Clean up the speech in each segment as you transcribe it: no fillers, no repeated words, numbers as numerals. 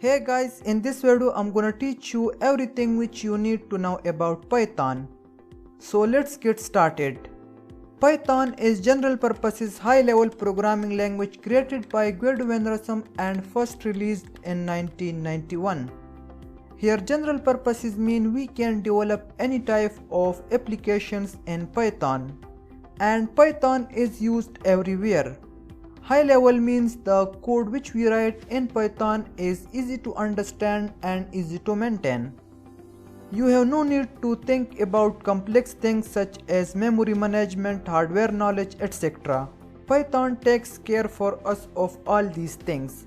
Hey guys, in this video I'm gonna teach you everything which you need to know about Python. So let's get started. Python is general purpose high level programming language created by Guido van Rossum and first released in 1991. Here general purposes mean we can develop any type of applications in Python, and Python is used everywhere. High level means the code which we write in Python is easy to understand and easy to maintain. You have no need to think about complex things such as memory management, hardware knowledge, etc. Python takes care for us of all these things.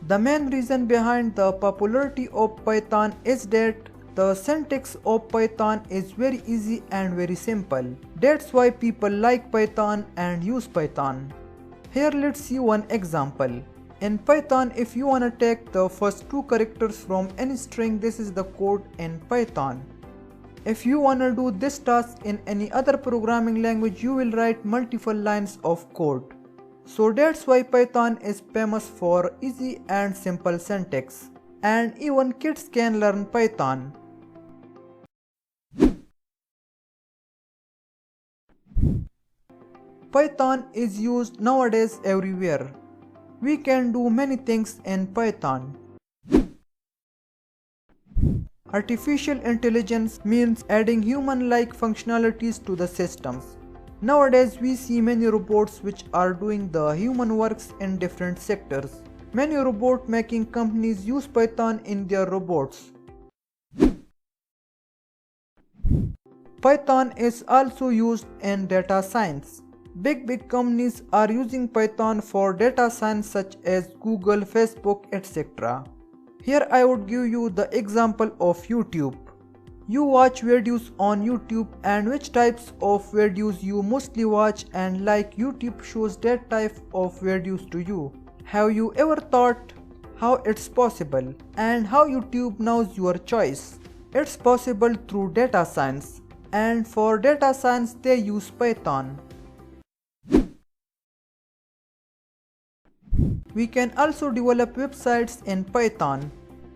The main reason behind the popularity of Python is that the syntax of Python is very easy and very simple. That's why people like Python and use Python. Here let's see one example. In Python, if you wanna take the first two characters from any string, this is the code in Python. If you wanna do this task in any other programming language, you will write multiple lines of code. So that's why Python is famous for easy and simple syntax. And even kids can learn Python. Python is used nowadays everywhere. We can do many things in Python. Artificial intelligence means adding human-like functionalities to the systems. Nowadays we see many robots which are doing the human works in different sectors. Many robot making companies use Python in their robots. Python is also used in data science. Big companies are using Python for data science such as Google, Facebook, etc. Here I would give you the example of YouTube. You watch videos on YouTube, and which types of videos you mostly watch, and like YouTube shows that type of videos to you. Have you ever thought how it's possible and how YouTube knows your choice? It's possible through data science, and for data science they use Python. We can also develop websites in Python.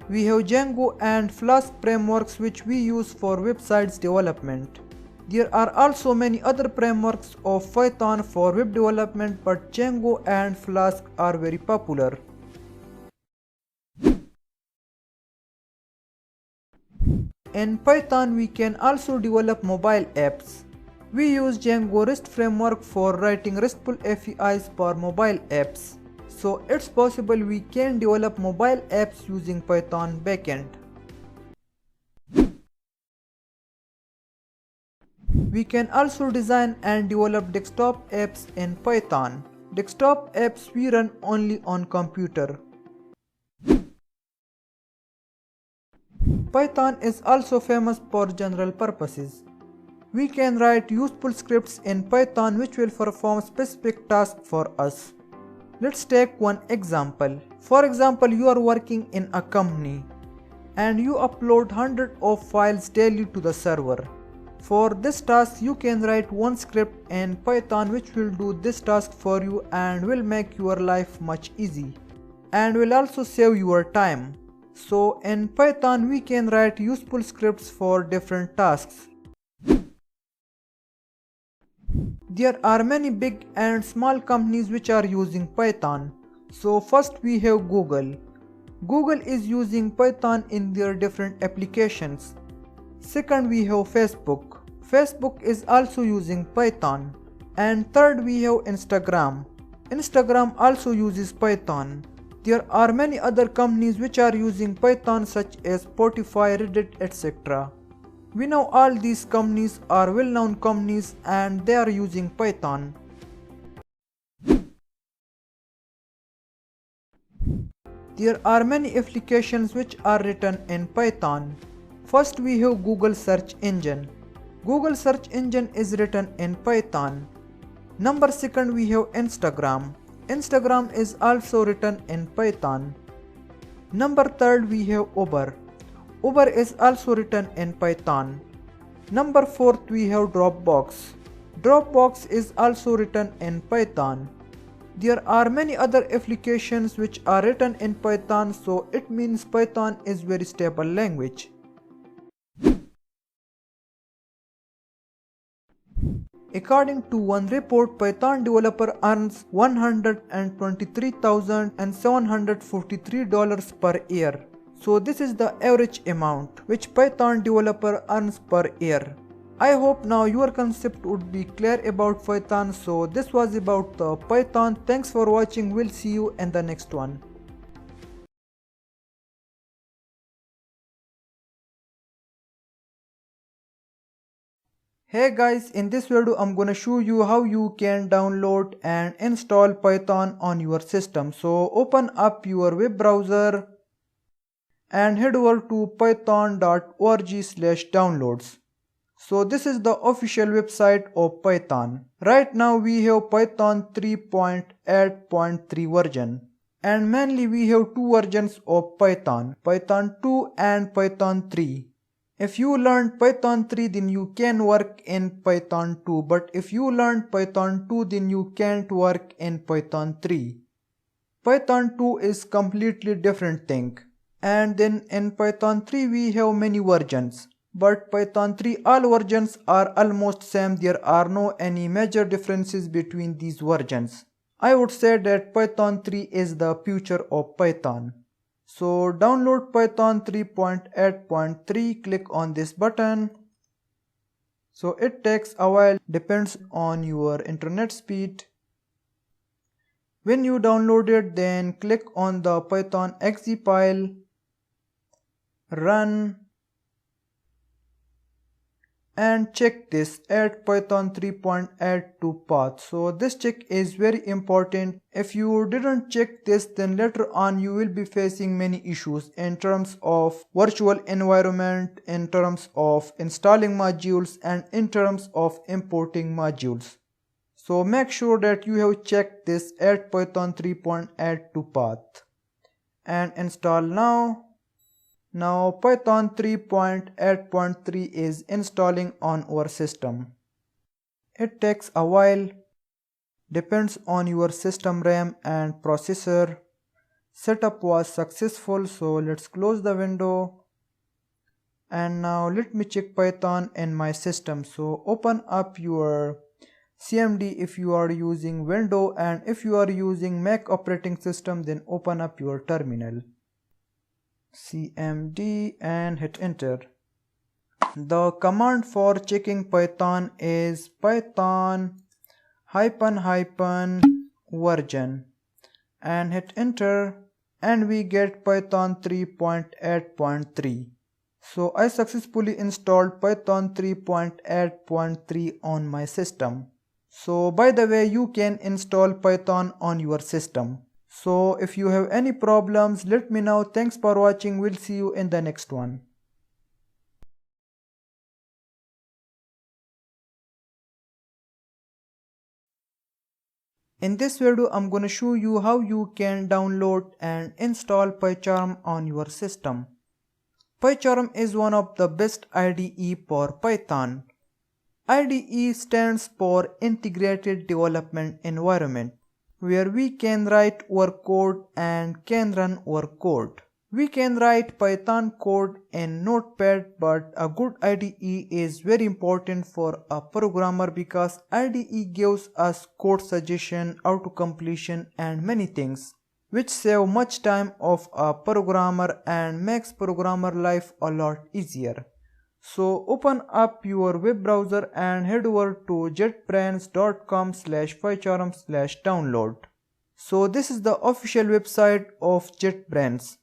We have Django and Flask frameworks which we use for websites development. There are also many other frameworks of Python for web development, but Django and Flask are very popular. In Python we can also develop mobile apps. We use Django REST framework for writing RESTful APIs for mobile apps. So it's possible we can develop mobile apps using Python backend. We can also design and develop desktop apps in Python. Desktop apps we run only on computer. Python is also famous for general purposes. We can write useful scripts in Python which will perform specific tasks for us. Let's take one example. For example, you are working in a company and you upload hundreds of files daily to the server. For this task, you can write one script in Python which will do this task for you and will make your life much easy and will also save your time. So in Python, we can write useful scripts for different tasks. There are many big and small companies which are using Python. So first we have Google. Google is using Python in their different applications. Second we have Facebook. Facebook is also using Python. And third we have Instagram. Instagram also uses Python. There are many other companies which are using Python such as Spotify, Reddit, etc. We know all these companies are well-known companies and they are using Python. There are many applications which are written in Python. First we have Google search engine. Google search engine is written in Python. Number second we have Instagram. Instagram is also written in Python. Number third we have Uber. Uber is also written in Python. Number fourth we have Dropbox. Dropbox is also written in Python. There are many other applications which are written in Python, so it means Python is very stable language. According to one report, Python developer earns $123,743 per year. So this is the average amount which Python developer earns per year. I hope now your concept would be clear about Python. So this was about the Python. Thanks for watching. We'll see you in the next one. Hey guys, in this video I'm gonna show you how you can download and install Python on your system. So open up your web browser and head over to python.org/downloads. So this is the official website of Python. Right now we have Python 3.8.3 version. And mainly we have two versions of Python, Python 2 and Python 3. If you learned Python 3 then you can work in Python 2, but if you learned Python 2 then you can't work in Python 3. Python 2 is completely different thing. And then in Python 3 we have many versions. But Python 3 all versions are almost same. There are no any major differences between these versions. I would say that Python 3 is the future of Python. So download Python 3.8.3, click on this button. So it takes a while, depends on your internet speed. When you download it, then click on the Python exe file, run, and check this add Python 3.8 to path. So this check is very important. If you didn't check this, then later on you will be facing many issues in terms of virtual environment, in terms of installing modules, and in terms of importing modules. So make sure that you have checked this add Python 3.8 to path and install now. Now Python 3.8.3 is installing on our system. It takes a while, depends on your system RAM and processor. Setup was successful, so let's close the window. And now let me check Python in my system. So open up your CMD if you are using Windows, and if you are using Mac operating system then open up your terminal. CMD and hit enter. The command for checking Python is python --version and hit enter, and we get Python 3.8.3. So I successfully installed Python 3.8.3 on my system. So by the way, you can install Python on your system. So if you have any problems, let me know. Thanks for watching. We'll see you in the next one. In this video, I'm gonna show you how you can download and install PyCharm on your system. PyCharm is one of the best IDE for Python. IDE stands for Integrated Development Environment, where we can write our code and can run our code. We can write Python code in Notepad, but a good IDE is very important for a programmer because IDE gives us code suggestion, auto completion and many things, which save much time of a programmer and makes programmer life a lot easier. So open up your web browser and head over to jetbrains.com/pycharm/download. So this is the official website of JetBrains.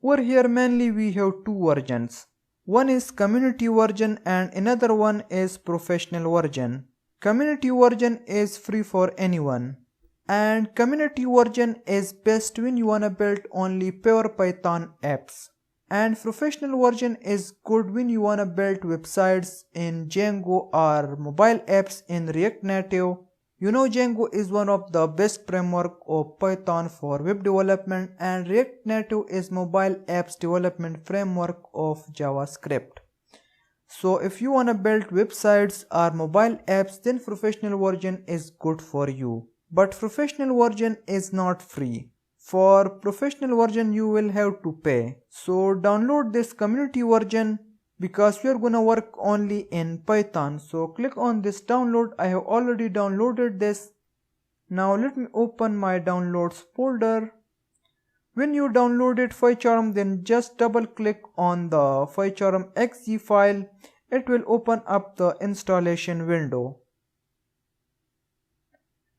Over here mainly we have two versions. One is community version and another one is professional version. Community version is free for anyone. And community version is best when you wanna build only pure Python apps. And professional version is good when you wanna build websites in Django or mobile apps in React Native. You know, Django is one of the best framework of Python for web development, and React Native is mobile apps development framework of JavaScript. So if you wanna build websites or mobile apps, then professional version is good for you. but professional version is not free. For professional version you will have to pay. So download this community version because we are gonna work only in Python. So click on this download. I have already downloaded this. Now let me open my downloads folder. When you downloaded PyCharm, then just double click on the PyCharm.exe file. It will open up the installation window.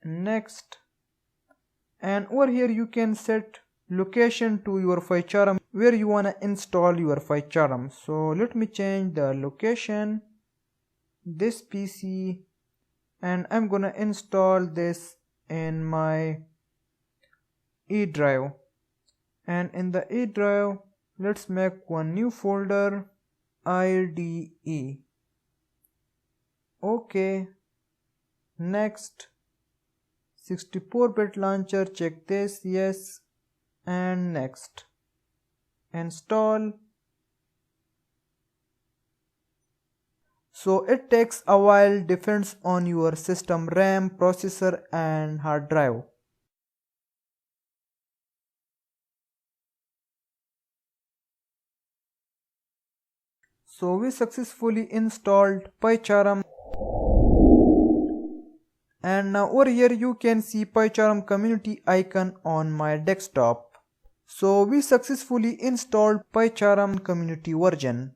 Next, and over here you can set location to your PyCharm where you wanna install your PyCharm. So let me change the location, this PC, and I'm gonna install this in my E drive. And in the E drive, let's make one new folder, IDE. Okay. Next, 64-bit launcher, check this, yes, and next. Install. So it takes a while, depends on your system RAM, processor and hard drive. So we successfully installed PyCharm. And now over here you can see PyCharm community icon on my desktop. So we successfully installed PyCharm community version.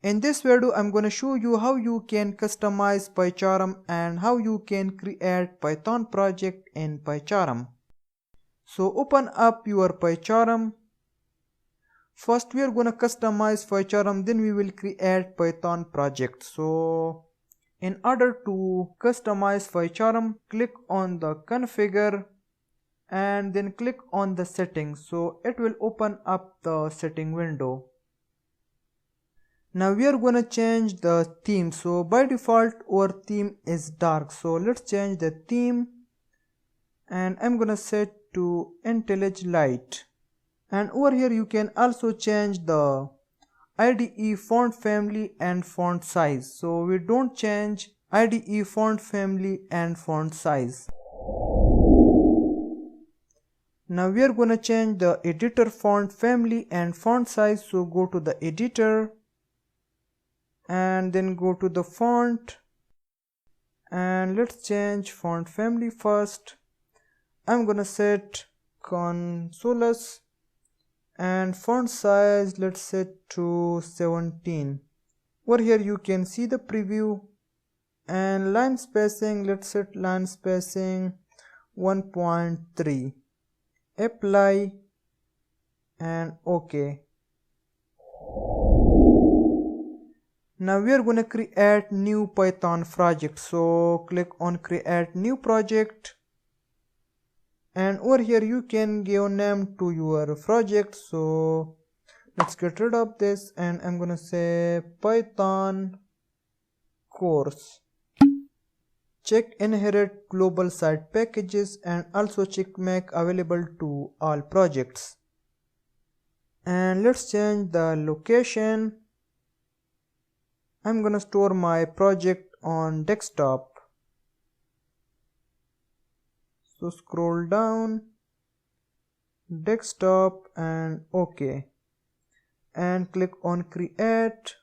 In this video I'm gonna show you how you can customize PyCharm and how you can create Python project in PyCharm. So open up your PyCharm. First we are gonna customize PyCharm, then we will create Python project. So in order to customize PyCharm, click on the configure and then click on the settings. So it will open up the setting window. Now we are gonna change the theme. So by default our theme is dark. So let's change the theme and I'm gonna set to IntelliJ Light. And over here you can also change the IDE font family and font size. So we don't change IDE font family and font size. Now we are gonna change the editor font family and font size. So go to the editor and then go to the font and let's change font family first. I'm gonna set Consoles and font size let's set to 17. Over here you can see the preview, and line spacing let's set line spacing 1.3. Apply and OK. Now we are gonna create new Python project. So click on create new project. And over here you can give name to your project. So let's get rid of this and I'm gonna say Python course. Check inherit global site packages and also check make available to all projects. And let's change the location. I'm gonna store my project on desktop. So scroll down, desktop and OK. And click on create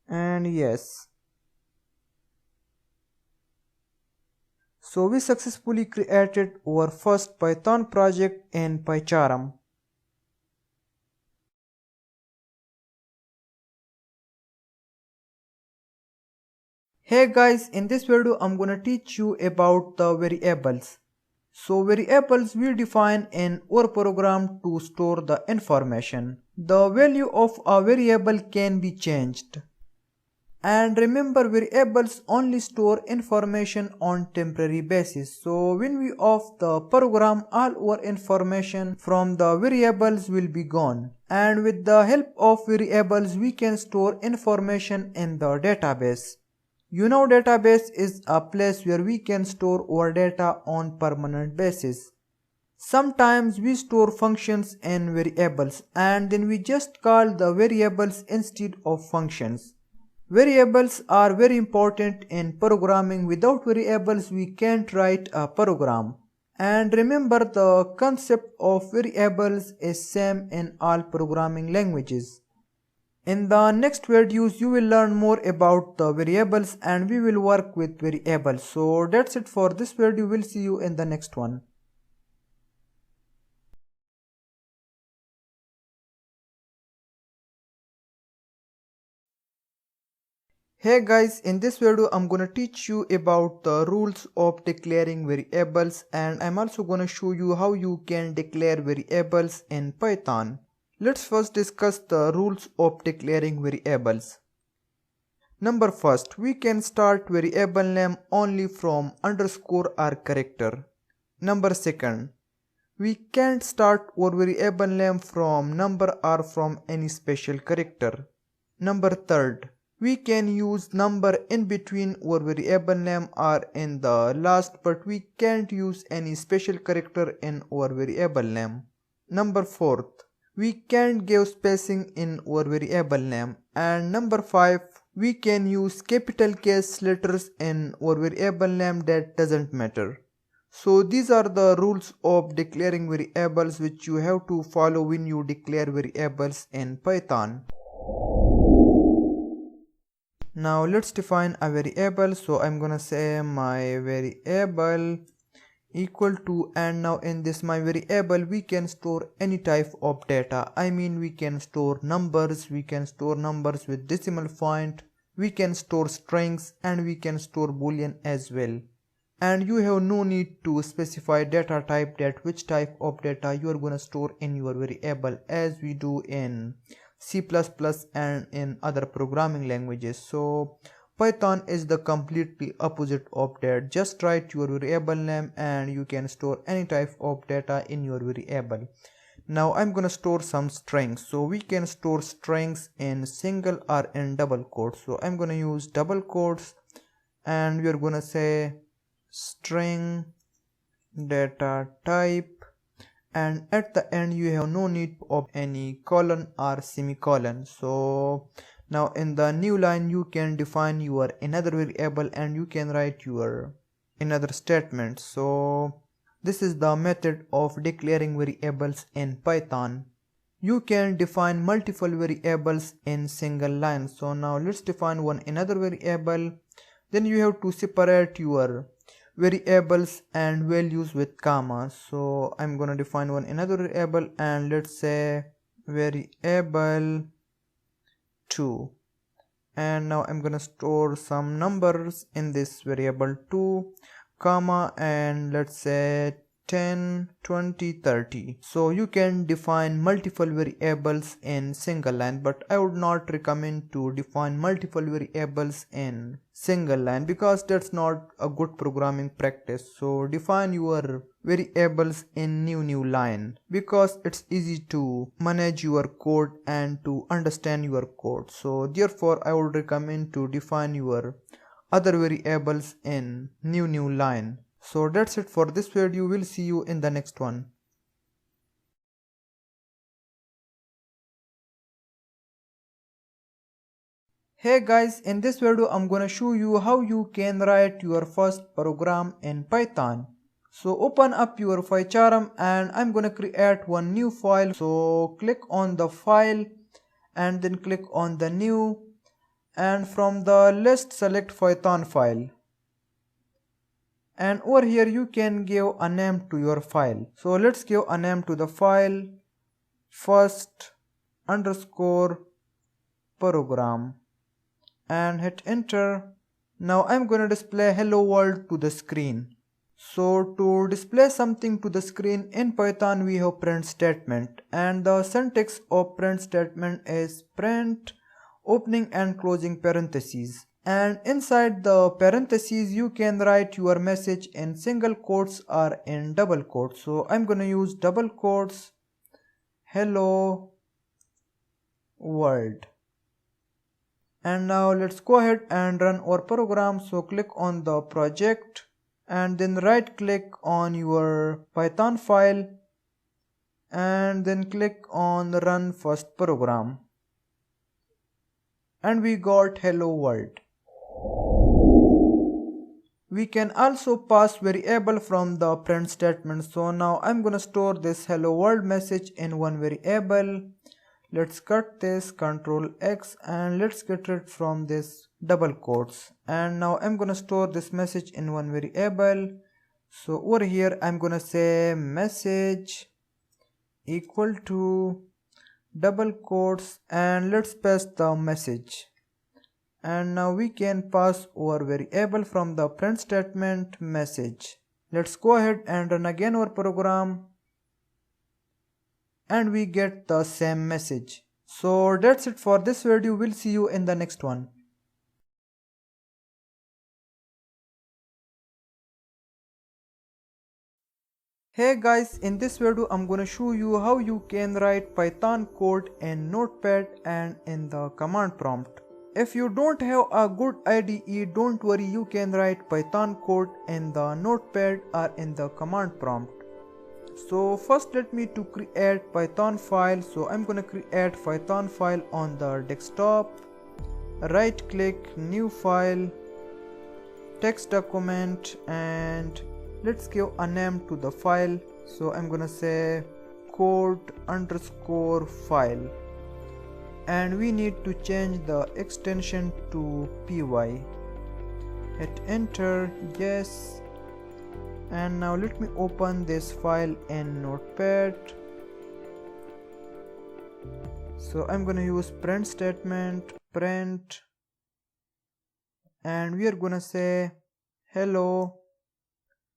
and yes. So we successfully created our first Python project in PyCharm. Hey guys, in this video I'm gonna teach you about the variables. So variables we define in our program to store the information. The value of a variable can be changed. And remember, variables only store information on temporary basis. So when we off the program, all our information from the variables will be gone. And with the help of variables, we can store information in the database. You know, database is a place where we can store our data on permanent basis. Sometimes we store functions in variables and then we just call the variables instead of functions. Variables are very important in programming. Without variables, we can't write a program. And remember, the concept of variables is same in all programming languages. In the next videos, you will learn more about the variables and we will work with variables. So that's it for this video. We'll see you in the next one. Hey guys, in this video I'm gonna teach you about the rules of declaring variables, and I'm also gonna show you how you can declare variables in Python. Let's first discuss the rules of declaring variables. Number first, we can start variable name only from underscore or character. Number second, we can't start our variable name from number or from any special character. Number third, we can use number in between our variable name or in the last, but we can't use any special character in our variable name. Number fourth, we can't give spacing in our variable name. And number five, we can use capital case letters in our variable name that doesn't matter. So these are the rules of declaring variables which you have to follow when you declare variables in Python. Now let's define a variable. So I'm gonna say my variable equal to, and now in this my variable we can store any type of data. I mean, we can store numbers, we can store numbers with decimal point, we can store strings, and we can store boolean as well. And you have no need to specify data type, that which type of data you are gonna store in your variable, as we do in C++ and in other programming languages. So Python is the completely opposite of that. Just write your variable name and you can store any type of data in your variable. Now I'm gonna store some strings. So we can store strings in single or in double quotes. So I'm gonna use double quotes and we are gonna say string data type, and at the end you have no need of any colon or semicolon. So now in the new line you can define your another variable and you can write your another statement. So this is the method of declaring variables in Python. You can define multiple variables in single line. So now let's define one another variable. Then you have to separate your variables and values with comma. So I'm gonna define one another variable and let's say variable 2, and now I'm gonna store some numbers in this variable 2 comma, and let's say 10, 20, 30. So you can define multiple variables in single line, but I would not recommend to define multiple variables in single line because that's not a good programming practice. So define your variables in new line because it's easy to manage your code and to understand your code. So therefore I would recommend to define your other variables in new line. So that's it for this video. We'll see you in the next one. Hey guys, in this video I'm gonna show you how you can write your first program in Python. So open up your PyCharm and I'm gonna create one new file. So click on the file and then click on the new, and from the list select Python file. And over here you can give a name to your file. So let's give a name to the file, first underscore program, and hit enter. Now I'm gonna display hello world to the screen. So to display something to the screen in Python we have print statement, and the syntax of print statement is print opening and closing parentheses, and inside the parentheses you can write your message in single quotes or in double quotes. So I'm gonna use double quotes, hello world. And now let's go ahead and run our program. So click on the project and then right click on your Python file and then click on run first program. and we got hello world. We can also pass variable from the print statement. So now I'm gonna store this hello world message in one variable. Let's cut this, Ctrl X, and let's get rid from this double quotes. And now I'm gonna store this message in one variable. So over here I'm gonna say message equal to double quotes, and let's paste the message. And now we can pass our variable from the print statement message. Let's go ahead and run again our program, and we get the same message. So that's it for this video. We'll see you in the next one. Hey guys, in this video I'm gonna show you how you can write Python code in Notepad and in the command prompt. If you don't have a good IDE, don't worry, you can write Python code in the Notepad or in the command prompt. So first let me to create Python file. So I'm gonna create Python file on the desktop. Right click, new file, text document, and let's give a name to the file. So I'm gonna say code underscore file, and we need to change the extension to py. Hit enter, yes. And now let me open this file in Notepad. So I'm gonna use print statement, print, and we are gonna say hello,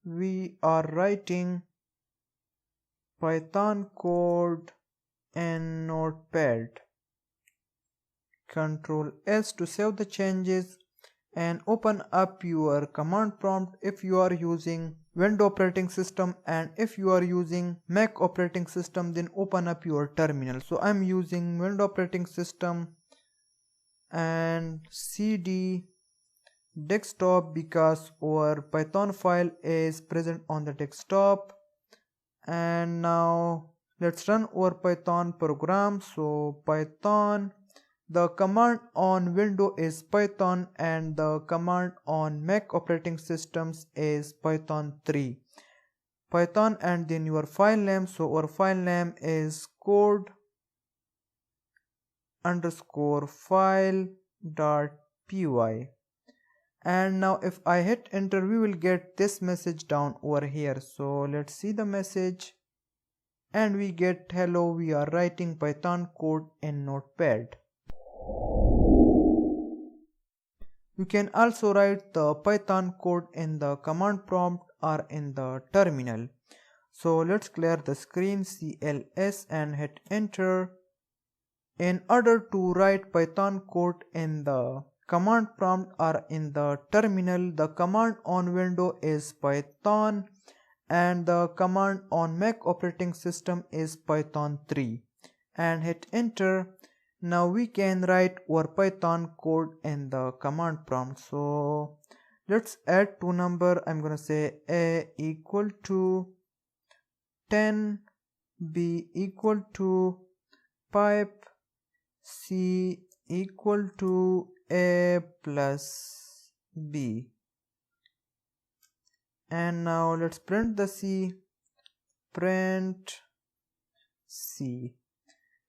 we are writing Python code in Notepad. Ctrl S to save the changes, and open up your command prompt if you are using Windows operating system, and if you are using Mac operating system, then open up your terminal. So I'm using Windows operating system, and cd desktop because our Python file is present on the desktop. And now let's run our Python program. So Python, the command on Windows is Python, and the command on Mac operating systems is Python 3. Python and then your file name. So our file name is code underscore file dot py. And now if I hit enter, we will get this message down over here. So let's see the message, and we get hello, we are writing Python code in Notepad. You can also write the Python code in the command prompt or in the terminal. So let's clear the screen, CLS, and hit enter. In order to write Python code in the command prompt or in the terminal, the command on Windows is Python, and the command on Mac operating system is Python 3, and hit enter. Now we can write our Python code in the command prompt. So let's add two number. I'm gonna say a equal to 10, b equal to pipe, c equal to a plus b. And now let's print the c, print c.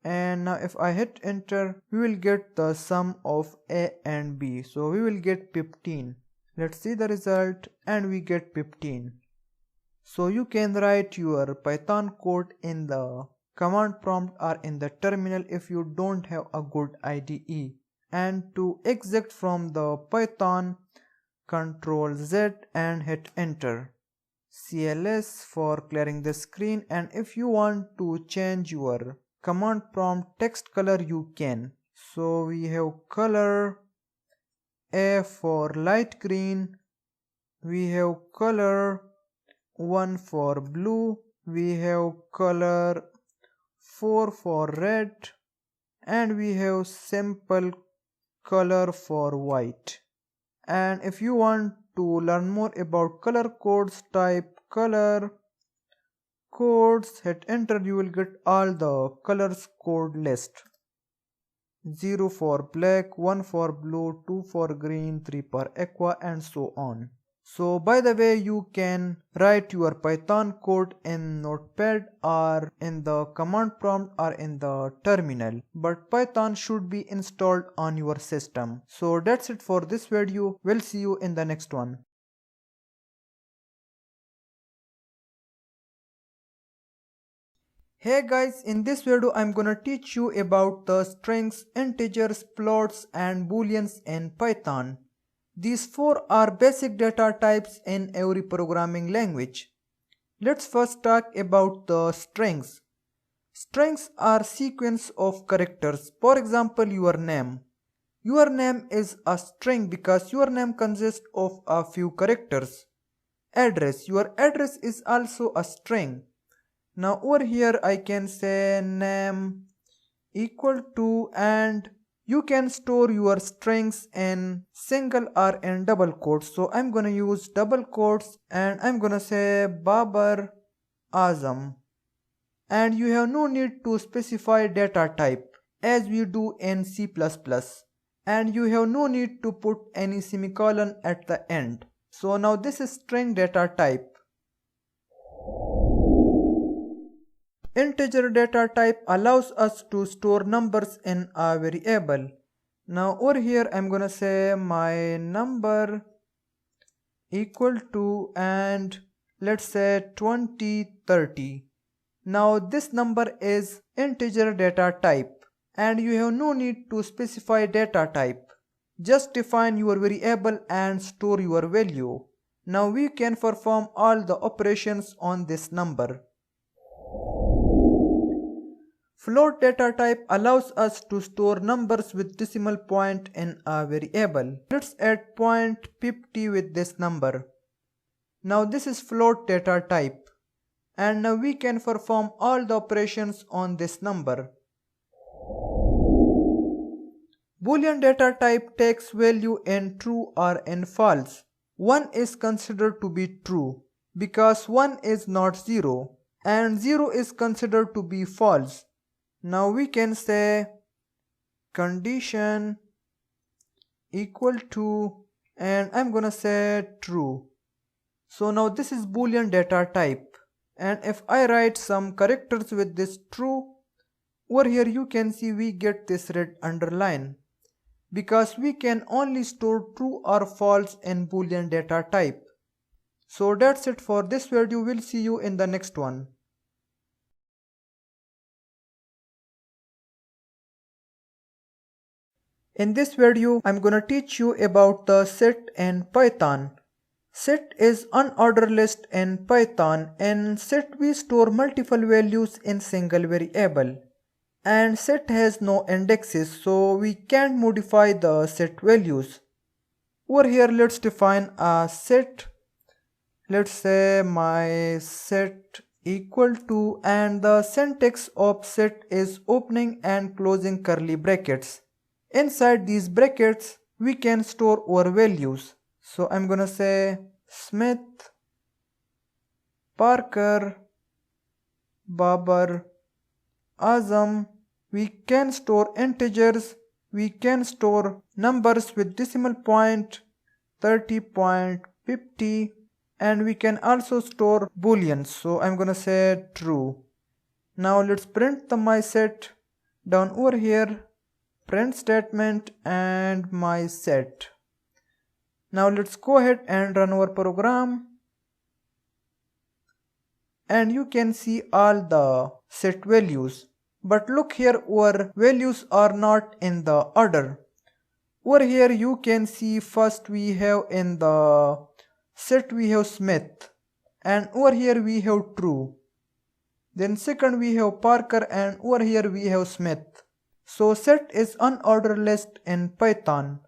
And now if I hit enter, we will get the sum of a and b. So we will get 15. Let's see the result, and we get 15. So you can write your Python code in the command prompt or in the terminal if you don't have a good IDE. And to exit from the Python, Ctrl Z and hit enter. CLS for clearing the screen. And if you want to change your command prompt text color, you can. So we have color A for light green, we have color 1 for blue, we have color 4 for red, and we have simple color for white. And if you want to learn more about color codes, type color codes, hit enter, you will get all the colors code list. 0 for black, 1 for blue, 2 for green, 3 for aqua, and so on. So by the way, you can write your Python code in Notepad or in the command prompt or in the terminal, but Python should be installed on your system. So that's it for this video. We'll see you in the next one. Hey guys, in this video I'm gonna teach you about the strings, integers, floats and booleans in Python. These four are basic data types in every programming language. Let's first talk about the strings. Strings are sequence of characters. For example, your name. Your name is a string because your name consists of a few characters. Address. Your address is also a string. Now over here I can say name equal to, and you can store your strings in single or in double quotes. So I'm gonna use double quotes and I'm gonna say Babar Azam. And you have no need to specify data type as we do in C++. And you have no need to put any semicolon at the end. So now this is string data type. Integer data type allows us to store numbers in a variable. Now over here I'm gonna say my number equal to, and let's say 2030. Now this number is integer data type and you have no need to specify data type. Just define your variable and store your value. Now we can perform all the operations on this number. Float data type allows us to store numbers with decimal point in a variable. Let's add 0.50 with this number. Now this is float data type. And now we can perform all the operations on this number. Boolean data type takes value in true or in false. 1 is considered to be true because 1 is not 0, and 0 is considered to be false. Now we can say condition equal to, and I'm gonna say true. So now this is Boolean data type, and if I write some characters with this true, over here you can see we get this red underline because we can only store true or false in Boolean data type. So that's it for this video. We'll see you in the next one. In this video, I'm gonna teach you about the set in Python. Set is unordered list in Python. In set we store multiple values in single variable. And set has no indexes, so we can't modify the set values. Over here let's define a set. Let's say my set equal to, and the syntax of set is opening and closing curly brackets. Inside these brackets we can store our values. So I'm gonna say Smith, Parker, Babar, Azam. We can store integers, we can store numbers with decimal point 30.50, and we can also store booleans. So I'm gonna say true. Now let's print the my set down over here. Print statement and my set. Now let's go ahead and run our program, and you can see all the set values. But look here, our values are not in the order. Over here you can see first we have in the set we have Smith, and over here we have true. Then second we have Parker, and over here we have Smith. So set is unordered list in Python.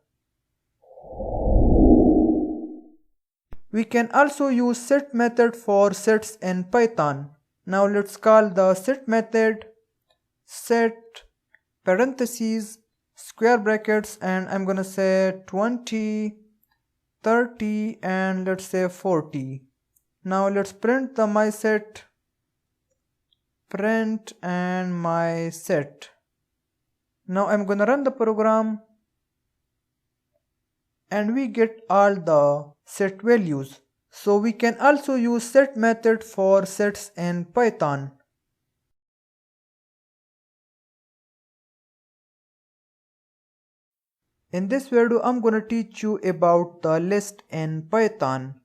We can also use set method for sets in Python. Now let's call the set method set parentheses square brackets, and I'm gonna say 20, 30, and let's say 40. Now let's print the my set, print and my set. Now I'm gonna run the program and we get all the set values. So we can also use set method for sets in Python. In this video I'm gonna teach you about the list in Python.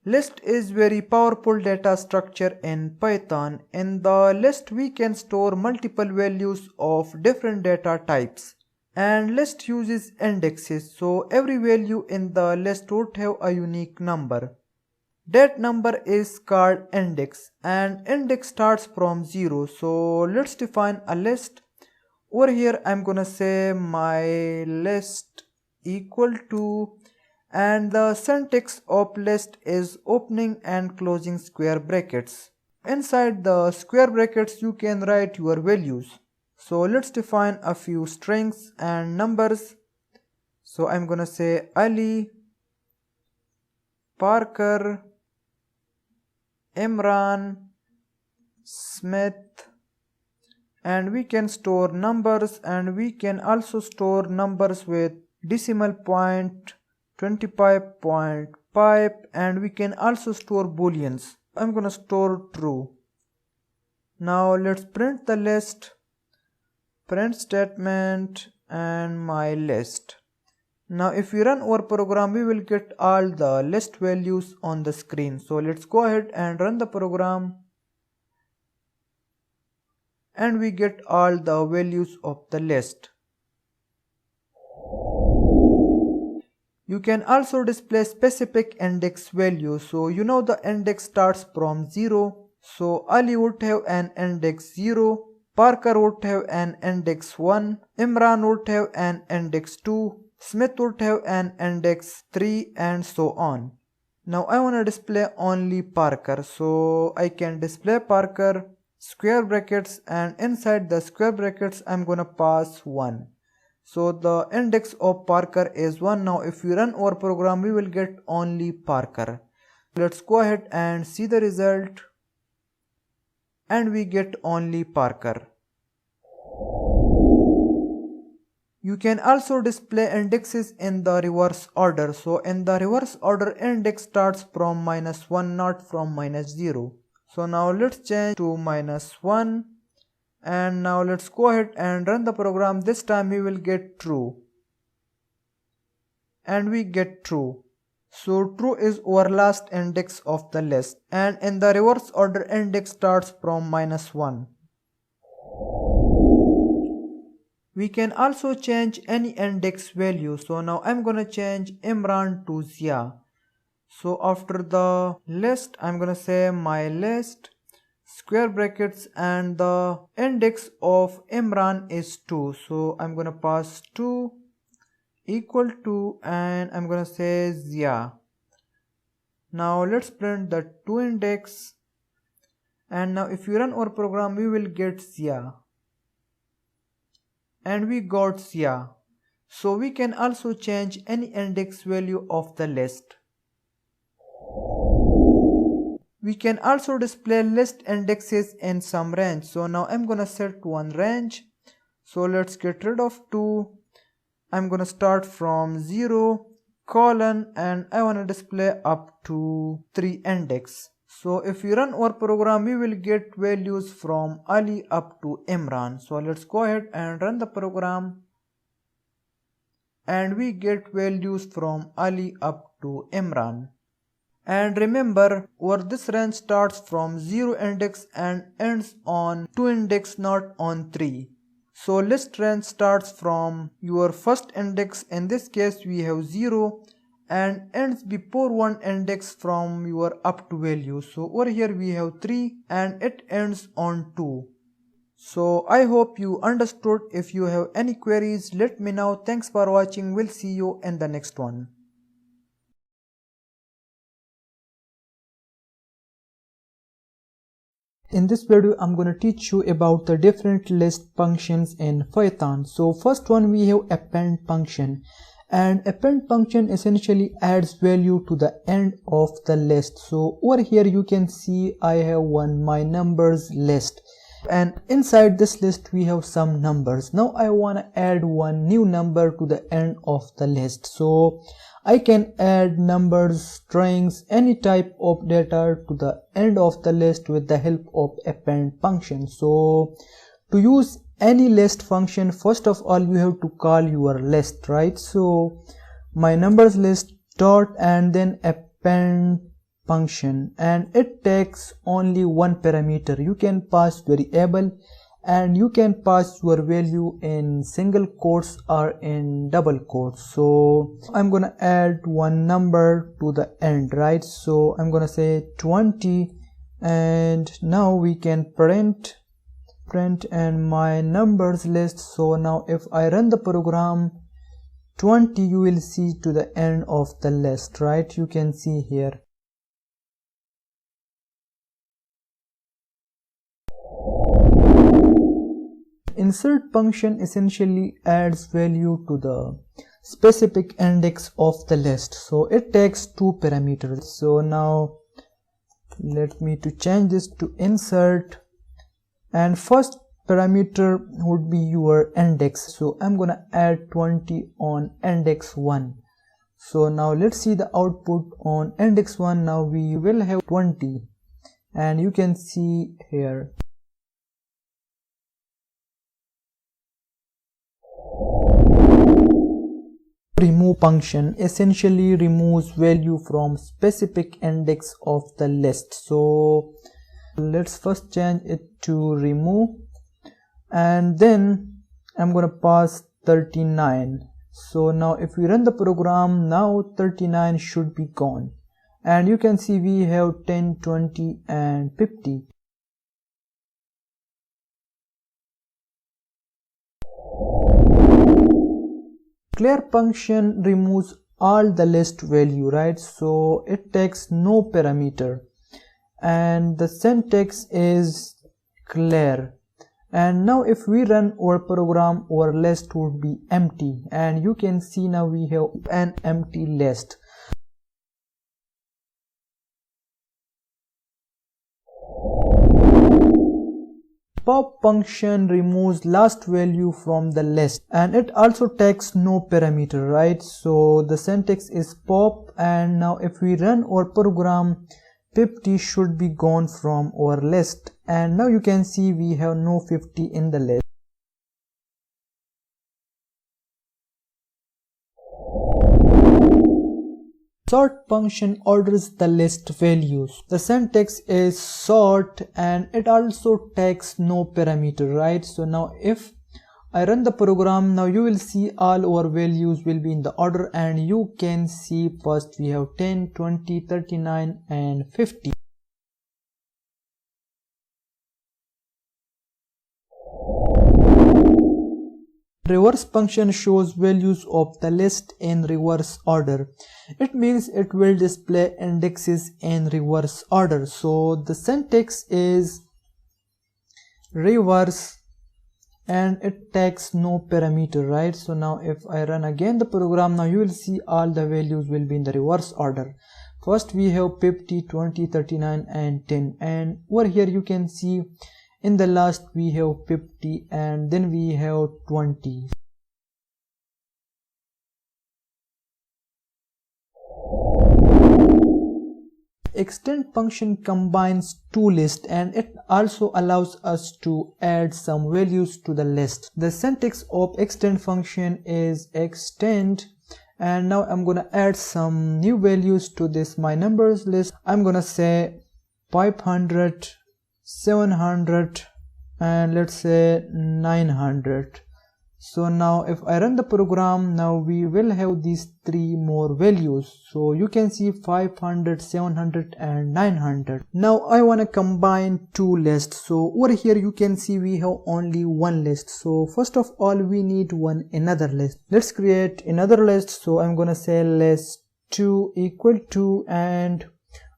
List is very powerful data structure in Python. In the list we can store multiple values of different data types. And list uses indexes, so every value in the list would have a unique number. That number is called index and index starts from 0. So let's define a list. Over here I'm gonna say my list equal to, and the syntax of list is opening and closing square brackets. Inside the square brackets you can write your values. So let's define a few strings and numbers. So I'm gonna say Ali, Parker, Imran, Smith, and we can store numbers, and we can also store numbers with decimal point, 25.5, and we can also store booleans. I'm gonna store true. Now let's print the list, print statement and my list. Now if we run our program we will get all the list values on the screen. So let's go ahead and run the program and we get all the values of the list. You can also display specific index value. So you know the index starts from 0. So Ali would have an index 0, Parker would have an index 1, Imran would have an index 2, Smith would have an index 3, and so on. Now I want to display only Parker, so I can display Parker, square brackets, and inside the square brackets I'm gonna pass 1. So the index of Parker is 1. Now if we run our program we will get only Parker. Let's go ahead and see the result, and we get only Parker. You can also display indexes in the reverse order. So in the reverse order index starts from -1, not from -0. So now let's change to -1, and now let's go ahead and run the program. This time we will get true, and we get true. So true is our last index of the list, and in the reverse order index starts from -1. We can also change any index value. So now I'm gonna change Imran to Zia. So after the list I'm gonna say my list, square brackets, and the index of Imran is 2. So I'm gonna pass 2 equal to, and I'm gonna say Zia. Now let's print the 2 index, and now if we run our program we will get Zia, and we got Zia. So we can also change any index value of the list. We can also display list indexes in some range. So now I'm gonna set one range. So let's get rid of 2. I'm gonna start from 0, colon, and I wanna display up to 3 index. So if we run our program we will get values from Ali up to Imran. So let's go ahead and run the program, and we get values from Ali up to Imran. And remember, this range starts from 0 index and ends on 2 index, not on 3. So list range starts from your first index, in this case we have 0, and ends before 1 index from your up to value. So over here we have 3 and it ends on 2. So I hope you understood. If you have any queries let me know. Thanks for watching. We'll see you in the next one. In this video I'm going to teach you about the different list functions in Python. So first one we have append function, and append function essentially adds value to the end of the list. So over here you can see I have my numbers list, and inside this list we have some numbers. Now I want to add one new number to the end of the list. So I can add numbers, strings, any type of data to the end of the list with the help of append function. So to use any list function, first of all you have to call your list, right? So my numbers list dot and then append function, and it takes only one parameter. You can pass variable and you can pass your value in single quotes or in double quotes. So I'm gonna add one number to the end, right? So I'm gonna say 20, and now we can print and my numbers list. So now if I run the program, 20 you will see to the end of the list, right? You can see here. Insert function essentially adds value to the specific index of the list. So it takes two parameters. So now let me to change this to insert, and first parameter would be your index. So I'm gonna add 20 on index 1. So now let's see the output on index 1. Now we will have 20, and you can see here. Remove function essentially removes value from specific index of the list. So let's first change it to remove, and then I'm gonna pass 39. So now if we run the program, now 39 should be gone, and you can see we have 10, 20 and 50. Clear function removes all the list value, right? So it takes no parameter, and the syntax is clear. And now if we run our program, our list would be empty, and you can see now we have an empty list. Pop function removes last value from the list, and it also takes no parameter, right? So the syntax is pop, and now if we run our program, 50 should be gone from our list, and now you can see we have no 50 in the list. Sort function orders the list values. The syntax is sort, and it also takes no parameter, right? So now if I run the program, now you will see all our values will be in the order, and you can see first we have 10, 20, 39 and 50. Reverse function shows values of the list in reverse order. It means it will display indexes in reverse order. So the syntax is reverse, and it takes no parameter, right? So now if I run again the program, now you will see all the values will be in the reverse order. First we have 50, 20, 39 and 10, and over here you can see in the last we have 50, and then we have 20. Extend function combines two lists, and it also allows us to add some values to the list. The syntax of extend function is extend, and now I'm gonna add some new values to this my numbers list. I'm gonna say 500, 700 and let's say 900. So now if I run the program, now we will have these three more values. So you can see 500, 700 and 900. Now I want to combine two lists. So over here you can see we have only one list. So first of all we need another list. Let's create another list. So I'm gonna say list 2 equal to, and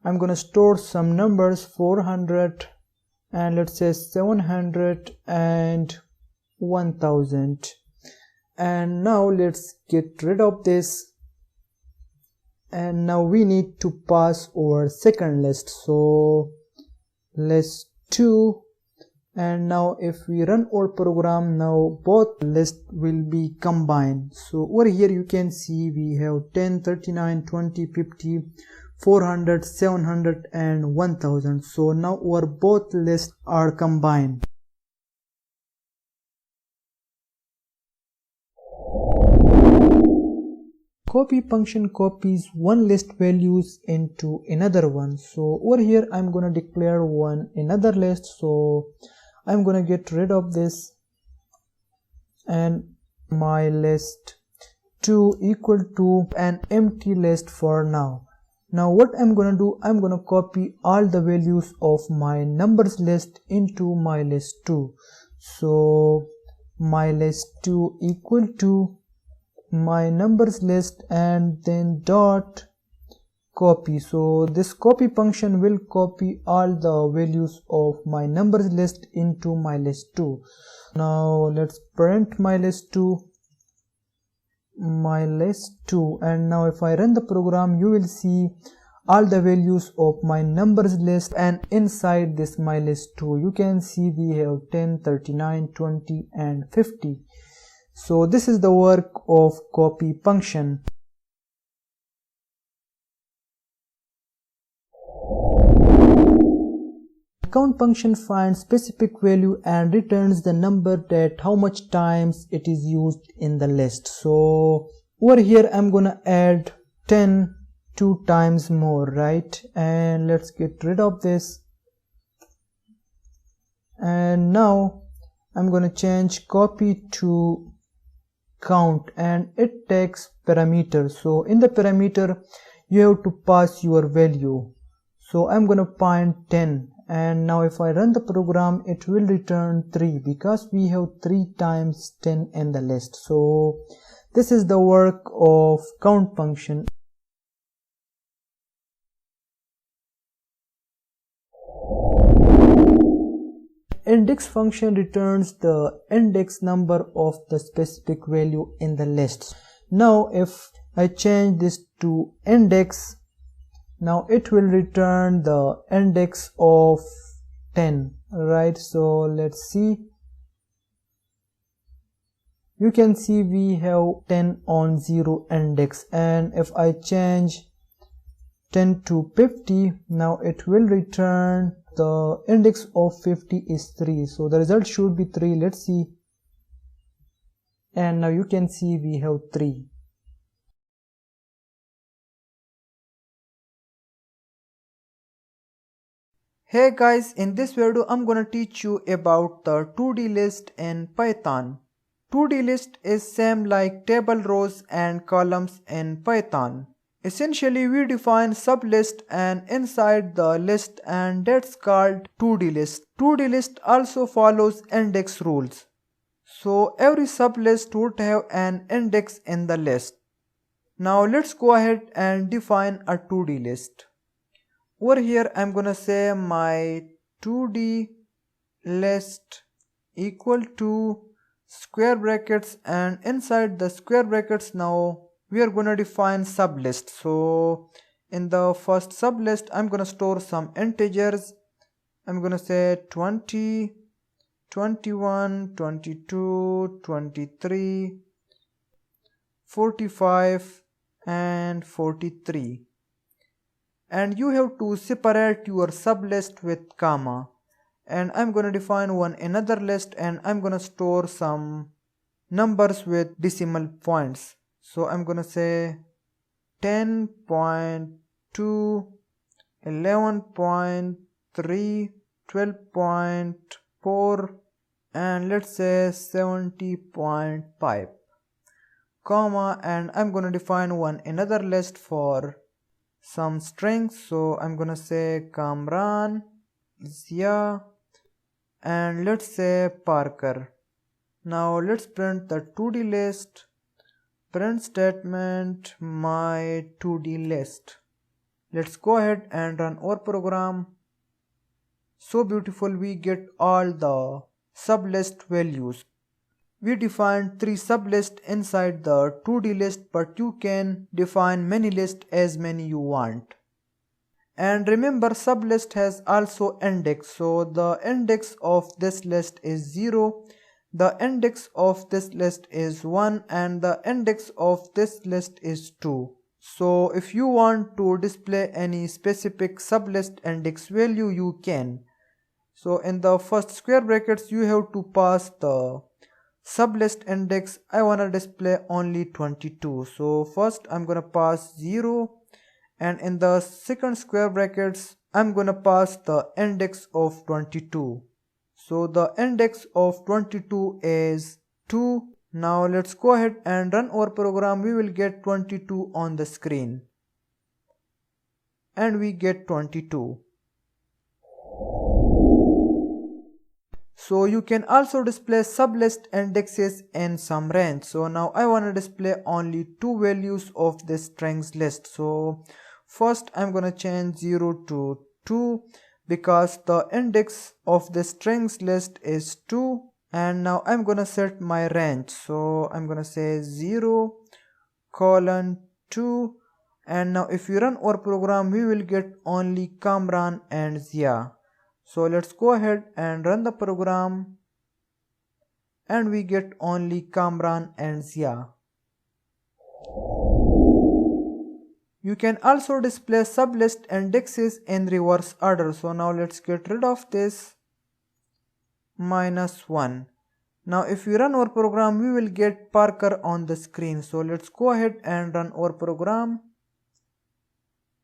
I'm gonna store some numbers 400 and let's say 700 and 1000. And now let's get rid of this, and now we need to pass our second list. So list 2, And now if we run our program, now both lists will be combined. So over here you can see we have 10, 39, 20, 50, 400, 700 and 1000. So now our both lists are combined. Copy function copies one list values into another one. So over here I'm gonna declare another list. So I'm gonna get rid of this and my list 2 equal to an empty list for now. Now what I'm gonna do, I'm gonna copy all the values of my numbers list into my list 2. So my list 2 equal to my numbers list and then dot copy. So this copy function will copy all the values of my numbers list into my list 2. Now let's print my list 2, and now if I run the program, you will see all the values of my numbers list, and inside this my list 2 you can see we have 10, 39, 20 and 50. So this is the work of copy function. Count function finds specific value and returns the number that how much times it is used in the list. So over here I'm gonna add 10 2 times more, right? And let's get rid of this. And now I'm gonna change copy to count, and it takes parameter. So in the parameter you have to pass your value. So I'm gonna find 10, and now if I run the program it will return 3 because we have 3 times 10 in the list. So this is the work of count function. Index function returns the index number of the specific value in the list. Now if I change this to index, now it will return the index of 10, right? So let's see. You can see we have 10 on 0 index, and if I change 10 to 50, now it will return the index of 50 is 3. So the result should be 3. Let's see. And now you can see we have 3. Hey guys, in this video I'm gonna teach you about the 2D list in Python. 2D list is same like table rows and columns in Python. Essentially we define sublist and inside the list, and that's called 2D list. 2D list also follows index rules. So every sublist would have an index in the list. Now let's go ahead and define a 2D list. Over here I'm gonna say my 2D list equal to square brackets, and inside the square brackets now we are gonna define sublist. So in the first sublist I'm gonna store some integers. I'm gonna say 20, 21, 22, 23, 45 and 43. And you have to separate your sublist with comma. And I'm gonna define another list, and I'm gonna store some numbers with decimal points. So I'm gonna say 10.2, 11.3, 12.4 and let's say 70.5, comma, and I'm gonna define another list for some strings. So I'm gonna say Kamran, Zia, and let's say Parker. Now let's print the 2D list. Print statement my 2D list. Let's go ahead and run our program. So beautiful, we get all the sublist values. We defined 3 sublists inside the 2D list, but you can define many lists as many you want. And remember, sublist has also index, so the index of this list is 0, the index of this list is 1, and the index of this list is 2. So if you want to display any specific sublist index value, you can. So in the first square brackets you have to pass the sublist index. I wanna display only 22, so first I'm gonna pass 0, and in the second square brackets I'm gonna pass the index of 22. So the index of 22 is 2. Now let's go ahead and run our program. We will get 22 on the screen, and we get 22. So you can also display sublist indexes in some range. So now I want to display only 2 values of this strings list. So first I'm gonna change 0 to 2 because the index of the strings list is 2. And now I'm gonna set my range. So I'm gonna say 0 colon 2. And now if we run our program, we will get only Kamran and Zia. So let's go ahead and run the program, and we get only Kamran and Zia. You can also display sublist indexes in reverse order. So now let's get rid of this -1. Now if we run our program, we will get Parker on the screen. So let's go ahead and run our program,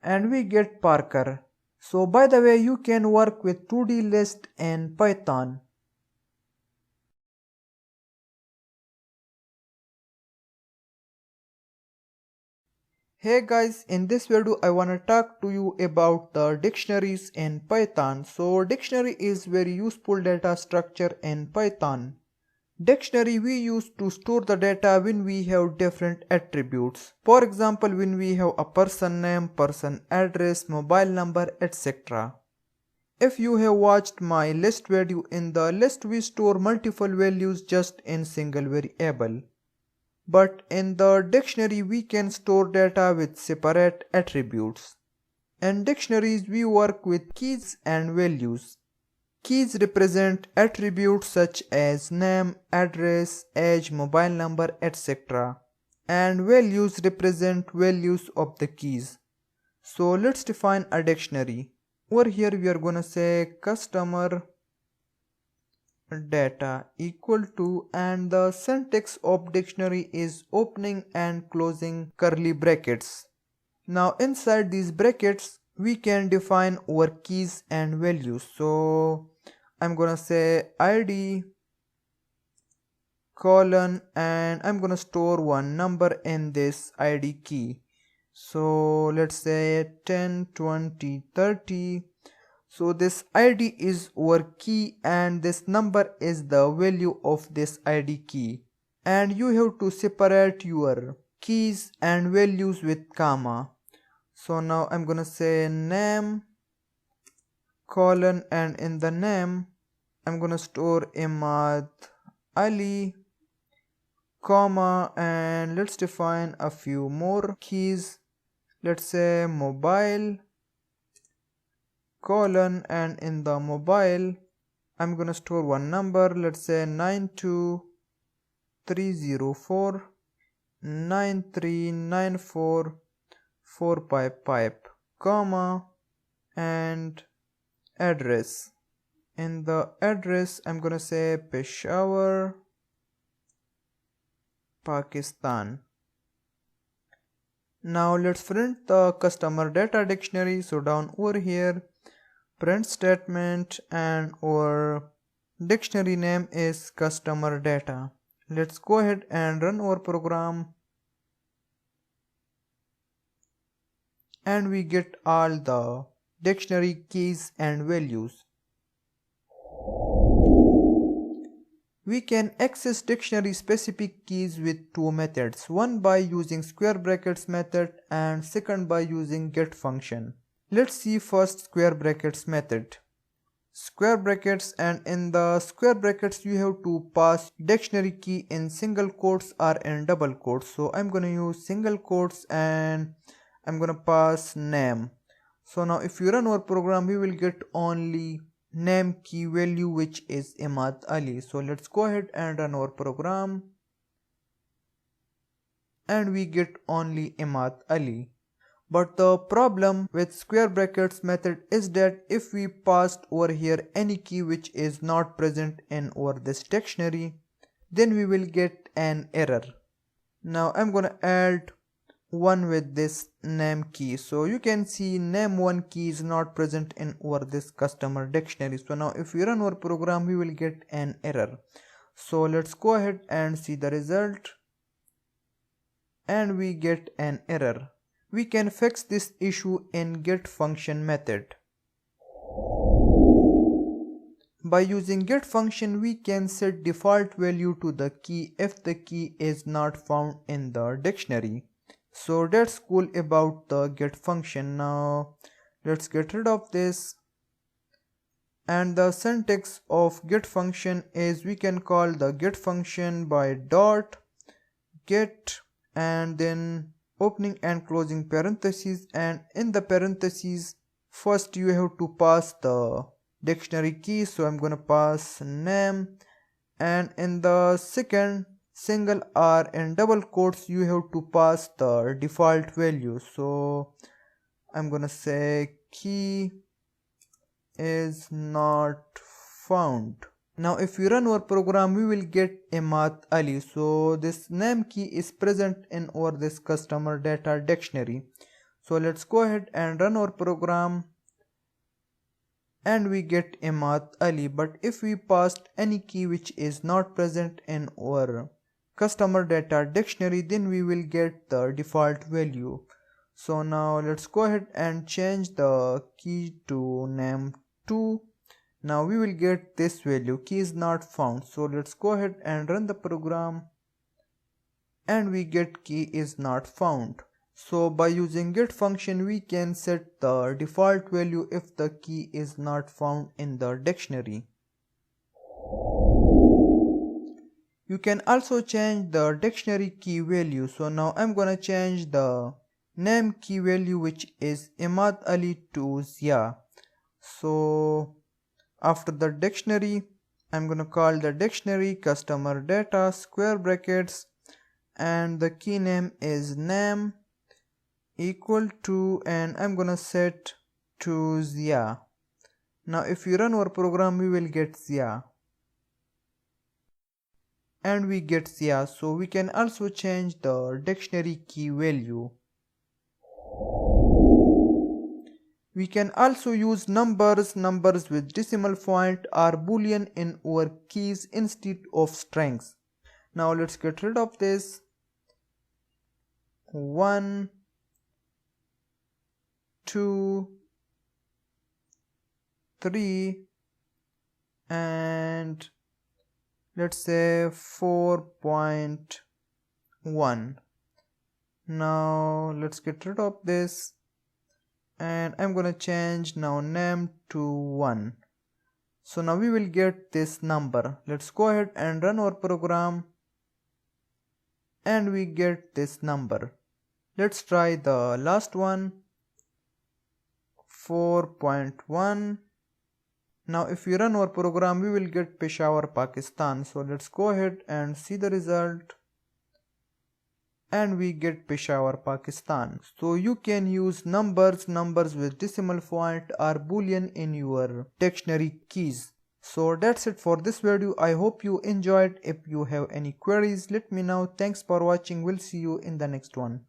and we get Parker. So by the way, you can work with 2D list in Python. Hey guys, in this video I wanna talk to you about the dictionaries in Python. So dictionary is very useful data structure in Python. Dictionary we use to store the data when we have different attributes. For example, when we have a person name, person address, mobile number, etc. If you have watched my list video, in the list we store multiple values just in single variable. But in the dictionary we can store data with separate attributes. In dictionaries we work with keys and values. Keys represent attributes such as name, address, age, mobile number, etc. And values represent values of the keys. So let's define a dictionary. Over here we are gonna say customer data equal to, and the syntax of dictionary is opening and closing curly brackets. Now inside these brackets we can define our keys and values. So I'm gonna say ID colon, and I'm gonna store one number in this ID key. So let's say 10, 20, 30. So this ID is our key and this number is the value of this ID key. And you have to separate your keys and values with comma. So now I'm gonna say name colon, and in the name I'm gonna store Imad Ali comma, and let's define a few more keys. Let's say mobile colon, and in the mobile I'm gonna store one number. Let's say 92304 9394 455 comma, and address. In the address I'm gonna say Peshawar, Pakistan. Now let's print the customer data dictionary. So down over here, print statement, and our dictionary name is customer data. Let's go ahead and run our program, and we get all the dictionary keys and values. We can access dictionary specific keys with two methods, one by using square brackets method and second by using get function. Let's see first square brackets method. Square brackets, and in the square brackets you have to pass dictionary key in single quotes or in double quotes. So I'm gonna use single quotes and I'm gonna pass name. So now if you run our program, we will get only name key value, which is Imad Ali. So let's go ahead and run our program, and we get only Imad Ali. But the problem with square brackets method is that if we passed over here any key which is not present in our this dictionary, then we will get an error. Now I'm gonna add 1 with this name key. So you can see name1 key is not present in our this customer dictionary. So now if we run our program, we will get an error. So let's go ahead and see the result, and we get an error. We can fix this issue in get function method. By using get function, we can set default value to the key if the key is not found in the dictionary. So that's cool about the get function. Now let's get rid of this, and the syntax of get function is we can call the get function by dot get and then opening and closing parentheses, and in the parentheses first you have to pass the dictionary key. So I'm gonna pass name, and in the second single R and double quotes you have to pass the default value. So I'm gonna say key is not found. Now if we run our program, we will get Imad Ali. So this name key is present in our this customer data dictionary. So let's go ahead and run our program, and we get Imad Ali. But if we passed any key which is not present in our customer data dictionary, then we will get the default value. So now let's go ahead and change the key to name2. Now we will get this value, key is not found. So let's go ahead and run the program, and we get key is not found. So by using get function, we can set the default value if the key is not found in the dictionary. You can also change the dictionary key value. So now I'm gonna change the name key value, which is Imad Ali, to Zia. So after the dictionary, I'm gonna call the dictionary customer data square brackets, and the key name is name equal to, and I'm gonna set to Zia. Now if we run our program, we will get Zia, and we get Zia. So we can also change the dictionary key value. We can also use numbers with decimal point or boolean in our keys instead of strings. Now let's get rid of this. 1, 2, 3, and let's say 4.1. Now let's get rid of this, and I'm gonna change now name to 1. So now we will get this number. Let's go ahead and run our program, and we get this number. Let's try the last one, 4.1. Now if we run our program, we will get Peshawar, Pakistan. So let's go ahead and see the result, and we get Peshawar, Pakistan. So you can use numbers with decimal point or boolean in your dictionary keys. So that's it for this video. I hope you enjoyed. If you have any queries, let me know. Thanks for watching. We'll see you in the next one.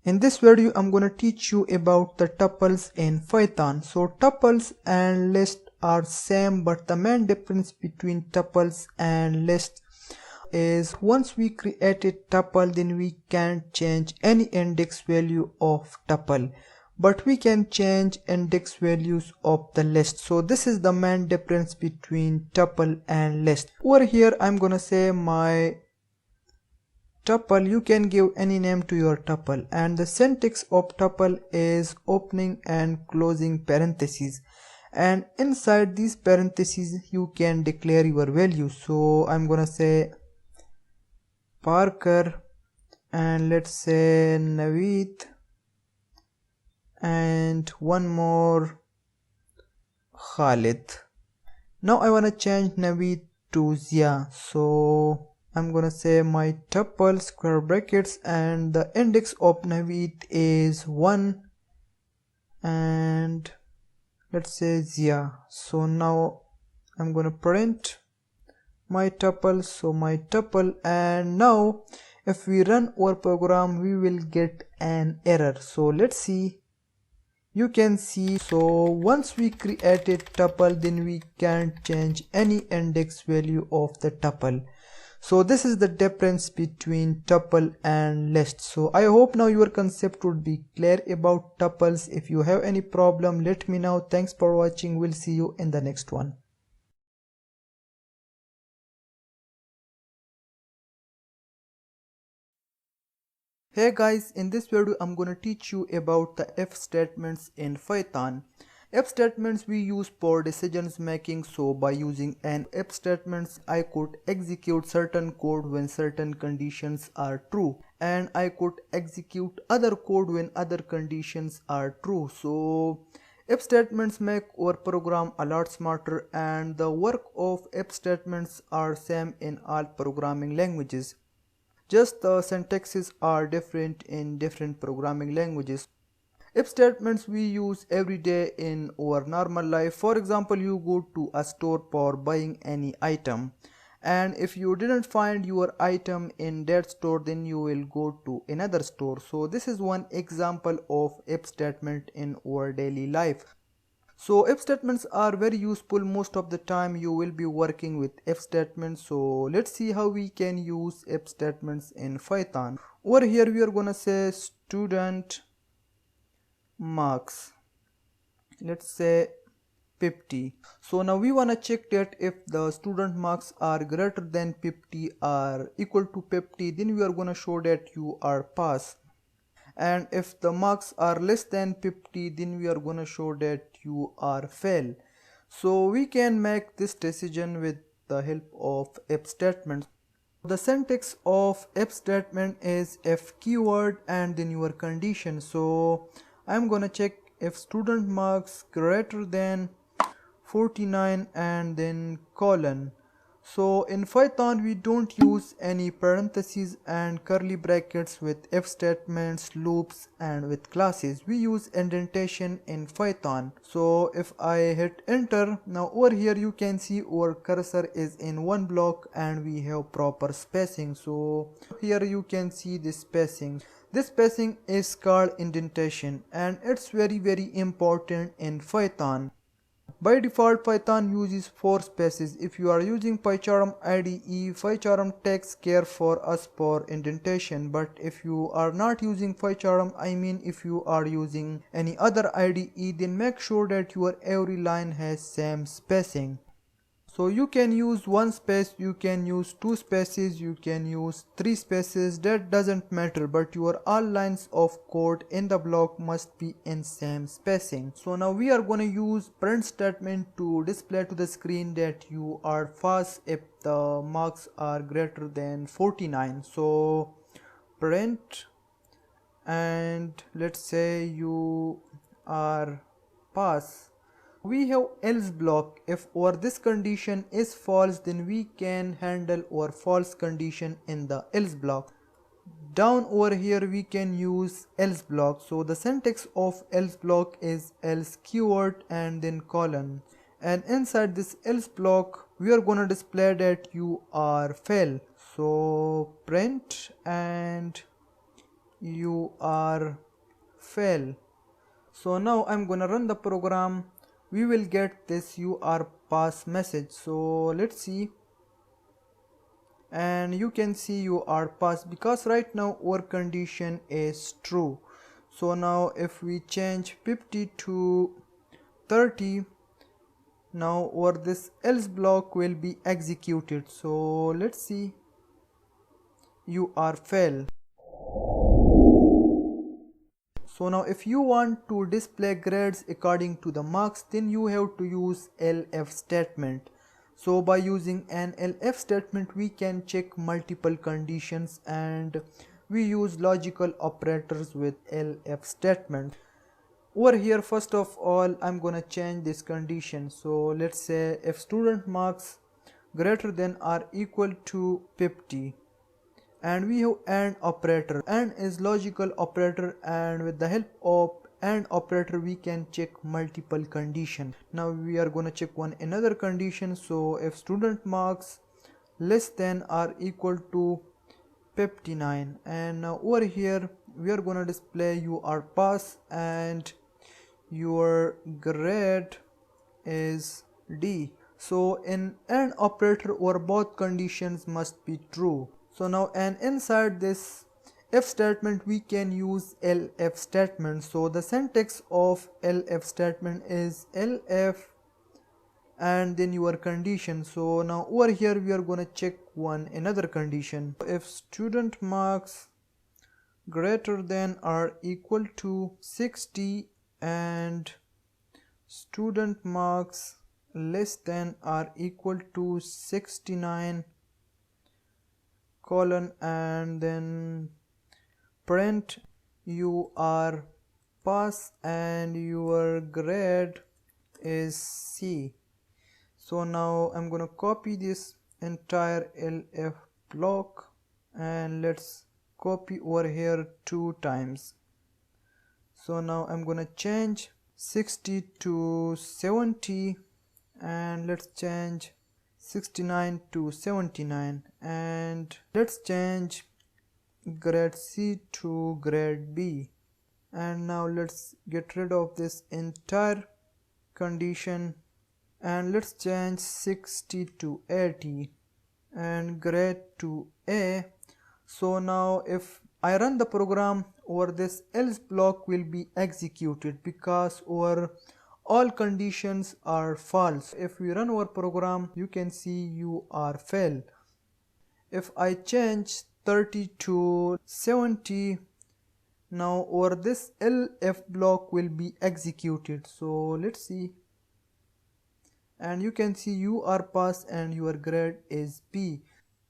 In this video, I'm gonna teach you about the tuples in Python. So tuples and list are same, but the main difference between tuples and list is once we create a tuple, then we can't change any index value of tuple, but we can change index values of the list. So this is the main difference between tuple and list. Over here I'm gonna say my tuple. You can give any name to your tuple, and the syntax of tuple is opening and closing parentheses, and inside these parentheses you can declare your value. So I'm gonna say Parker, and let's say Naveed, and one more Khalid. Now I wanna change Naveed to Zia, so I'm gonna say my tuple square brackets and the index of Naveed is 1 and let's say Zia. So now I'm gonna print my tuple, so my tuple, and now if we run our program we will get an error. So let's see. You can see, so once we created tuple, then we can't change any index value of the tuple. So this is the difference between tuple and list. So I hope now your concept would be clear about tuples. If you have any problem, let me know. Thanks for watching. We'll see you in the next one. Hey guys, in this video I'm gonna teach you about the if statements in Python. If statements we use for decisions making, so by using an if statements I could execute certain code when certain conditions are true, and I could execute other code when other conditions are true. So if statements make our program a lot smarter, and the work of if statements are same in all programming languages. Just the syntaxes are different in different programming languages. If statements we use every day in our normal life. For example, you go to a store for buying any item, and if you didn't find your item in that store, then you will go to another store. So this is one example of if statement in our daily life. So if statements are very useful. Most of the time you will be working with if statements. So let's see how we can use if statements in Python. Over here we are gonna say student marks, let's say 50. So now we wanna check that if the student marks are greater than 50 or equal to 50, then we are gonna show that you are pass. And if the marks are less than 50, then we are gonna show that you are fail. So we can make this decision with the help of if statements. The syntax of if statement is if keyword and then your condition. So I'm gonna check if student marks greater than 49 and then colon. So in Python we don't use any parentheses and curly brackets with if statements, loops, and with classes. We use indentation in Python. So if I hit enter, now over here you can see our cursor is in one block and we have proper spacing. So here you can see this spacing. This spacing is called indentation, and it's very important in Python. By default, Python uses 4 spaces. If you are using PyCharm IDE, PyCharm takes care for us for indentation. But if you are not using PyCharm, I mean if you are using any other IDE, then make sure that your every line has same spacing. So you can use 1 space, you can use 2 spaces, you can use 3 spaces, that doesn't matter, but your all lines of code in the block must be in same spacing. So now we are gonna use print statement to display to the screen that you are fast if the marks are greater than 49. So print, and let's say you are pass. We have else block. If our this condition is false, then we can handle our false condition in the else block. Down over here we can use else block. So the syntax of else block is else keyword and then colon, and inside this else block we are gonna display that you are fail. So print and you are fail. So now I'm gonna run the program. We will get this you are pass message. So let's see, and you can see you are pass because right now our condition is true. So now if we change 50 to 30, now our this else block will be executed. So let's see, you are fail. So now if you want to display grades according to the marks, then you have to use elif statement. So by using an elif statement we can check multiple conditions, and we use logical operators with elif statement. Over here, first of all, I'm gonna change this condition. So let's say if student marks greater than or equal to 50, and we have AND operator. AND is logical operator, and with the help of AND operator we can check multiple conditions. Now we are gonna check another condition. So if student marks less than or equal to 59, and now over here we are gonna display you are pass and your grade is D. So in AND operator or both conditions must be true. So now, and inside this if statement we can use elif statement. So the syntax of elif statement is elif and then your condition. So now over here we are gonna check another condition. If student marks greater than or equal to 60 and student marks less than or equal to 69 colon, and then print you are pass and your grade is C. So now I'm gonna copy this entire elif block and let's copy over here 2 times. So now I'm gonna change 60 to 70, and let's change 69 to 79, and let's change grade C to grade B. And now let's get rid of this entire condition, and let's change 60 to 80 and grade to A. So now if I run the program, over this else block will be executed because our all conditions are false. If we run our program, you can see you are fail. If I change 30 to 70, now over this elif block will be executed. So let's see, and you can see you are pass and your grade is B.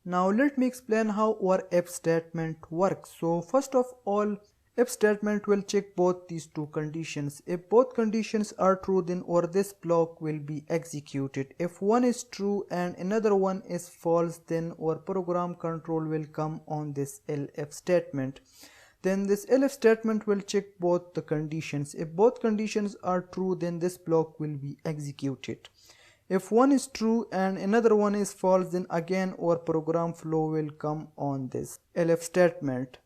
Now let me explain how our if statement works. So first of all, if statement will check both these two conditions. If both conditions are true, then or this block will be executed. If one is true and another one is false, then our program control will come on this elif statement. Then this elif statement will check both the conditions. If both conditions are true, then this block will be executed. If one is true and another one is false, then again our program flow will come on this elif statement,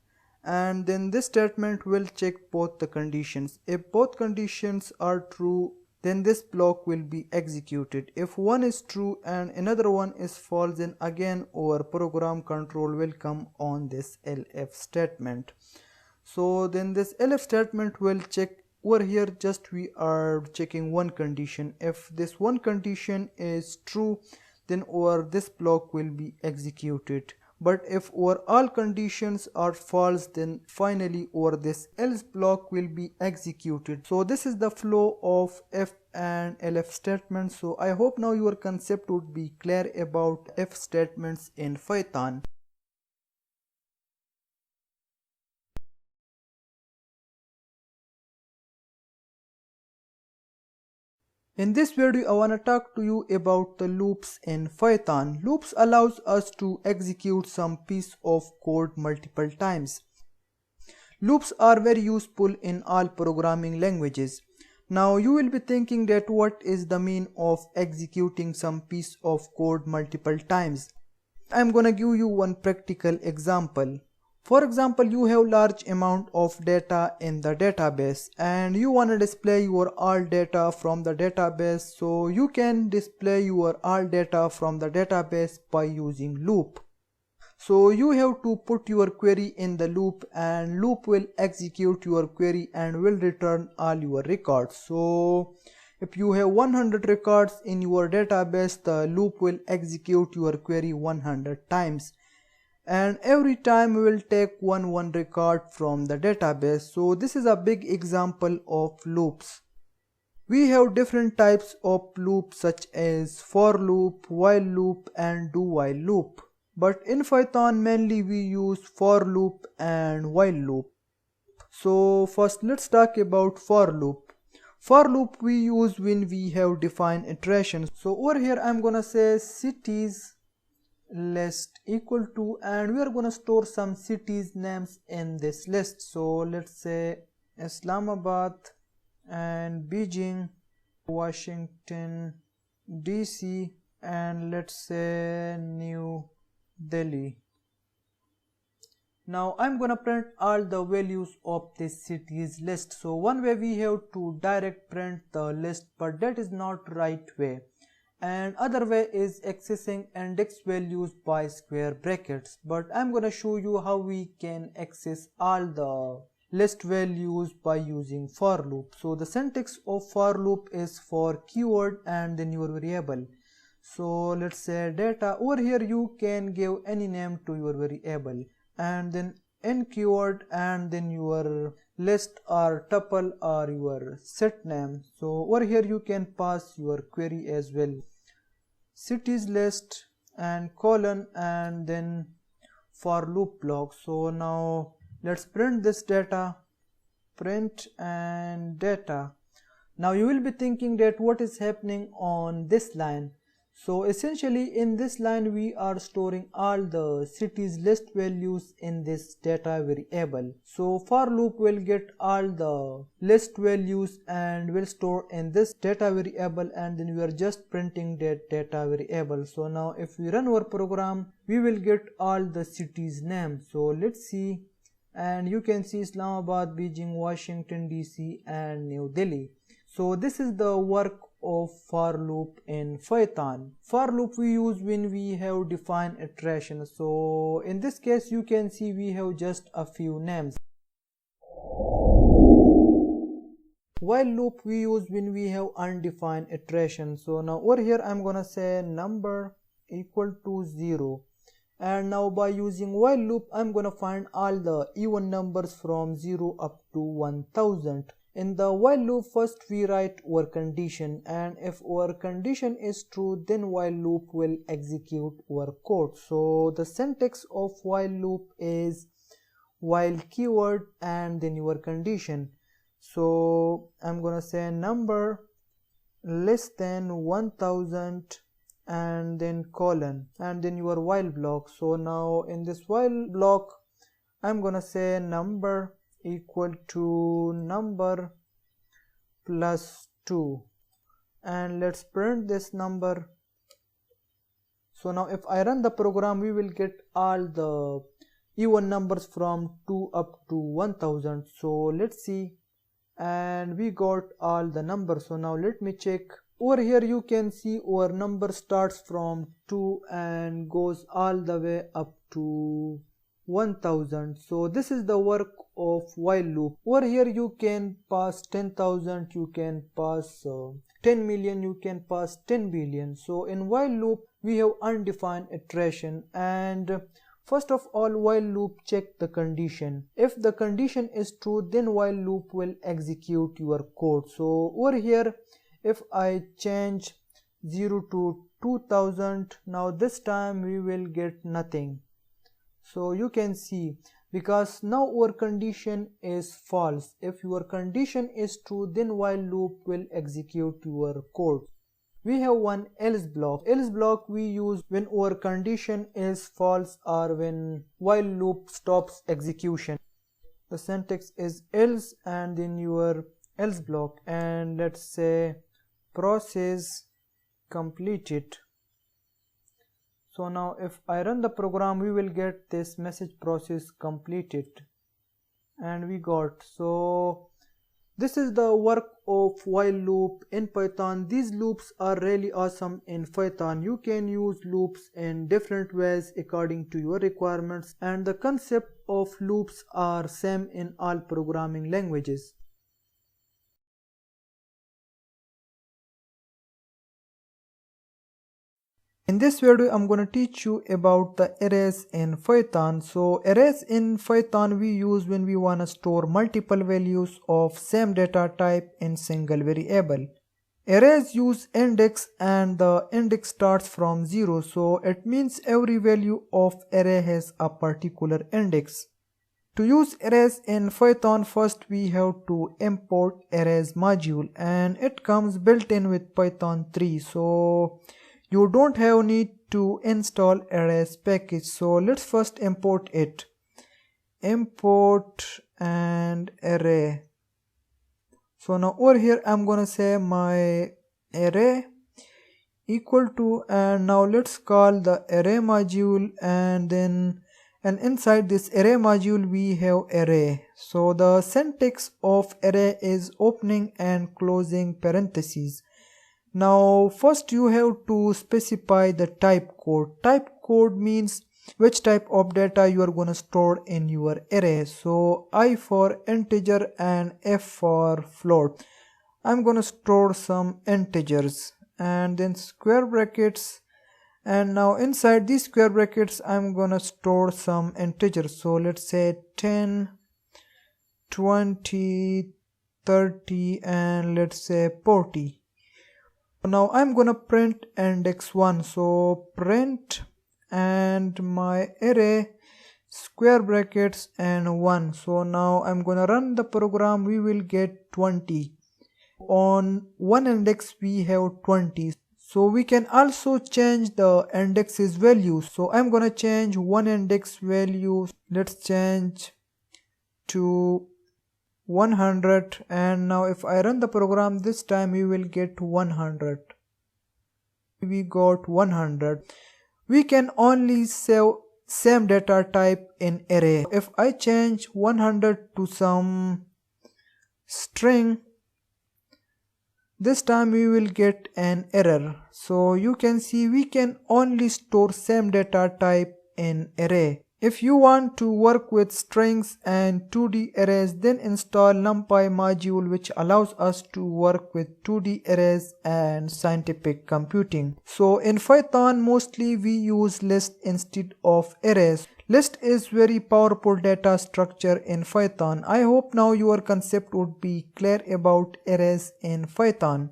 and then this statement will check both the conditions. If both conditions are true, then this block will be executed. If one is true and another one is false, then again our program control will come on this elif statement. So then this elif statement will check over here, just we are checking one condition. If this one condition is true, then our this block will be executed. But if our all conditions are false, then finally our this else block will be executed. So this is the flow of if and elif statements. So I hope now your concept would be clear about if statements in Python. In this video, I want to talk to you about the loops in Python. Loops allows us to execute some piece of code multiple times. Loops are very useful in all programming languages. Now you will be thinking that what is the mean of executing some piece of code multiple times? I'm gonna give you one practical example. For example, you have large amount of data in the database and you want to display your all data from the database. So you can display your all data from the database by using loop. So you have to put your query in the loop, and loop will execute your query and will return all your records. So if you have 100 records in your database, the loop will execute your query 100 times. And every time we will take one record from the database. So this is a big example of loops. We have different types of loops such as for loop, while loop and do while loop. But in Python mainly we use for loop and while loop. So first let's talk about for loop. For loop we use when we have defined iterations. So over here I'm gonna say cities list equal to, and we are gonna store some cities names in this list. So let's say Islamabad and Beijing, Washington DC, and let's say New Delhi. Now I'm gonna print all the values of this cities list. So one way we have to direct print the list, but that is not right way. And other way is accessing index values by square brackets. But I'm gonna show you how we can access all the list values by using for loop. So the syntax of for loop is for keyword and then your variable. So let's say data. Over here you can give any name to your variable, and then in keyword and then your list or tuple or your set name. So over here you can pass your query as well, cities list and colon and then for loop block. So now let's print this data, print and data. Now you will be thinking that what is happening on this line. So essentially in this line we are storing all the cities list values in this data variable. So for loop will get all the list values and will store in this data variable, and then we are just printing that data variable. So now if we run our program we will get all the cities names. So let's see, and you can see Islamabad, Beijing, Washington DC and New Delhi. So this is the work of for loop in Python. For loop we use when we have defined iteration. So in this case you can see we have just a few names. While loop we use when we have undefined iteration. So now over here I'm gonna say number equal to 0. And now by using while loop I'm gonna find all the even numbers from 0 up to 1000. In the while loop first we write our condition, and if our condition is true then while loop will execute our code. So the syntax of while loop is while keyword and then your condition. So I'm gonna say number less than 1000 and then colon and then your while block. So now in this while block I'm gonna say number equal to number plus 2, and let's print this number. So now if I run the program we will get all the even numbers from 2 up to 1000. So let's see, and we got all the numbers. So now let me check. Over here you can see our number starts from 2 and goes all the way up to 1000. So this is the work of while loop. Over here you can pass 10,000, you can pass 10 million, you can pass 10 billion. So in while loop we have undefined iteration, and first of all while loop check the condition. If the condition is true then while loop will execute your code. So over here if I change 0 to 2000, now this time we will get nothing. So you can see, because now our condition is false. If your condition is true then while loop will execute your code. We have one else block. Else block we use when our condition is false or when while loop stops execution. The syntax is else and then your else block, and let's say process completed. So now if I run the program we will get this message process completed, and we got. So this is the work of while loop in Python. These loops are really awesome in Python. You can use loops in different ways according to your requirements, and the concept of loops are same in all programming languages. In this video, I'm going to teach you about the arrays in Python. So arrays in Python we use when we want to store multiple values of same data type in single variable. Arrays use index and the index starts from 0, so it means every value of array has a particular index. To use arrays in Python, first we have to import arrays module, and it comes built in with Python 3, so you don't have need to install arrays package. So let's first import it. Import and array. So now over here I'm gonna say my array equal to, and now let's call the array module, and inside this array module we have array. So the syntax of array is opening and closing parentheses. Now first you have to specify the type code. Type code means which type of data you are going to store in your array. So I for integer and F for float. I'm going to store some integers, and then square brackets, and now inside these square brackets I'm going to store some integers. So let's say 10, 20, 30, and let's say 40. Now I'm gonna print index 1, so print and my array square brackets and 1. So now I'm gonna run the program. We will get 20. On one index we have 20, so we can also change the index's value. So I'm gonna change one index value. Let's change to 100, and now if I run the program, this time we will get 100. We got 100. We can only save same data type in array. If I change 100 to some string, this time we will get an error. So you can see we can only store same data type in array. If you want to work with strings and 2D arrays, then install NumPy module, which allows us to work with 2D arrays and scientific computing. So in Python, mostly we use list instead of arrays. List is very powerful data structure in Python. I hope now your concept would be clear about arrays in Python.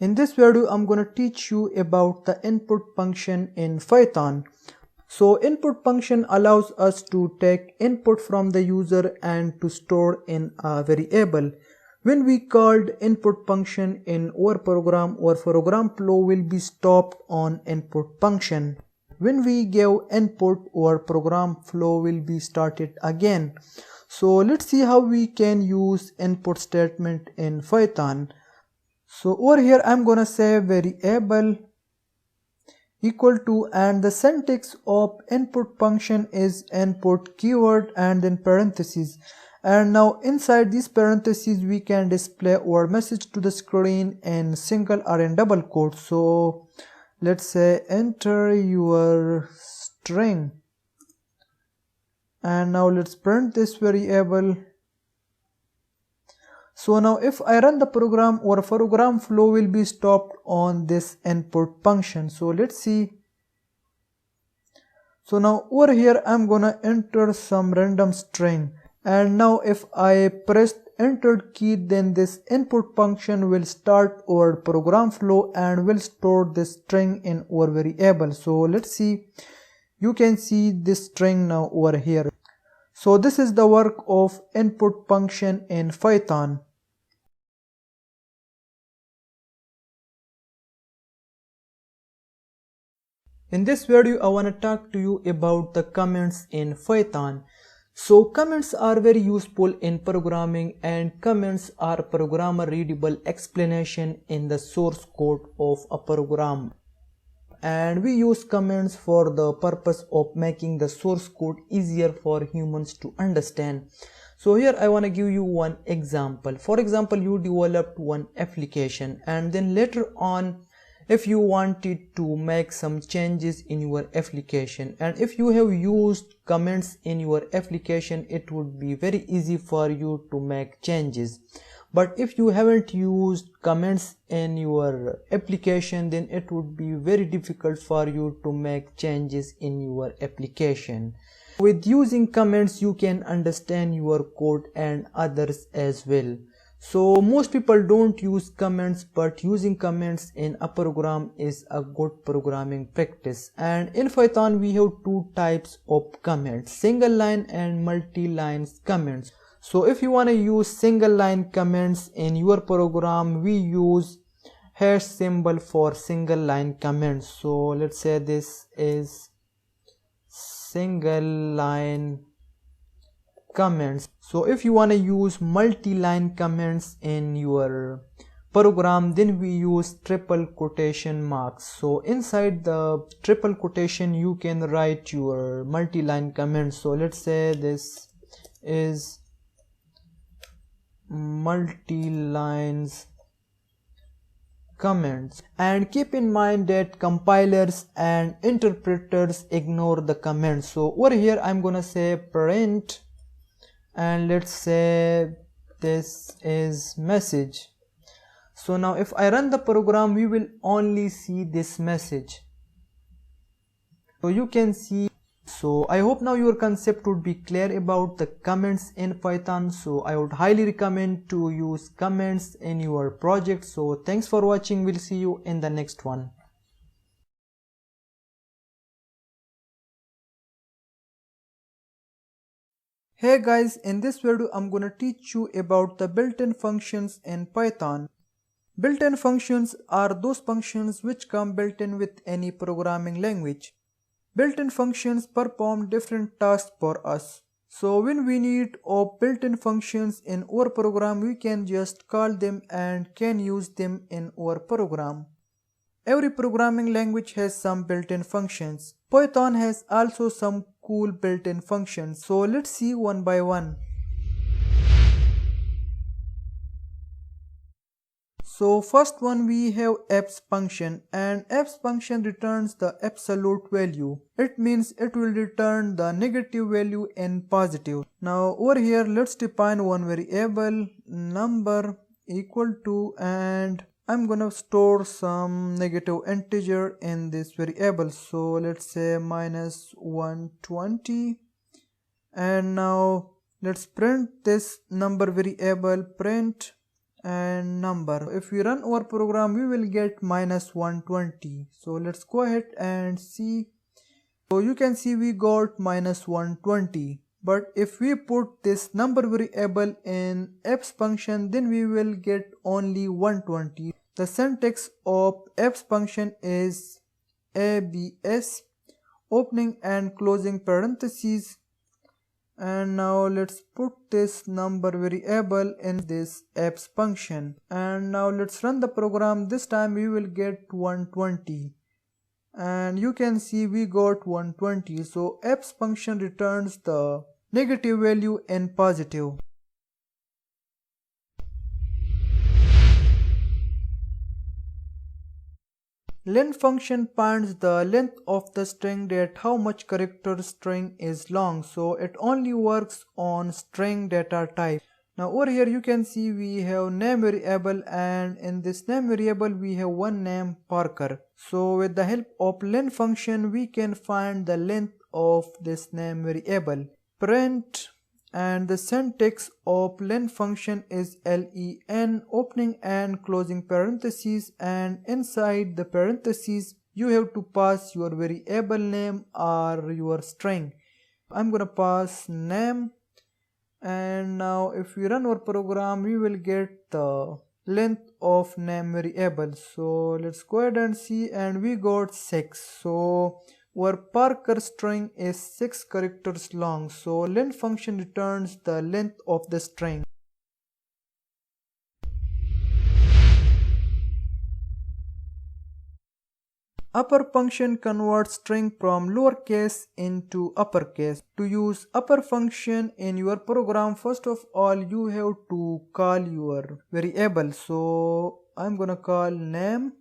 In this video, I'm going to teach you about the input function in Python. So input function allows us to take input from the user and to store in a variable. When we called input function in our program flow will be stopped on input function. When we give input, our program flow will be started again. So let's see how we can use input statement in Python. So over here I'm gonna say variable equal to, and the syntax of input function is input keyword and then parentheses, and now inside these parentheses we can display our message to the screen in single or in double quotes. So let's say enter your string, and now let's print this variable. So now if I run the program, our program flow will be stopped on this input function. So let's see. So now over here I'm gonna enter some random string, and now if I press enter key, then this input function will start our program flow and will store this string in our variable. So let's see. You can see this string now over here. So this is the work of input function in Python. In this video, I want to talk to you about the comments in Python. So comments are very useful in programming, and comments are programmer readable explanation in the source code of a program. And we use comments for the purpose of making the source code easier for humans to understand. So here I want to give you one example. For example, you developed one application, and then later on if you wanted to make some changes in your application, and if you have used comments in your application, it would be very easy for you to make changes. But if you haven't used comments in your application, then it would be very difficult for you to make changes in your application. With using comments, you can understand your code and others as well. So most people don't use comments, but using comments in a program is a good programming practice. And in Python we have two types of comments, single line and multi-line comments. So if you want to use single line comments in your program, we use hash symbol for single line comments. So let's say this is single line comments. So if you want to use multi-line comments in your program, then we use triple quotation marks. So inside the triple quotation you can write your multi-line comments. So let's say this is multi-lines comments, and keep in mind that compilers and interpreters ignore the comments. So over here I'm gonna say print, and let's say this is message. So now if I run the program, we will only see this message. So you can see. So I hope now your concept would be clear about the comments in Python. So I would highly recommend to use comments in your project. So thanks for watching. We'll see you in the next one. Hey guys, in this video I'm gonna teach you about the built-in functions in Python. Built-in functions are those functions which come built-in with any programming language. Built-in functions perform different tasks for us. So when we need built-in functions in our program, we can just call them and can use them in our program. Every programming language has some built-in functions. Python has also some cool built-in functions. So let's see one by one. So first one, we have abs function, and abs function returns the absolute value. It means it will return the negative value in positive. Now over here let's define one variable number equal to, and I'm gonna store some negative integer in this variable. So let's say minus 120, and now let's print this number variable, print and number. If we run our program, we will get minus 120. So let's go ahead and see. So you can see we got minus 120. But if we put this number variable in abs function, then we will get only 120. The syntax of abs function is abs, opening and closing parentheses. And now let's put this number variable in this abs function, and now let's run the program. This time we will get 120, and you can see we got 120. So abs function returns the negative value in positive. Length function finds the length of the string, that how much character string is long. So it only works on string data type. Now over here you can see we have name variable, and in this name variable we have one name Parker. So with the help of len function we can find the length of this name variable. Print, and the syntax of len function is len, opening and closing parentheses, and inside the parentheses you have to pass your variable name or your string. I'm gonna pass name, and now if we run our program we will get the length of name variable. So let's go ahead and see, and we got 6. So our Parker string is 6 characters long. So len function returns the length of the string. Upper function converts string from lowercase into uppercase. To use upper function in your program, first of all you have to call your variable. So I'm gonna call name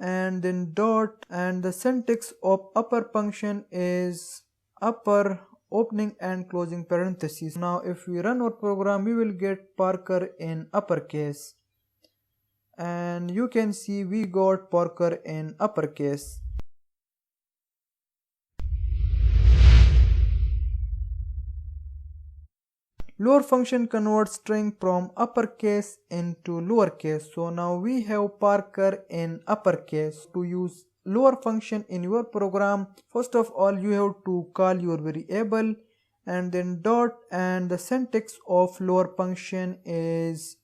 and then dot, and the syntax of upper function is upper opening and closing parentheses. Now if we run our program, we will get Parker in uppercase. And you can see we got Parker in uppercase. Lower function converts string from uppercase into lowercase. So now we have Parker in uppercase. To use lower function in your program, first of all you have to call your variable and then dot, and the syntax of lower function is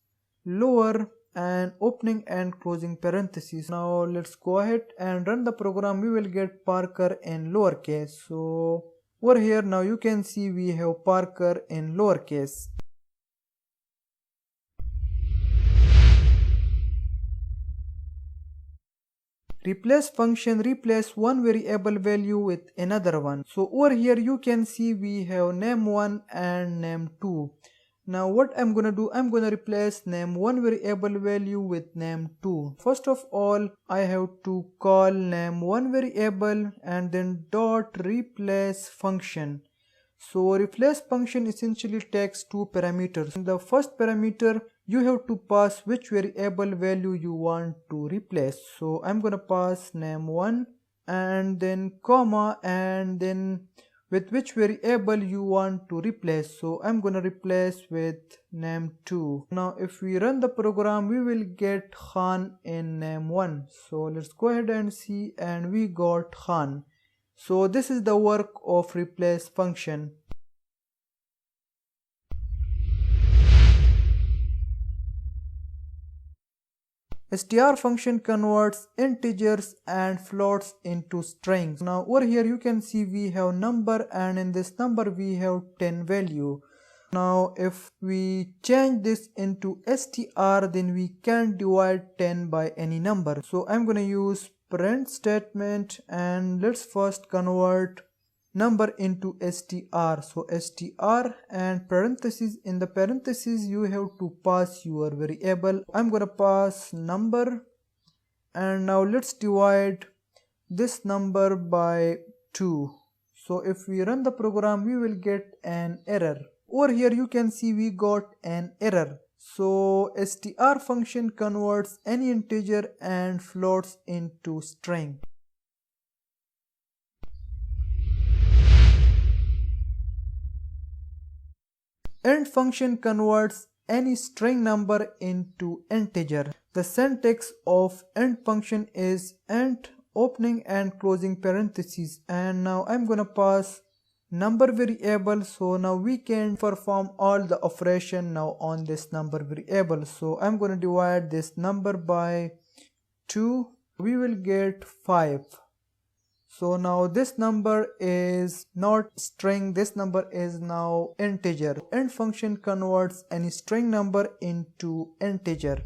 lower and opening and closing parentheses. Now let's go ahead and run the program. We will get Parker in lowercase. So over here now you can see we have Parker in lowercase. Replace function replace one variable value with another one. So over here you can see we have name1 and name2. Now what I'm gonna do, I'm gonna replace name1 variable value with name2. First of all, I have to call name1 variable and then dot replace function. So replace function essentially takes two parameters. In the first parameter, you have to pass which variable value you want to replace. So I'm gonna pass name1 and then comma and then with which variable you want to replace. So I'm gonna replace with name2. Now if we run the program, we will get Khan in name1. So let's go ahead and see, and we got Khan. So this is the work of replace function. Str function converts integers and floats into strings. Now over here you can see we have number, and in this number we have 10 value. Now if we change this into str, then we can divide 10 by any number. So I'm gonna use print statement, and let's first convert number into str. So str and parentheses. In the parentheses you have to pass your variable. I'm gonna pass number, and now let's divide this number by 2. So if we run the program, we will get an error. Over here you can see we got an error. So str function converts any integer and floats into string. Int function converts any string number into integer. The syntax of int function is int opening and closing parentheses, and now I'm gonna pass number variable. So now we can perform all the operation now on this number variable. So I'm gonna divide this number by 2. We will get 5. So now this number is not string, this number is now integer. Int function converts any string number into integer.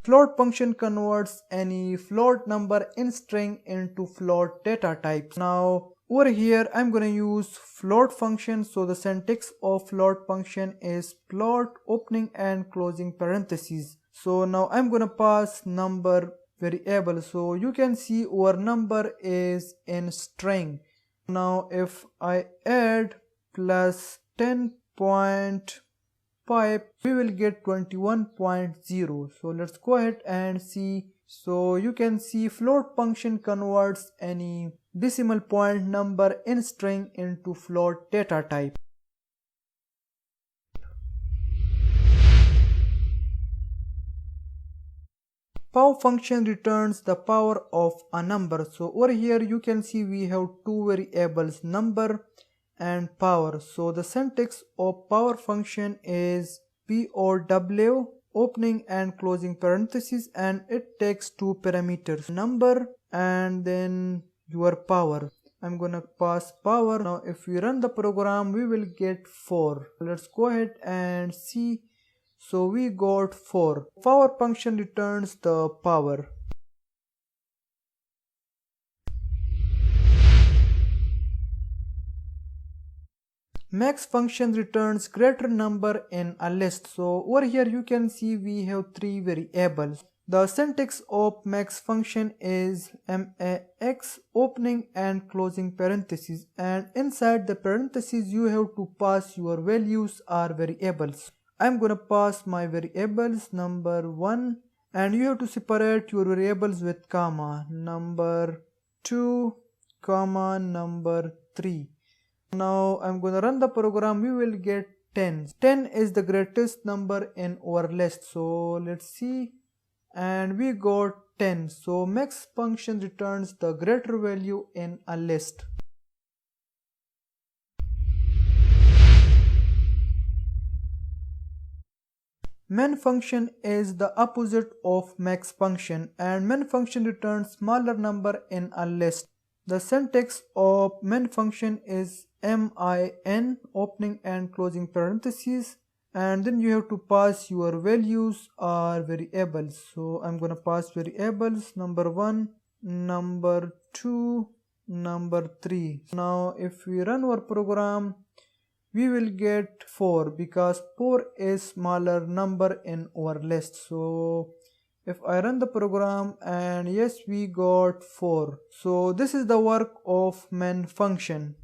Float function converts any float number in string into float data type. Now over here I'm gonna use float function. So the syntax of float function is float opening and closing parentheses. So now I'm gonna pass number variable. So you can see our number is in string. Now if I add plus 10.5, we will get 21.0. So let's go ahead and see. So you can see float function converts any decimal point number in string into float data type. Pow function returns the power of a number. So over here you can see we have two variables, number and power. So the syntax of power function is POW opening and closing parentheses, and it takes two parameters, number and then your power. I'm gonna pass power. Now if we run the program, we will get 4. Let's go ahead and see. So we got 4. Power function returns the power. Max function returns greater number in a list. So over here you can see we have 3 variables. The syntax of max function is max opening and closing parentheses, and inside the parentheses you have to pass your values or variables. I'm gonna pass my variables number 1, and you have to separate your variables with comma, number 2, comma, number 3. Now I'm gonna run the program. We will get 10. 10 is the greatest number in our list, so let's see, and we got 10. So max function returns the greater value in a list. Main function is the opposite of max function, and main function returns smaller number in a list. The syntax of main function is min opening and closing parentheses, and then you have to pass your values or variables. So I'm gonna pass variables number 1, number 2, number 3. Now if we run our program, we will get 4 because 4 is smaller number in our list. So if I run the program, and yes, we got 4. So this is the work of main function.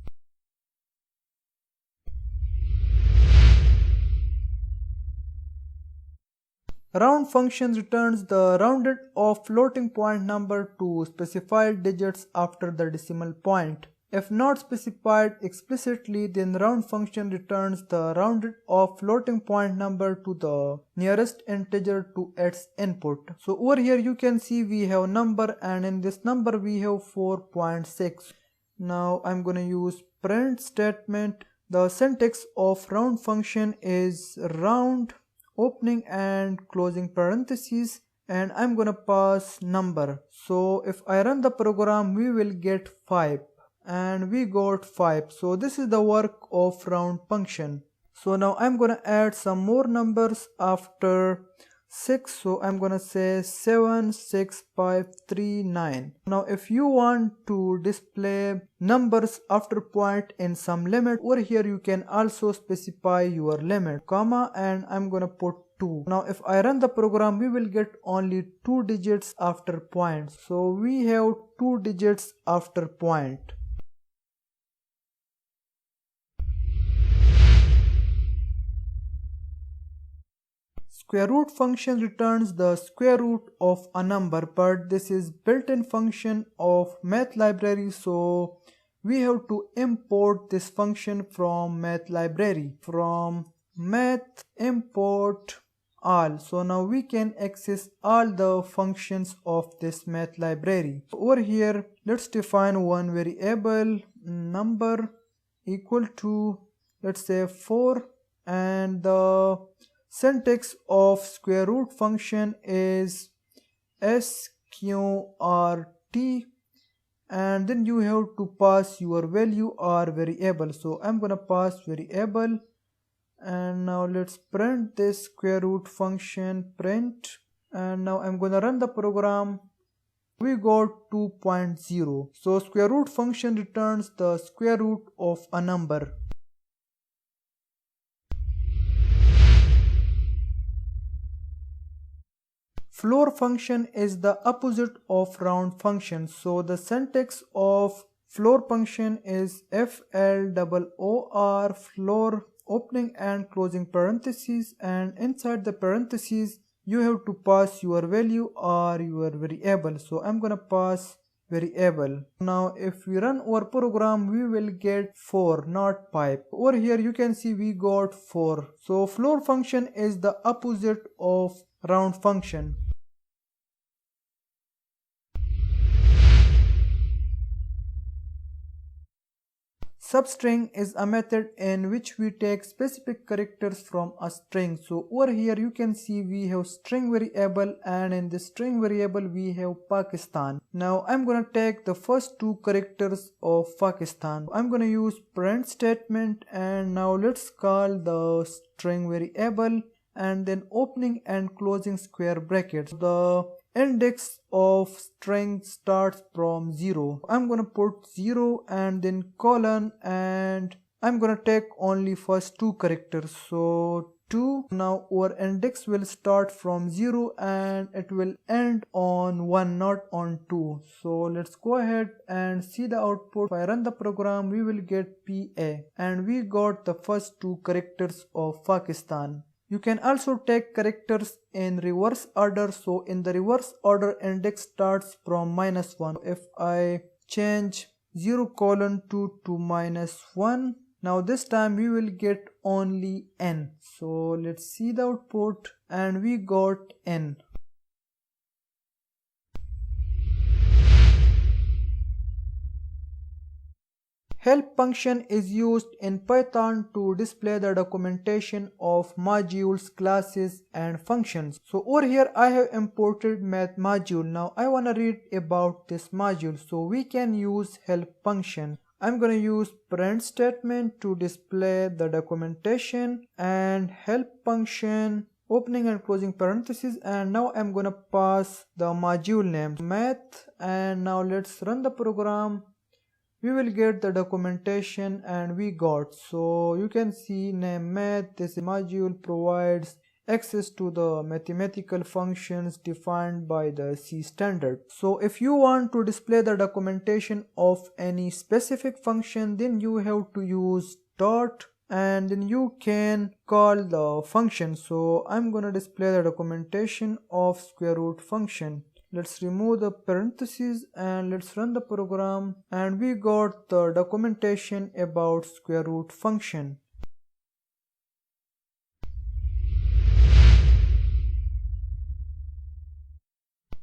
Round function returns the rounded off floating point number to specified digits after the decimal point. If not specified explicitly, then round function returns the rounded off floating point number to the nearest integer to its input. So over here you can see we have number, and in this number we have 4.6. Now I'm gonna use print statement. The syntax of round function is round opening and closing parentheses, and I'm gonna pass number. So if I run the program, we will get 5, and we got 5. So this is the work of round function. So now I'm gonna add some more numbers after 6. So I'm gonna say 7, 6, 5, 3, 9. Now if you want to display numbers after point in some limit, over here you can also specify your limit, comma, and I'm gonna put 2. Now if I run the program, we will get only 2 digits after point. So we have 2 digits after point. Square root function returns the square root of a number, but this is built-in function of math library, so we have to import this function from math library. From math import all. So now we can access all the functions of this math library. Over here, let's define one variable, number equal to, let's say, 4, and the syntax of square root function is sqrt, and then you have to pass your value or variable. So I'm gonna pass variable, and now let's print this square root function, print, and now I'm gonna run the program. We got 2.0. So square root function returns the square root of a number. Floor function is the opposite of round function. So the syntax of floor function is floor, floor opening and closing parentheses, and inside the parentheses you have to pass your value or your variable. So I'm gonna pass variable. Now if we run our program, we will get 4, not 5. Over here you can see we got 4. So floor function is the opposite of round function. Substring is a method in which we take specific characters from a string. So over here you can see we have string variable, and in this string variable we have Pakistan. Now I'm gonna take the first 2 characters of Pakistan. I'm gonna use print statement, and now let's call the string variable and then opening and closing square brackets. The index of string starts from 0. I'm gonna put 0 and then colon, and I'm gonna take only first 2 characters. So 2. Now our index will start from 0 and it will end on 1, not on 2. So let's go ahead and see the output. If I run the program, we will get PA, and we got the first two characters of Pakistan. You can also take characters in reverse order. So in the reverse order, index starts from -1. If I change 0:2 to -1, now this time we will get only n. So let's see the output, and we got n. Help function is used in Python to display the documentation of modules, classes, and functions. So over here I have imported math module. Now I want to read about this module, so we can use help function. I'm going to use print statement to display the documentation, and help function opening and closing parentheses, and now I'm going to pass the module name math, and now let's run the program. We will get the documentation, and we got, so you can see name math. This module provides access to the mathematical functions defined by the C standard. So if you want to display the documentation of any specific function, then you have to use dot, and then you can call the function. So I'm gonna display the documentation of square root function. Let's remove the parentheses and let's run the program, and we got the documentation about square root function.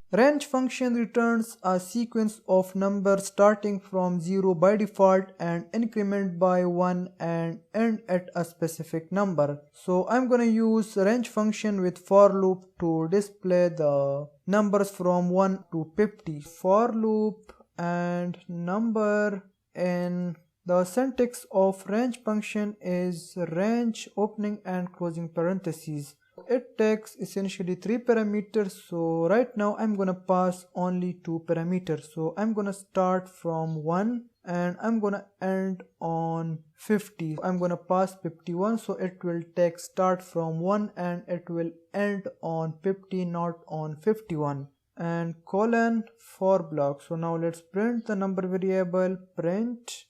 Range function returns a sequence of numbers starting from 0 by default and increment by 1 and end at a specific number. So I'm gonna use range function with for loop to display the numbers from 1 to 50. For loop and number. In the syntax of range function is range opening and closing parentheses. It takes essentially 3 parameters. So right now I'm gonna pass only 2 parameters. So I'm gonna start from 1 and I'm gonna end on 50. I'm gonna pass 51, so it will take start from 1 and it will end on 50, not on 51. And colon for block. So now let's print the number variable, print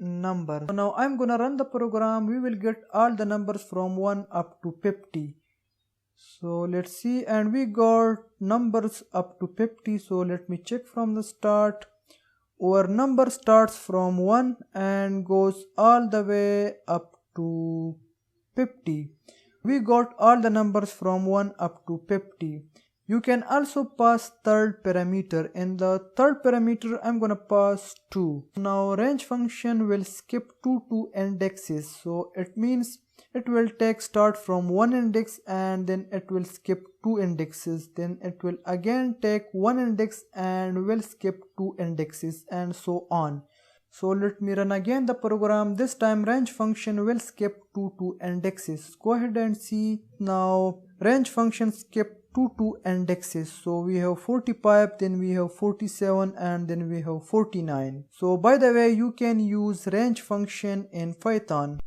number. So now I'm gonna run the program. We will get all the numbers from 1 up to 50. So let's see, and we got numbers up to 50. So let me check from the start. Our number starts from 1 and goes all the way up to 50. We got all the numbers from 1 up to 50. You can also pass third parameter. In the third parameter, I'm gonna pass 2. Now range function will skip 2 to indexes. So it means it will take start from 1 index and then it will skip 2 indexes. Then it will again take 1 index and will skip 2 indexes, and so on. So let me run again the program. This time range function will skip 2 to indexes. Go ahead and see. Now range function skip 2 to indexes. So we have 45, then we have 47, and then we have 49. So by the way, you can use range function in Python.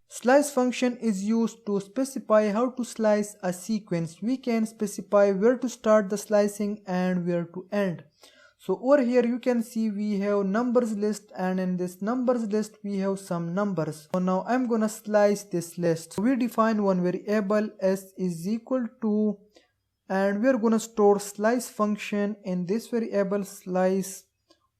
Slice function is used to specify how to slice a sequence. We can specify where to start the slicing and where to end. So over here you can see we have numbers list, and in this numbers list we have some numbers. So now I'm gonna slice this list. So we define one variable s is equal to, and we're gonna store slice function in this variable slice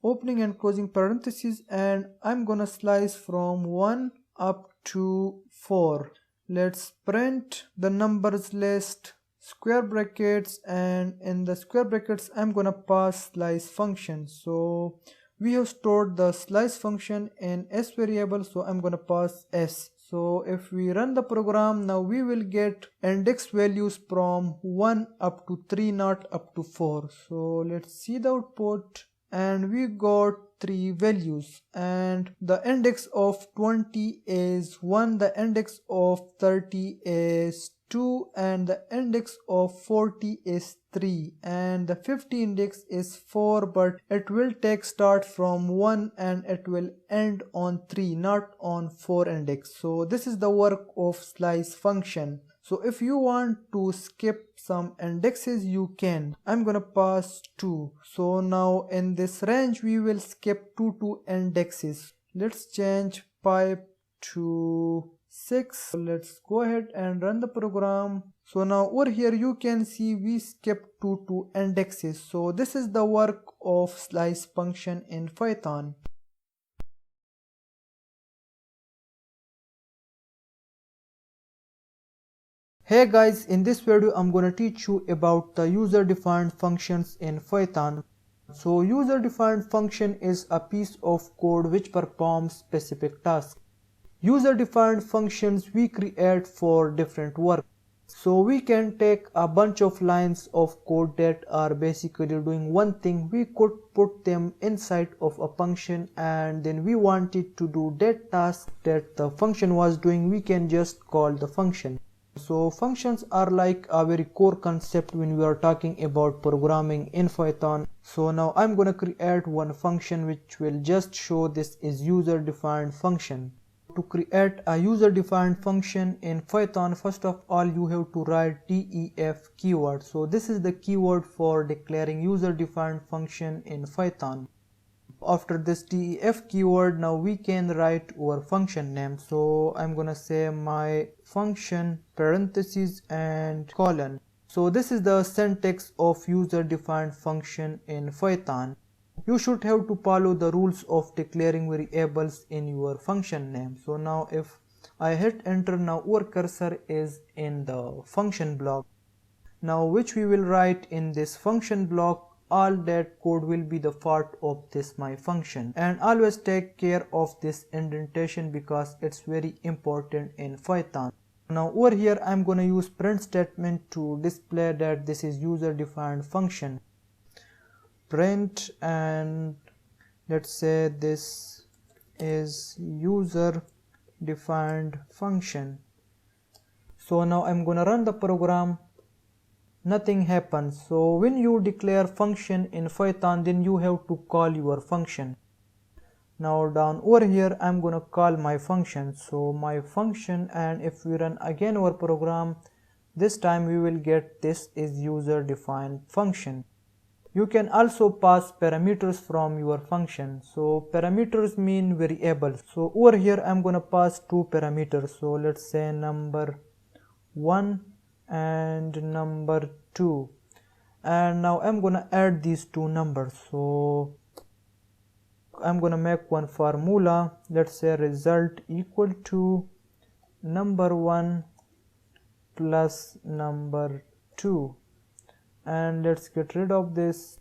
opening and closing parentheses, and I'm gonna slice from 1 up to 4. Let's print the numbers list square brackets, and in the square brackets I'm gonna pass slice function. So we have stored the slice function in s variable, so I'm gonna pass s. So if we run the program, now we will get index values from 1 up to 3, not up to 4. So let's see the output, and we got 3 values, and the index of 20 is 1, the index of 30 is 2 and the index of 40 is 3 and the 50 index is 4, but it will take start from 1 and it will end on 3, not on 4 index. So this is the work of slice function. So if you want to skip some indexes, you can. I'm gonna pass 2. So now in this range we will skip 2 indexes. Let's change pipe to 6. Let's go ahead and run the program. So now over here you can see we skipped 2 indexes. So this is the work of slice function in Python. Hey guys, in this video I'm gonna teach you about the user defined functions in Python. So user defined function is a piece of code which performs specific tasks. User defined functions we create for different work. So we can take a bunch of lines of code that are basically doing one thing. We could put them inside of a function, and then we wanted to do that task that the function was doing, we can just call the function. So functions are like a very core concept when we are talking about programming in Python. So now I'm gonna create one function which will just show this is user defined function. To create a user defined function in Python, first of all you have to write def keyword. So this is the keyword for declaring user defined function in Python. After this def keyword, now we can write our function name. So I'm gonna say my function parentheses and colon. So this is the syntax of user defined function in Python. You should have to follow the rules of declaring variables in your function name. So now if I hit enter, now our cursor is in the function block, now which we will write in this function block. All that code will be the part of this my function, and always take care of this indentation because it's very important in Python. Now over here I'm gonna use print statement to display that this is user defined function. Print, and let's say this is user defined function. So now I'm gonna run the program. Nothing happens. So when you declare function in Python, then you have to call your function. Now down over here I'm gonna call my function. So my function, and if we run again our program, this time we will get this is user defined function. You can also pass parameters from your function. So parameters mean variables. So over here I'm gonna pass 2 parameters. So let's say number 1 and number 2, and now I'm gonna add these 2 numbers. So I'm gonna make one formula. Let's say result equal to number 1 plus number 2, and let's get rid of this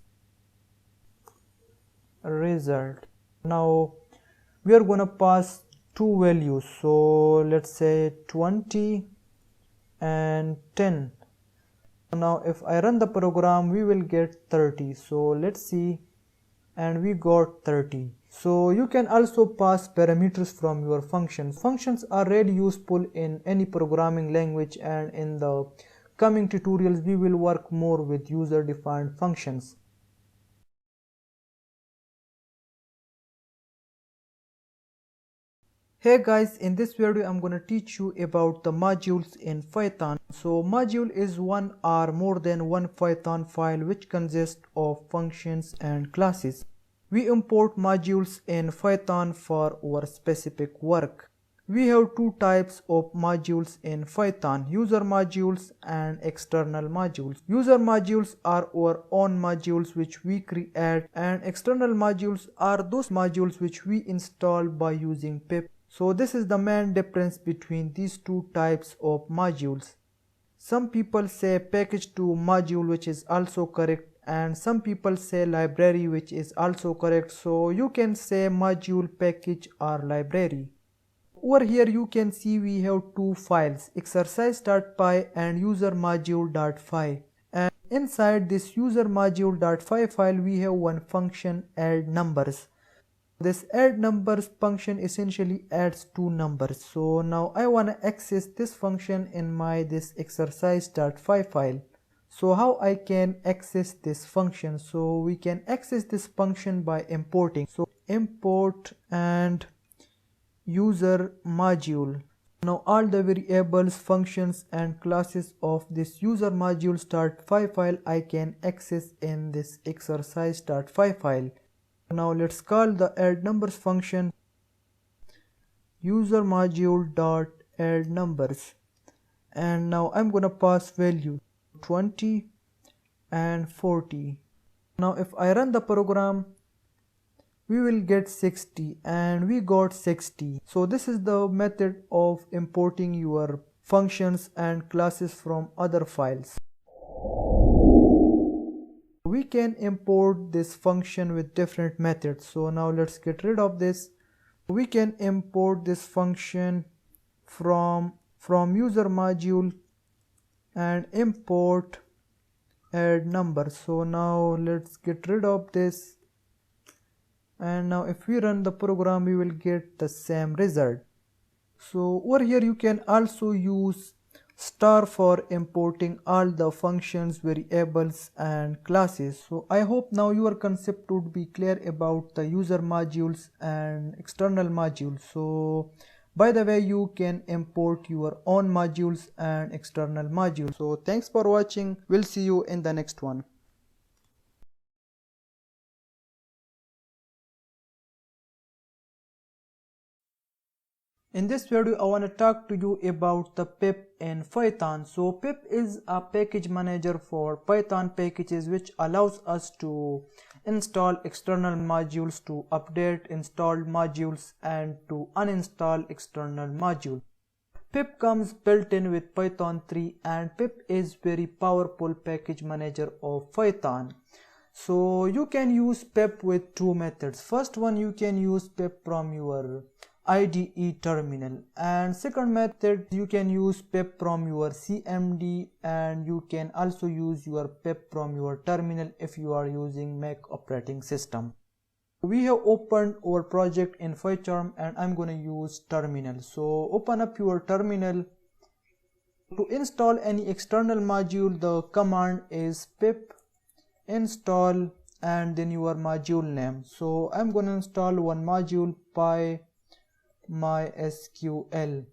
result. Now we are gonna pass 2 values. So let's say 20 and 10. Now if I run the program, we will get 30. So let's see, and we got 30. So you can also pass parameters from your functions. Functions are really useful in any programming language, and in the coming tutorials we will work more with user defined functions. Hey guys, in this video I'm gonna teach you about the modules in Python. So module is one or more than one Python file which consists of functions and classes. We import modules in Python for our specific work. We have 2 types of modules in Python: user modules and external modules. User modules are our own modules which we create, and external modules are those modules which we install by using pip. So this is the main difference between these 2 types of modules. Some people say package to module, which is also correct, and some people say library, which is also correct. So you can say module, package or library. Over here you can see we have 2 files, exercise.py and user module.py, and inside this user module.py file we have one function add numbers. This add numbers function essentially adds two numbers. So now I want to access this function in my this exercise.py file. So how I can access this function? So we can access this function by importing. So import and user module. Now all the variables, functions and classes of this user module.py file I can access in this exercise.py file. Now let's call the add numbers function user module dot add numbers, and now I'm gonna pass value 20 and 40. Now if I run the program, we will get 60 and we got 60. So this is the method of importing your functions and classes from other files. We can import this function with different methods. So now let's get rid of this. We can import this function from user module and import add number. So now let's get rid of this, and now if we run the program we will get the same result. So over here you can also use star for importing all the functions, variables and classes. So I hope now your concept would be clear about the user modules and external modules. So by the way, you can import your own modules and external modules. So thanks for watching. We'll see you in the next one. In this video, I want to talk to you about the pip in Python. So pip is a package manager for Python packages which allows us to install external modules, to update installed modules and to uninstall external modules. Pip comes built in with Python 3 and pip is very powerful package manager of Python. So you can use pip with two methods. First one, you can use pip from your IDE terminal, and second method you can use pip from your CMD, and you can also use your pip from your terminal if you are using Mac operating system. We have opened our project in PyCharm and I'm going to use terminal. So open up your terminal. To install any external module, the command is pip install and then your module name. So I'm going to install one module PyMySQL.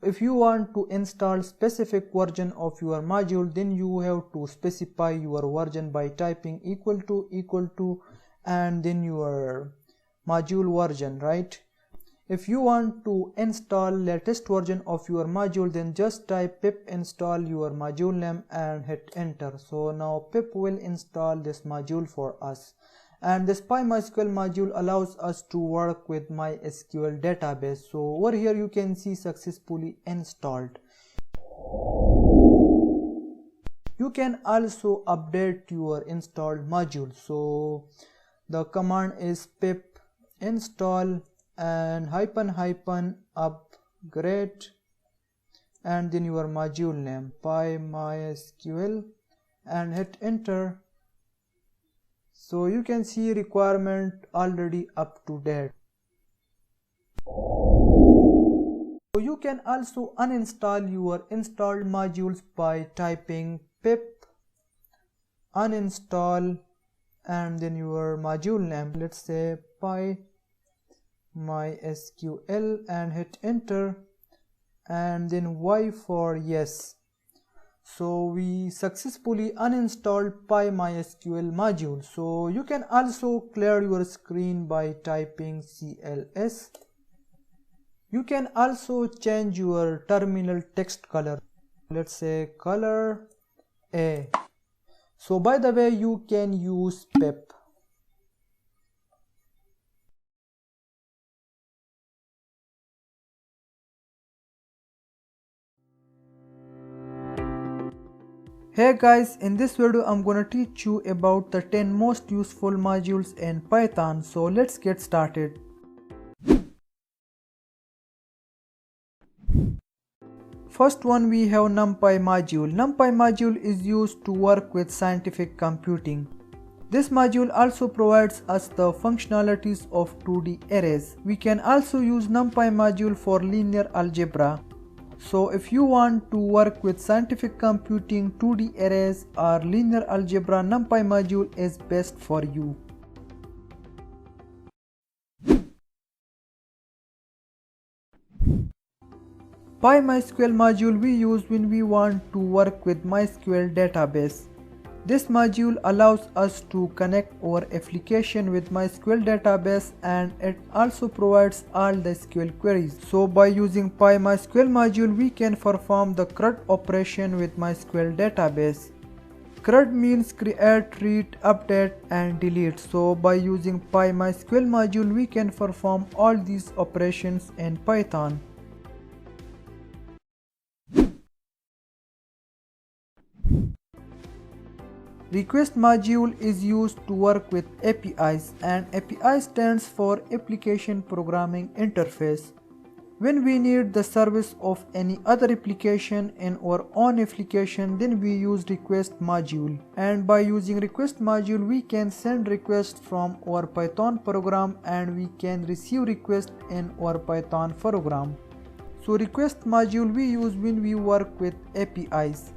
If you want to install specific version of your module, then you have to specify your version by typing equal to and then your module version, right? If you want to install latest version of your module, then just type pip install your module name and hit enter. So now pip will install this module for us, and this PyMySQL module allows us to work with MySQL database. So over here you can see successfully installed. You can also update your installed module. So the command is pip install and upgrade and then your module name PyMySQL and hit enter. So you can see requirement already up to date. So you can also uninstall your installed modules by typing pip uninstall and then your module name, let's say PyMySQL, and hit enter and then Y for yes. So we successfully uninstalled PyMySQL module. So you can also clear your screen by typing CLS. You can also change your terminal text color, let's say color A. So by the way, you can use pip. Hey guys, in this video I'm gonna teach you about the 10 most useful modules in Python. So let's get started. First one, we have NumPy module. NumPy module is used to work with scientific computing. This module also provides us the functionalities of 2D arrays. We can also use NumPy module for linear algebra. So if you want to work with scientific computing, 2D arrays or linear algebra, NumPy module is best for you. PyMySQL module we use when we want to work with MySQL database. This module allows us to connect our application with MySQL database, and it also provides all the SQL queries. So by using PyMySQL module, we can perform the CRUD operation with MySQL database. CRUD means create, read, update and delete. So by using PyMySQL module, we can perform all these operations in Python. Request module is used to work with APIs, and API stands for Application Programming Interface. When we need the service of any other application in our own application, then we use request module. And by using request module, we can send requests from our Python program and we can receive requests in our Python program. So request module we use when we work with APIs.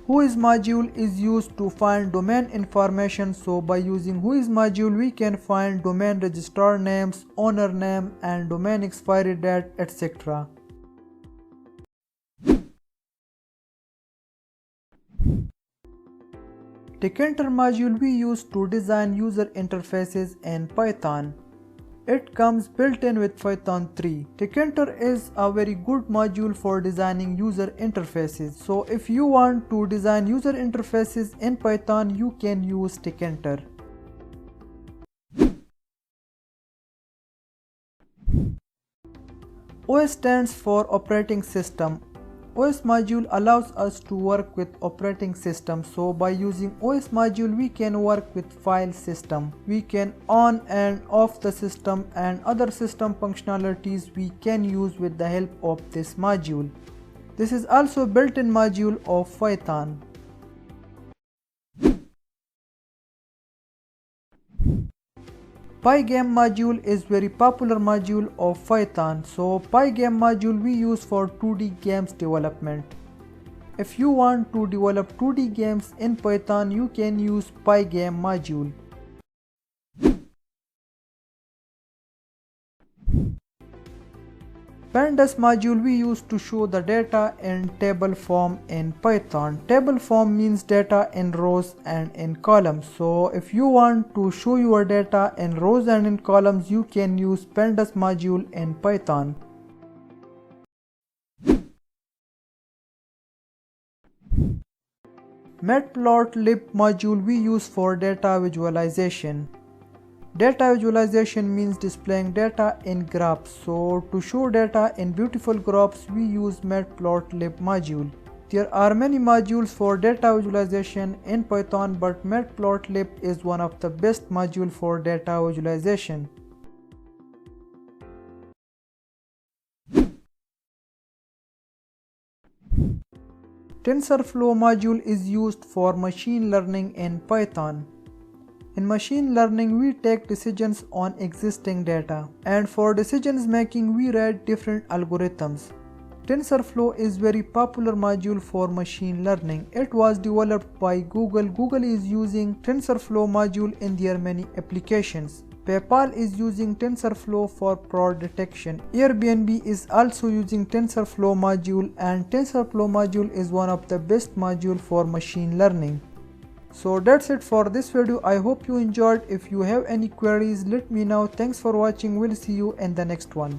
Whois module is used to find domain information. So by using Whois module, we can find domain registrar names, owner name and domain expiry date, etc. Tkinter module we use to design user interfaces in Python. It comes built in with Python 3. Tkinter is a very good module for designing user interfaces. So if you want to design user interfaces in Python, you can use Tkinter. OS stands for operating system. OS module allows us to work with operating system. So by using OS module, we can work with file system. We can on and off the system, and other system functionalities we can use with the help of this module. This is also built-in module of Python. Pygame module is very popular module of Python. So Pygame module we use for 2D games development. If you want to develop 2D games in Python, you can use Pygame module. Pandas module we use to show the data in table form in Python. Table form means data in rows and in columns. So if you want to show your data in rows and in columns, you can use Pandas module in Python. Matplotlib module we use for data visualization. Data visualization means displaying data in graphs. So to show data in beautiful graphs, we use Matplotlib module. There are many modules for data visualization in Python, but Matplotlib is one of the best modules for data visualization. TensorFlow module is used for machine learning in Python. In machine learning, we take decisions on existing data, and for decisions making, we write different algorithms. TensorFlow is very popular module for machine learning. It was developed by Google. Google is using TensorFlow module in their many applications. PayPal is using TensorFlow for fraud detection. Airbnb is also using TensorFlow module, and TensorFlow module is one of the best modules for machine learning. So that's it for this video. I hope you enjoyed. If you have any queries, let me know. Thanks for watching. We'll see you in the next one.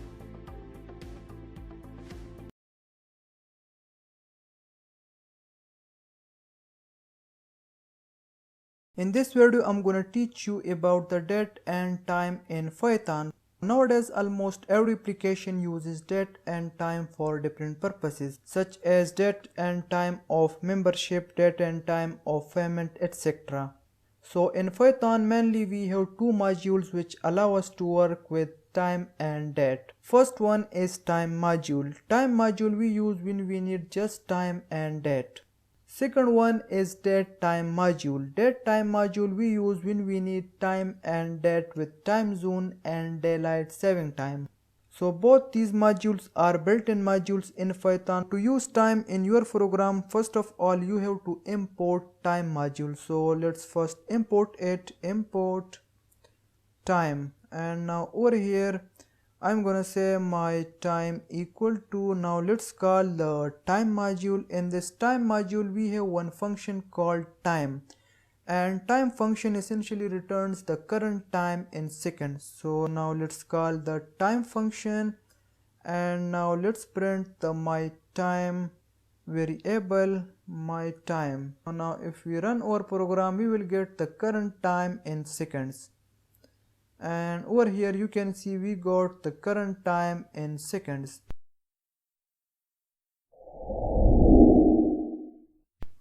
In this video, I'm gonna teach you about the date and time in Python. Nowadays, almost every application uses date and time for different purposes, such as date and time of membership, date and time of payment, etc. So in Python mainly we have two modules which allow us to work with time and date. First one is time module. Time module we use when we need just time and date. Second one is date time module. Date time module we use when we need time and date with time zone and daylight saving time. So both these modules are built-in modules in Python. To use time in your program, first of all you have to import time module. So let's first import it. Import time, and now over here I'm gonna say my time equal to, now let's call the time module. In this time module we have one function called time, and time function essentially returns the current time in seconds. So now let's call the time function, and now let's print the my time variable my time. Now if we run our program we will get the current time in seconds, and over here you can see we got the current time in seconds.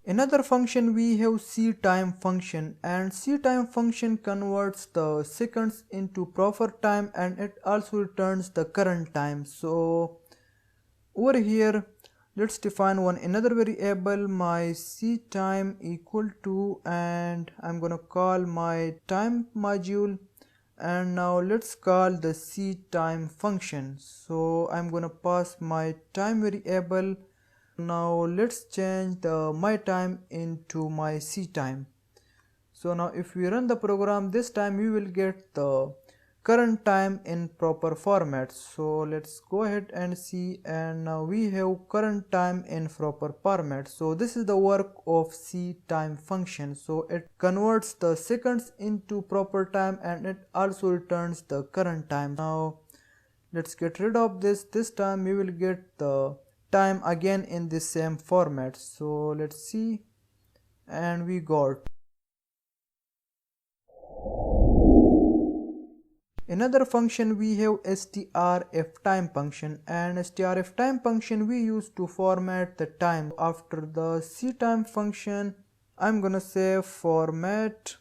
Another function we have cTime function, and cTime function converts the seconds into proper time and it also returns the current time. So over here let's define one another variable my cTime equal to, and I'm gonna call my time module, and now let's call the cTime function. So I'm gonna pass my time variable. Now let's change the my time into my cTime. So now if we run the program, this time we will get the current time in proper format. So let's go ahead and see, and now we have current time in proper format. So this is the work of cTime function. So it converts the seconds into proper time and it also returns the current time. Now let's get rid of this. This time we will get the time again in the same format. So let's see, and we got. Another function we have strftime function, and strftime function we use to format the time. After the cTime function I'm gonna say format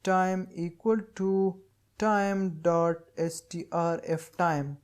time equal to time.strftime.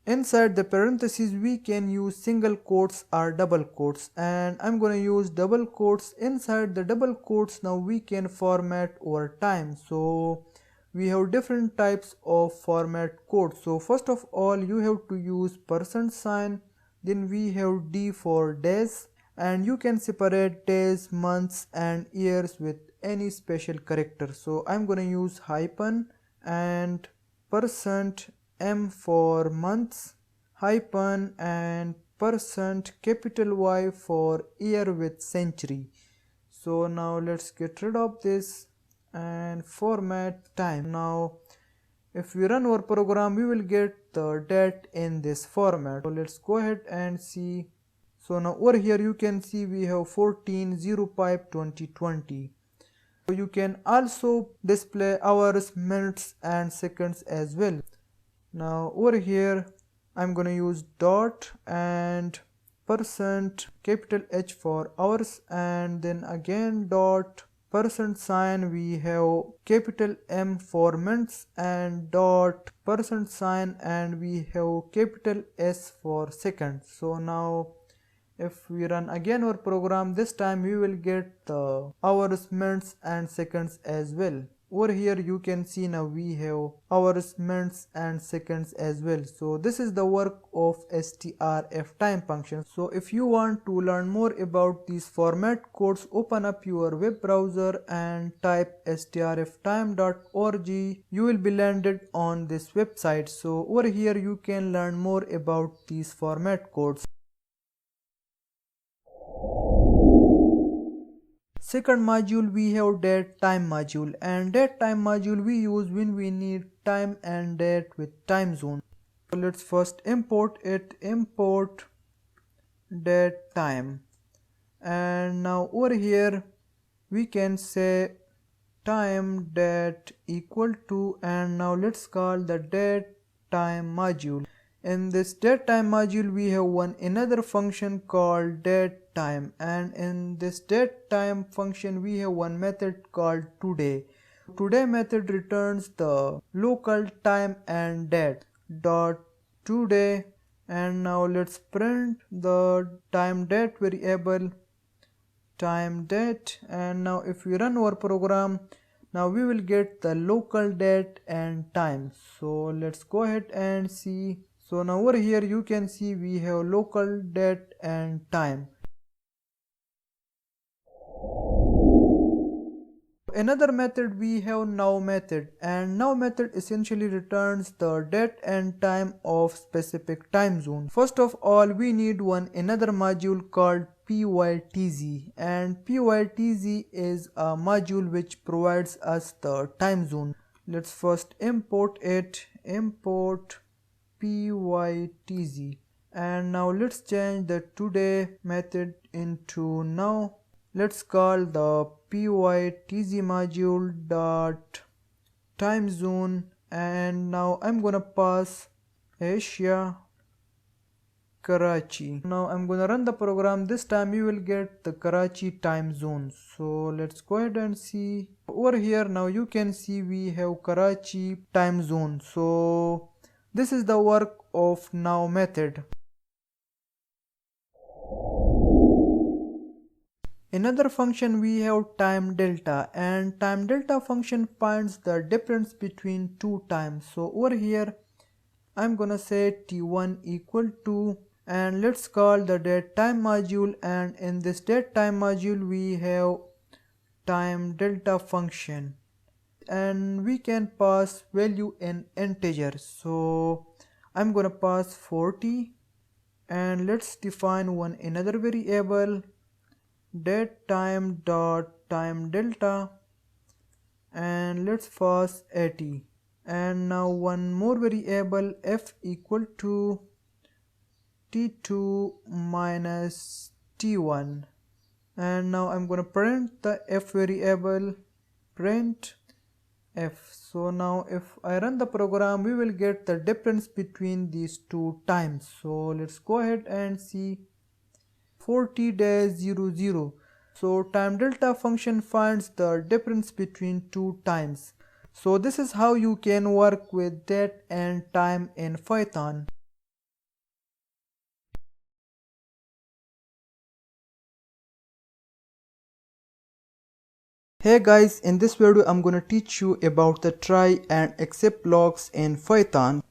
Inside the parentheses we can use single quotes or double quotes, and I'm gonna use double quotes. Inside the double quotes now we can format our time. So we have different types of format codes. So first of all you have to use %sign, then we have D for days, and you can separate days, months and years with any special character. So I'm gonna use hyphen and %m for months, hyphen and capital Y for year with century. So now let's get rid of this and format time. Now if we run our program we will get the date in this format. So let's go ahead and see. So now over here you can see we have 14/05/2020. So you can also display hours, minutes and seconds as well. Now over here I'm gonna use dot and capital H for hours, and then again dot %sign we have capital M for minutes, and dot %sign and we have capital S for seconds. So now if we run again our program, this time we will get the hours, minutes and seconds as well. Over here you can see now we have hours, minutes and seconds as well. So this is the work of strftime function. So if you want to learn more about these format codes, open up your web browser and type strftime.org. You will be landed on this website. So over here you can learn more about these format codes. Second module we have date time module, and date time module we use when we need time and date with time zone. So let's first import it. Import date time, and now over here we can say time date equal to, and now let's call the date time module. In this datetime module we have another function called datetime, and in this datetime function we have one method called today. Today method returns the local time and date dot today, and now let's print the time date variable time date, and now if we run our program, now we will get the local date and time. So let's go ahead and see. So now over here you can see we have local date and time. Another method we have now method, and now method essentially returns the date and time of specific time zone. First of all we need another module called pytz, and pytz is a module which provides us the time zone. Let's first import it, import pytz, and now let's change the today method into now. Let's call the pytz module dot time zone, and now I'm gonna pass Asia Karachi. Now I'm gonna run the program. This time you will get the Karachi time zone. So let's go ahead and see. Over here now you can see we have Karachi time zone. So this is the work of now method. Another function we have time delta, and time delta function finds the difference between two times. So over here I'm gonna say t1 equal to, and let's call the datetime module, and in this datetime module we have time delta function, and we can pass value in integer. So I'm gonna pass 40, and let's define another variable datetime dot time delta, and let's pass 80, and now one more variable f equal to t2 minus t1, and now I'm gonna print the f variable, print f. So now if I run the program we will get the difference between these two times. So let's go ahead and see 40-00. So time delta function finds the difference between two times. So this is how you can work with date and time in Python. Hey guys, in this video I'm gonna teach you about the try and except blocks in Python.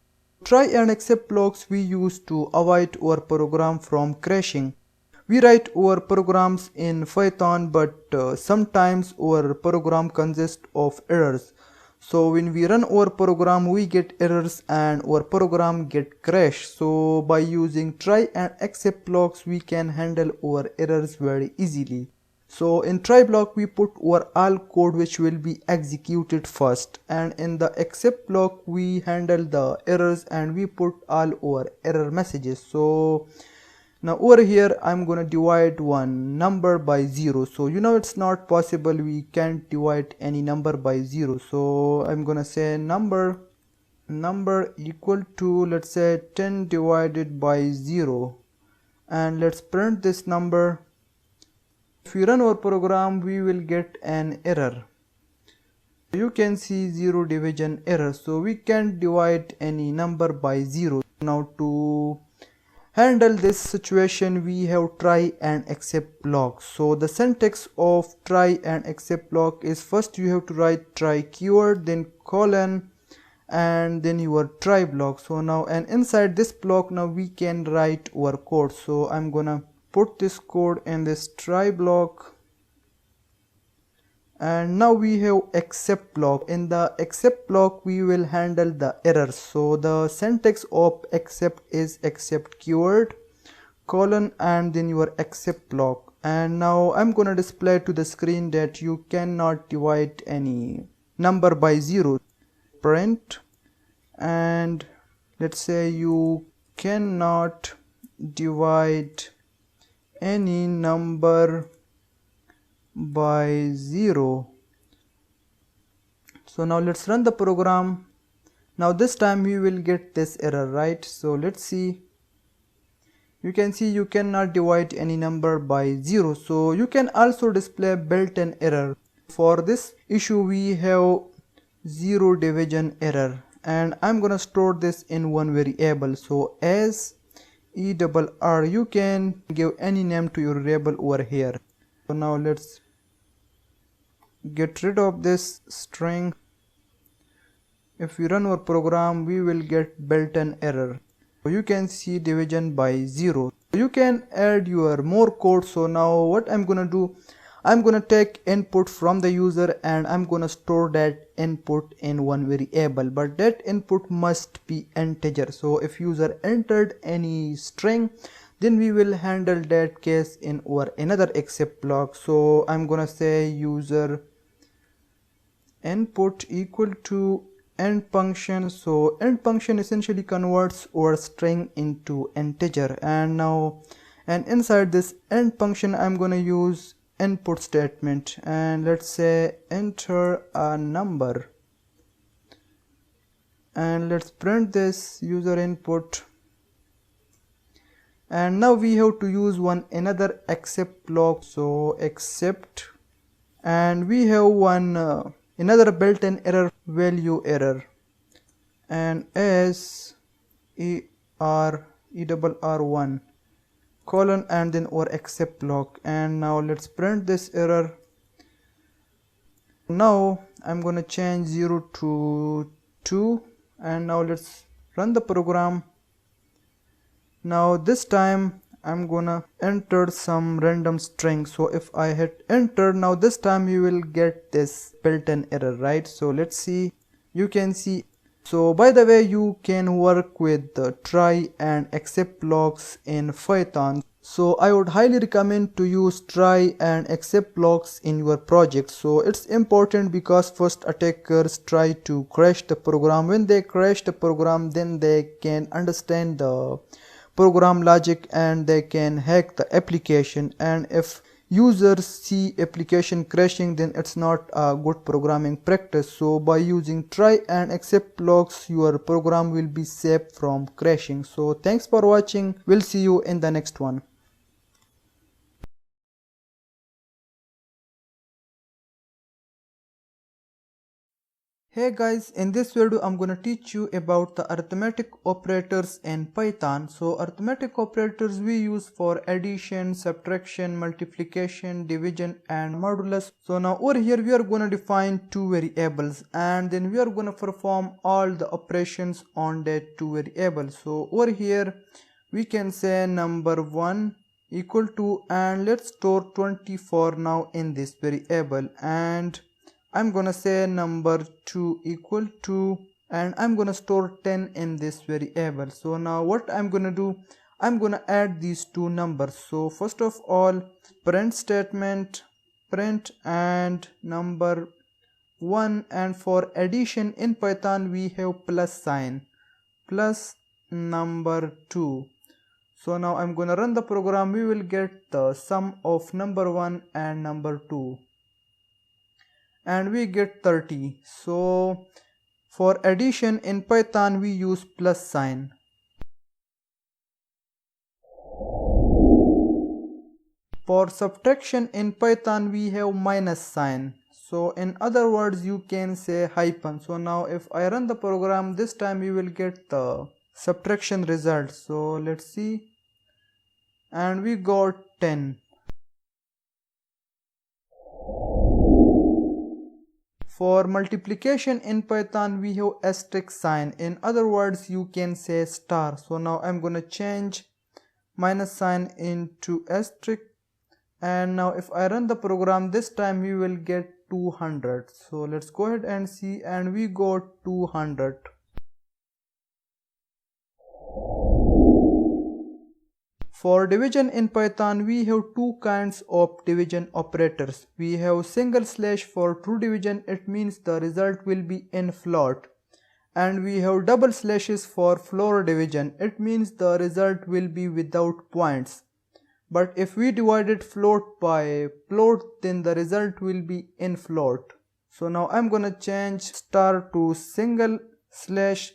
Try and except blocks we use to avoid our program from crashing. We write our programs in Python, but sometimes our program consists of errors. So when we run our program we get errors and our program get crashed. So by using try and except blocks we can handle our errors very easily. So in try block we put our all code which will be executed first, and in the except block we handle the errors and we put all our error messages. So now over here I'm gonna divide one number by 0. So you know it's not possible, we can't divide any number by 0. So I'm gonna say number equal to, let's say 10 divided by 0, and let's print this number. If we run our program we will get an error. You can see 0 division error, so we can't divide any number by 0. Now to handle this situation we have try and except block. So the syntax of try and except block is first you have to write try keyword, then colon, and then your try block. So now, and inside this block now we can write our code. So I'm gonna put this code in this try block, and now we have except block. In the except block we will handle the errors. So the syntax of except is except keyword, colon, and then your except block. And now I'm gonna display to the screen that you cannot divide any number by 0. Print, and let's say you cannot divide any number by 0. So now let's run the program, Now this time we will get this error, right? So let's see. You can see you cannot divide any number by 0. So you can also display built-in error. For this issue we have 0 division error, and I'm gonna store this in one variable. So as ERR, you can give any name to your variable over here. So now let's get rid of this string. If we run our program, we will get built-in error. So you can see division by 0. You can add your more code. So now what I'm gonna do, I'm gonna take input from the user and I'm gonna store that input in one variable, but that input must be integer. So if user entered any string, then we will handle that case in our another except block. So I'm gonna say user input equal to end function. So end function essentially converts our string into integer, and inside this end function I'm gonna use input statement, and let's say enter a number, and let's print this user input. And now we have to use another except block. So except, and we have another built-in error, value error, and as ERR1 colon and then our except block. And now let's print this error. Now I'm gonna change 0 to 2, and now let's run the program. Now this time I'm gonna enter some random string. So if I hit enter, now this time you will get this built-in error, right? So let's see. You can see. So by the way, you can work with the try and except blocks in Python. So I would highly recommend to use try and except blocks in your project. So it's important because first attackers try to crash the program. When they crash the program, then they can understand the program logic and they can hack the application. And if users see application crashing, then it's not a good programming practice. So by using try and except blocks, your program will be safe from crashing. So thanks for watching. We'll see you in the next one. Hey guys, in this video I'm gonna teach you about the arithmetic operators in Python. So arithmetic operators we use for addition, subtraction, multiplication, division and modulus. So now over here we are gonna define two variables and then we are gonna perform all the operations on that two variables. So over here we can say number 1 equal to, and let's store 24 now in this variable, and I'm gonna say number 2 equal to, and I'm gonna store 10 in this variable. So now what I'm gonna do, I'm gonna add these two numbers. So first of all, print statement, print and number 1, and for addition in Python we have plus sign, plus number 2. So now I'm gonna run the program. We will get the sum of number 1 and number 2. And we get 30. So for addition in Python we use plus sign. For subtraction in Python we have minus sign. So in other words you can say hyphen. So now if I run the program, this time we will get the subtraction result. So let's see, and we got 10. For multiplication in Python we have asterisk sign. In other words you can say star. So now I'm gonna change minus sign into asterisk, and now if I run the program, this time we will get 200. So let's go ahead and see, and we got 200. For division in Python we have two kinds of division operators. We have single slash for true division, it means the result will be in float, and we have double slashes for floor division, it means the result will be without points. But if we divided float by float, then the result will be in float. So now I'm gonna change star to single slash,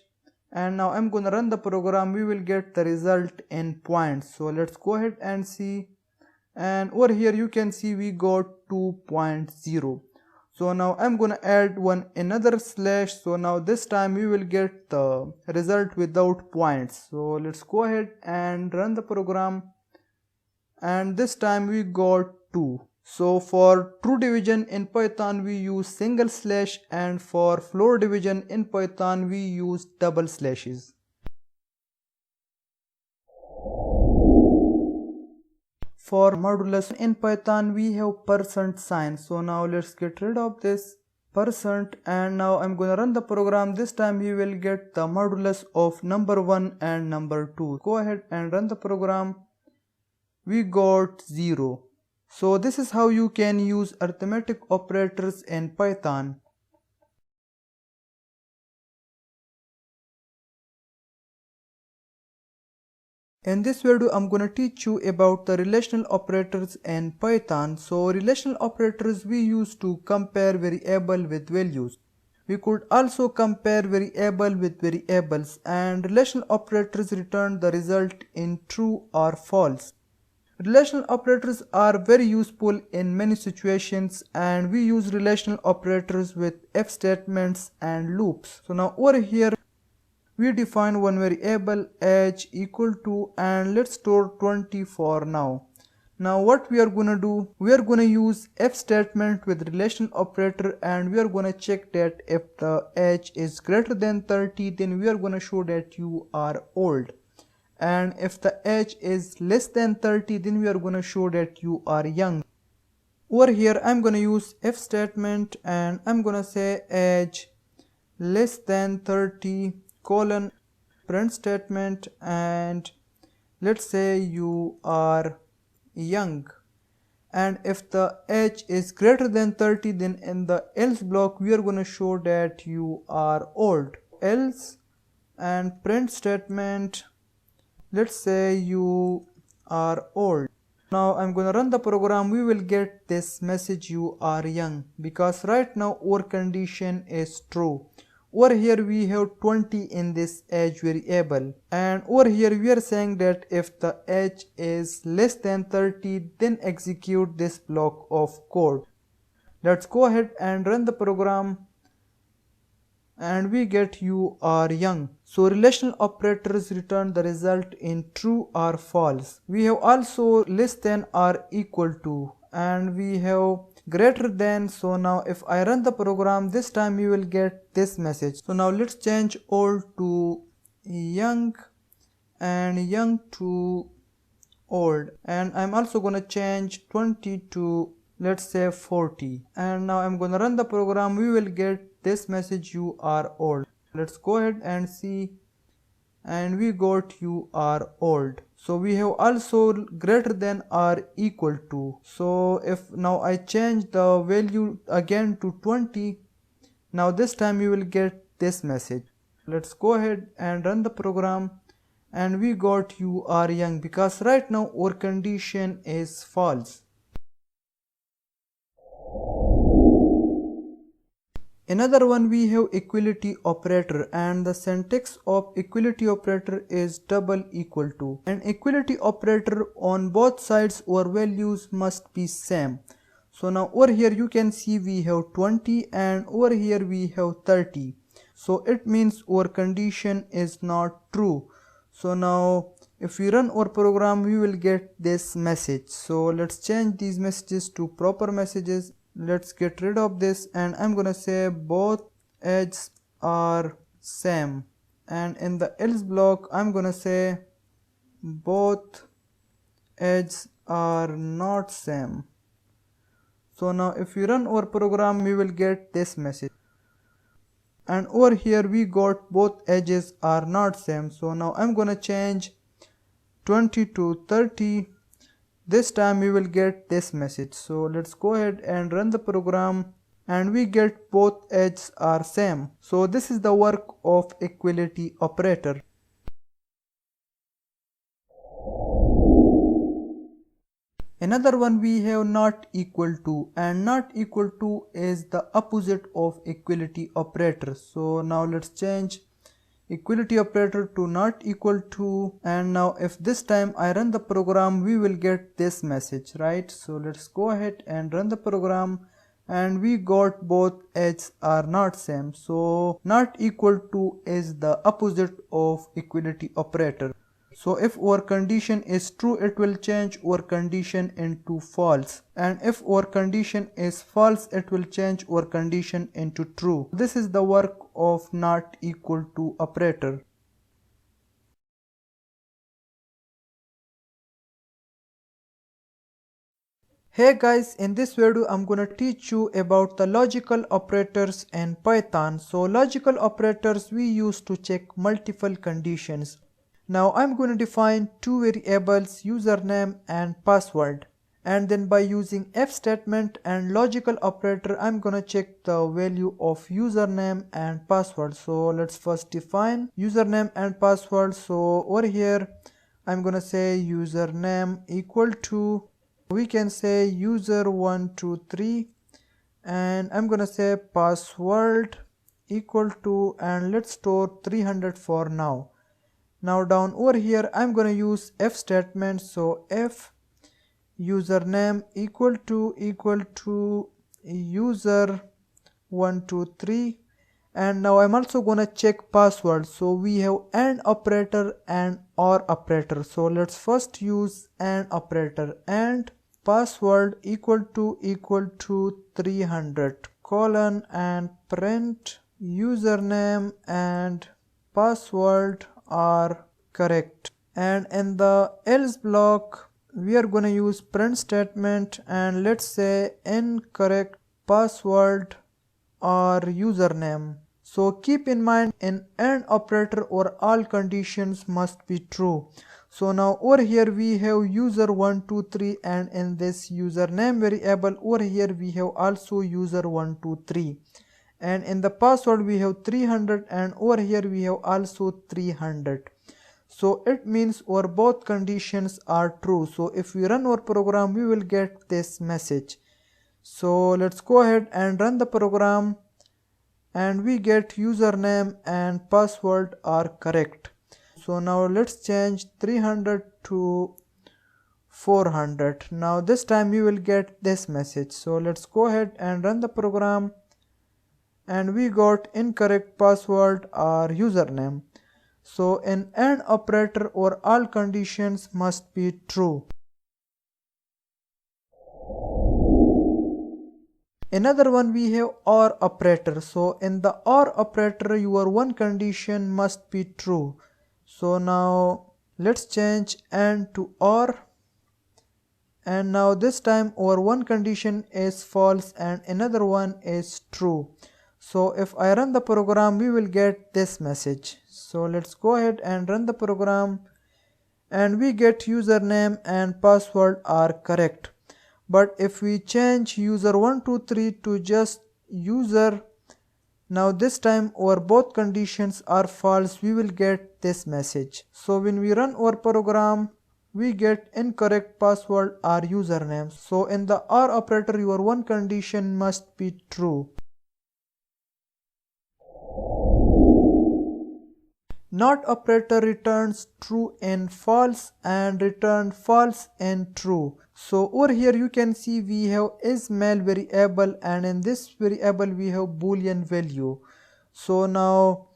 and now I'm gonna run the program. We will get the result in points. So let's go ahead and see, and over here you can see we got 2.0. so now I'm gonna add another slash, so now this time we will get the result without points. So let's go ahead and run the program, and this time we got 2. So for true division in Python we use single slash, and for floor division in Python we use double slashes. For modulus in Python we have percent sign. So now let's get rid of this percent, and now I'm gonna run the program. This time we will get the modulus of number 1 and number 2. Go ahead and run the program. We got 0. So this is how you can use arithmetic operators in Python. In this video I'm gonna teach you about the relational operators in Python. So relational operators we use to compare variable with values. We could also compare variable with variables, and relational operators return the result in true or false. Relational operators are very useful in many situations, and we use relational operators with if statements and loops. So now over here we define one variable age equal to, and let's store 20 for now. Now what we are gonna do, we are gonna use if statement with relational operator, and we are gonna check that if the age is greater than 30, then we are gonna show that you are old. And if the age is less than 30, then we are gonna show that you are young. Over here I'm gonna use if statement, and I'm gonna say age less than 30 colon print statement, and let's say you are young. And if the age is greater than 30, then in the else block we are gonna show that you are old. Else and print statement, let's say you are old. Now I'm gonna run the program. We will get this message, you are young, because right now our condition is true. Over here we have 20 in this age variable, and over here we are saying that if the age is less than 30, then execute this block of code. Let's go ahead and run the program, and we get you are young. So relational operators return the result in true or false. We have also less than or equal to, and we have greater than. So now if I run the program, this time you will get this message. So now let's change old to young and young to old, and I'm also gonna change 20 to, let's say, 40, and now I'm gonna run the program. We will get this message, you are old. Let's go ahead and see, and we got you are old. So we have also greater than or equal to. So if now I change the value again to 20, now this time you will get this message. Let's go ahead and run the program, and we got you are young, because right now our condition is false. Another one, we have equality operator, and the syntax of equality operator is double equal to. An equality operator, on both sides our values must be same. So now over here you can see we have 20, and over here we have 30. So it means our condition is not true. So now if we run our program, we will get this message. So let's change these messages to proper messages. Let's get rid of this, and I'm gonna say both edges are same, and in the else block I'm gonna say both edges are not same. So now if we run our program, we will get this message, and over here we got both edges are not same. So now I'm gonna change 20 to 30. This time we will get this message. So let's go ahead and run the program, and we get both edges are same. So this is the work of equality operator. Another one, we have not equal to, and not equal to is the opposite of equality operator. So now let's change equality operator to not equal to, and now if this time I run the program, we will get this message, right? So let's go ahead and run the program, and we got both edges are not same. So not equal to is the opposite of equality operator. So if our condition is true, it will change our condition into false, and if our condition is false, it will change our condition into true. This is the work of not equal to operator. Hey guys, in this video I'm gonna teach you about the logical operators in Python. So logical operators we use to check multiple conditions. Now I'm going to define two variables, username and password, and then by using if statement and logical operator I'm gonna check the value of username and password. So let's first define username and password. So over here I'm gonna say username equal to, we can say user123, and I'm gonna say password equal to, and let's store 300 for now. Now down over here I'm gonna use if statement. So if username equal to user123, and now I'm also gonna check password. So we have AND operator and OR operator. So let's first use AND operator, and password equal to 300 colon and print username and password are correct. And in the else block we are gonna use print statement, and let's say incorrect password or username. So keep in mind, in AND operator or all conditions must be true. So now over here we have user123, and in this username variable over here we have also user123, and in the password we have 300, and over here we have also 300. So it means our both conditions are true. So if we run our program, we will get this message. So let's go ahead and run the program, and we get username and password are correct. So now let's change 300 to 400. Now this time we will get this message. So let's go ahead and run the program, and we got incorrect password or username. So in AND operator or all conditions must be true. Another one we have OR operator. So in the OR operator your one condition must be true. So now let's change AND to OR, and now this time our one condition is false and another one is true. So if I run the program, we will get this message. So let's go ahead and run the program, and we get username and password are correct. But if we change user123 to just user, now this time our both conditions are false, we will get this message. So when we run our program, we get incorrect password or username. So in the OR operator your one condition must be true. NOT operator returns true in false and return false in true. So over here you can see we have isMail variable, and in this variable we have boolean value. So now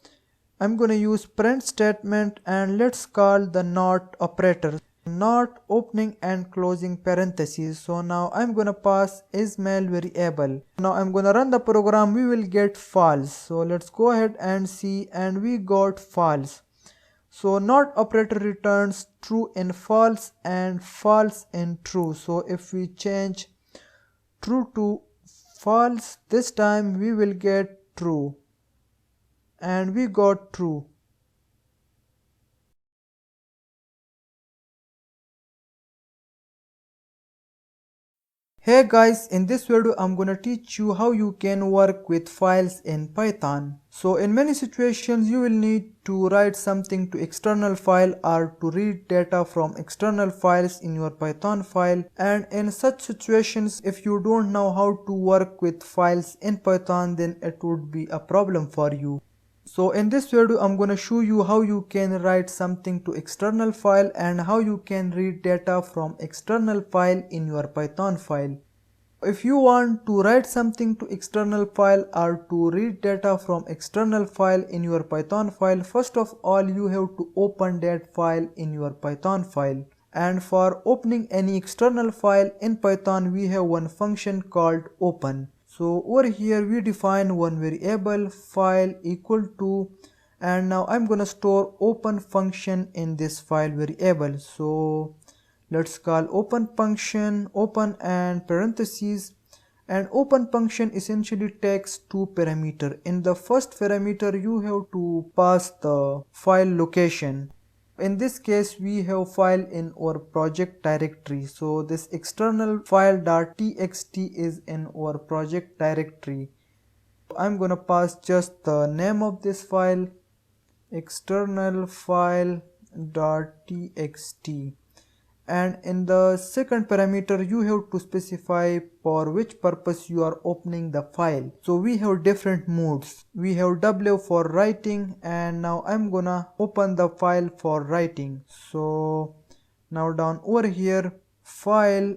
I'm gonna use print statement, and let's call the NOT operator. Not opening and closing parentheses. So now I'm gonna pass isMail variable. Now I'm gonna run the program, we will get false. So let's go ahead and see, and we got false. So NOT operator returns true in false and false in true. So if we change true to false, this time we will get true, and we got true. Hey guys, in this video I'm gonna teach you how you can work with files in Python. So in many situations you will need to write something to external file or to read data from external files in your Python file, and in such situations if you don't know how to work with files in Python, then it would be a problem for you. So in this video I'm gonna show you how you can write something to external file and how you can read data from external file in your Python file. If you want to write something to external file or to read data from external file in your Python file, first of all you have to open that file in your Python file. And for opening any external file in Python, we have one function called open. So over here we define one variable file equal to, and now I'm gonna store open function in this file variable. So let's call open function open and parentheses, and open function essentially takes two parameters. In the first parameter you have to pass the file location. In this case we have file in our project directory, so this external file.txt is in our project directory. I'm gonna pass just the name of this file, external file.txt, and in the second parameter you have to specify for which purpose you are opening the file. So we have different modes. We have W for writing, and now I'm gonna open the file for writing. So now down over here file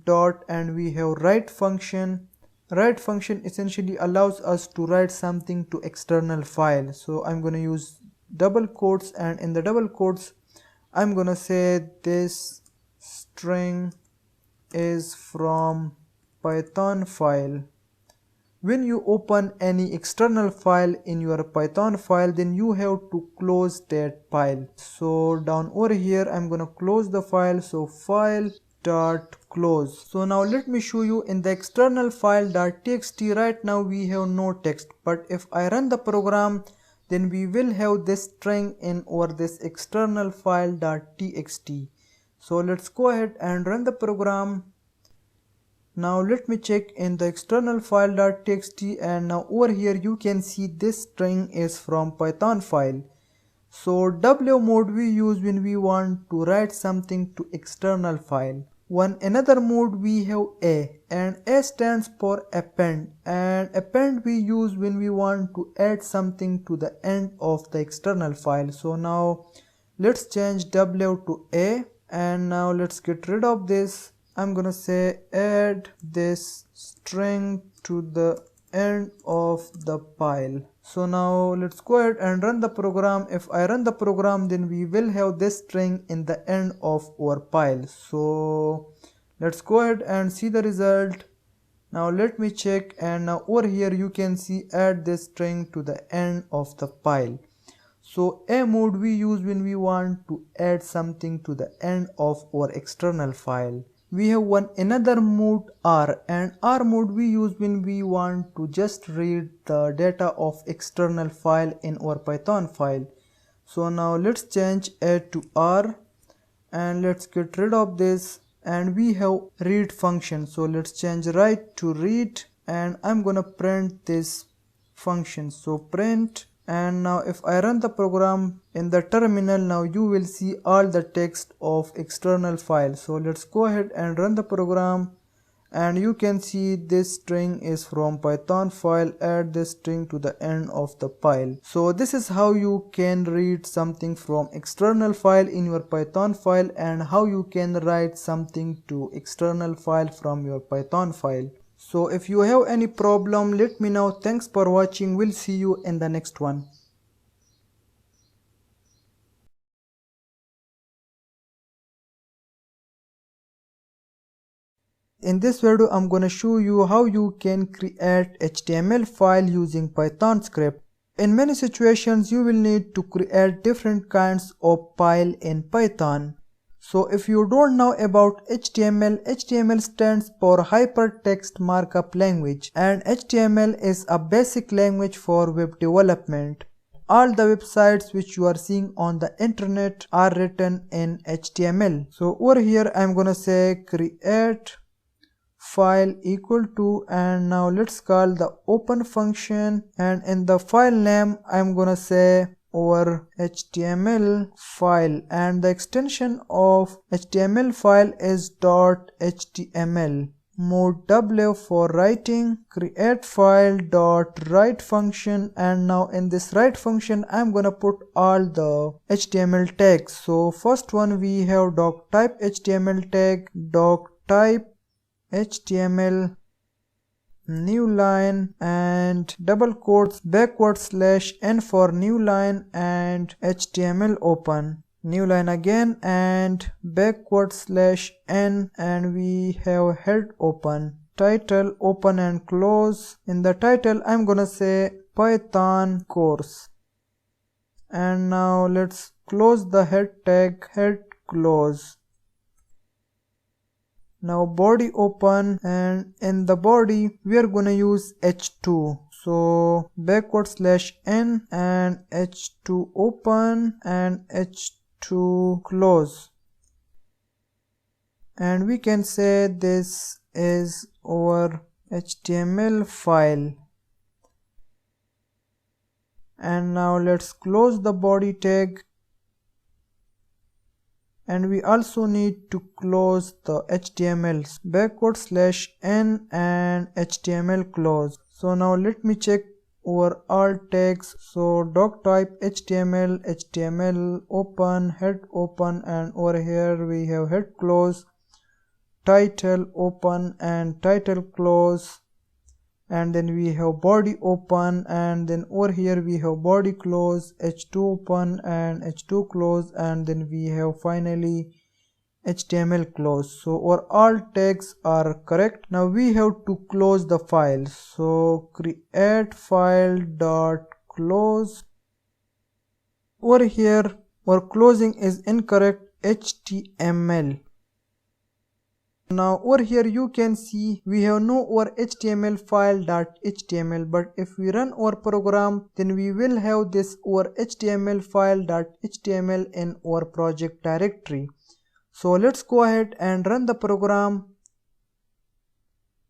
dot, and we have write function. Write function essentially allows us to write something to external file. So I'm gonna use double quotes, and in the double quotes I'm gonna say this string is from Python file. When you open any external file in your Python file, then you have to close that file. So down over here I'm gonna close the file, so file dot close. So now let me show you in the external file.txt. right now we have no text, but if I run the program, then we will have this string in over this external file.txt. So let's go ahead and run the program. Now let me check in the external file.txt, and now over here you can see this string is from Python file. So W mode we use when we want to write something to external file. One another mode we have A, and A stands for append, and append we use when we want to add something to the end of the external file. So now let's change W to A, and now let's get rid of this. I'm gonna say add this string to the end of the file. So now let's go ahead and run the program. If I run the program, then we will have this string in the end of our file. So let's go ahead and see the result. Now let me check, and now over here you can see add this string to the end of the file. So A mode we use when we want to add something to the end of our external file. We have one another mode R, and R mode we use when we want to just read the data of external file in our Python file. So now let's change A to R, and let's get rid of this, and we have read function. So let's change write to read, and I'm gonna print this function. So print, and now if I run the program in the terminal, now you will see all the text of external file. So let's go ahead and run the program, and you can see this string is from Python file. Add this string to the end of the file. So this is how you can read something from external file in your Python file, and how you can write something to external file from your Python file. So if you have any problem, let me know. Thanks for watching. We'll see you in the next one. In this video, I'm gonna show you how you can create HTML file using Python script. In many situations, you will need to create different kinds of file in Python. So if you don't know about HTML, HTML stands for Hypertext Markup Language, and HTML is a basic language for web development. All the websites which you are seeing on the internet are written in HTML. So over here I'm gonna say create file equal to, and now let's call the open function, and in the file name I'm gonna say our HTML file, and the extension of HTML file is .html. mode W for writing, create file dot write function, and now in this write function I'm gonna put all the HTML tags. So first one we have doc type HTML tag, doc type HTML new line, and double quotes backward slash n for new line, and HTML open, new line again, and backward slash n, and we have head open, title open and close. In the title I'm gonna say Python course, and now let's close the head tag, head close. Now body open, and in the body we are gonna use h2, so backward slash n and h2 open and h2 close, and we can say this is our HTML file. And now let's close the body tag, and we also need to close the HTML, backward slash n and HTML close. So now let me check our all tags. So doc type HTML, HTML open, head open, and over here we have head close, title open and title close, and then we have body open, and then over here we have body close, h2 open and h2 close, and then we have finally HTML close. So our all tags are correct. Now we have to close the file, so create file dot close. Over here our closing is incorrect, HTML. Now over here you can see we have no our HTML file.html, but if we run our program then we will have this our HTML file.html in our project directory. So let's go ahead and run the program.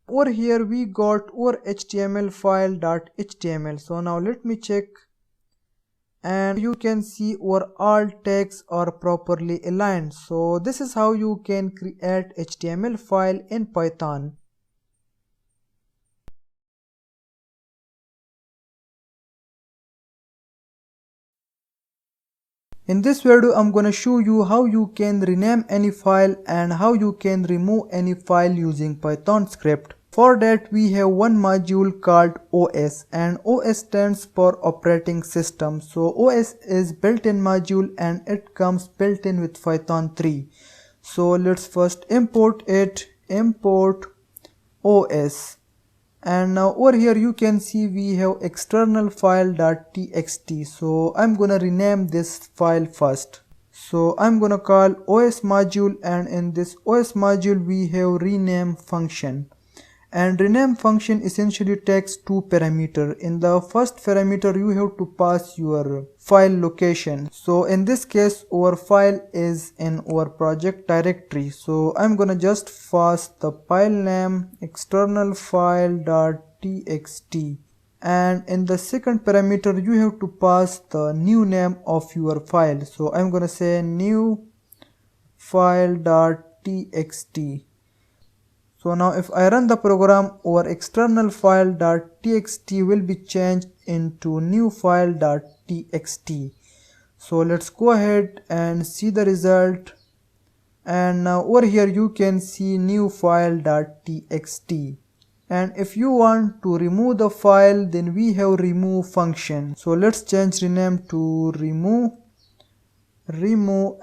Over here we got our HTML file.html. So now let me check, and you can see our all tags are properly aligned. So this is how you can create HTML file in Python. In this video I'm gonna show you how you can rename any file and how you can remove any file using Python script. For that we have one module called OS, and OS stands for operating system. So OS is built-in module and it comes built-in with Python 3. So let's first import it, import OS. And now over here you can see we have external file.txt. So I'm gonna rename this file first. So I'm gonna call OS module, and in this OS module we have rename function. And rename function essentially takes two parameters. In the first parameter you have to pass your file location. So in this case our file is in our project directory. So I'm gonna just pass the file name external file.txt. And in the second parameter you have to pass the new name of your file. So I'm gonna say new file.txt. So now if I run the program, our external file.txt will be changed into new file.txt. So let's go ahead and see the result. And now over here you can see new file.txt. And if you want to remove the file, then we have remove function. So let's change rename to remove,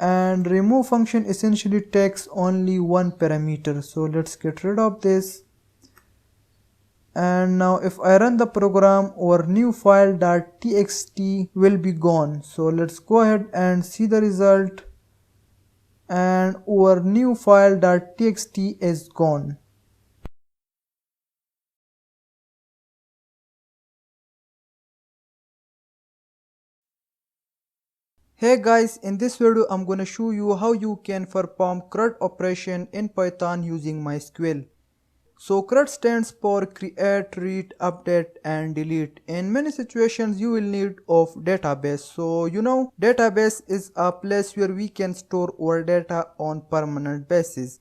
and remove function essentially takes only one parameter. So let's get rid of this. And now if I run the program, our new file.txt will be gone. So let's go ahead and see the result, and our new file.txt is gone. Hey guys, in this video I'm gonna show you how you can perform CRUD operation in Python using MySQL. So CRUD stands for create, read, update and delete. In many situations you will need of database. So you know, database is a place where we can store our data on permanent basis.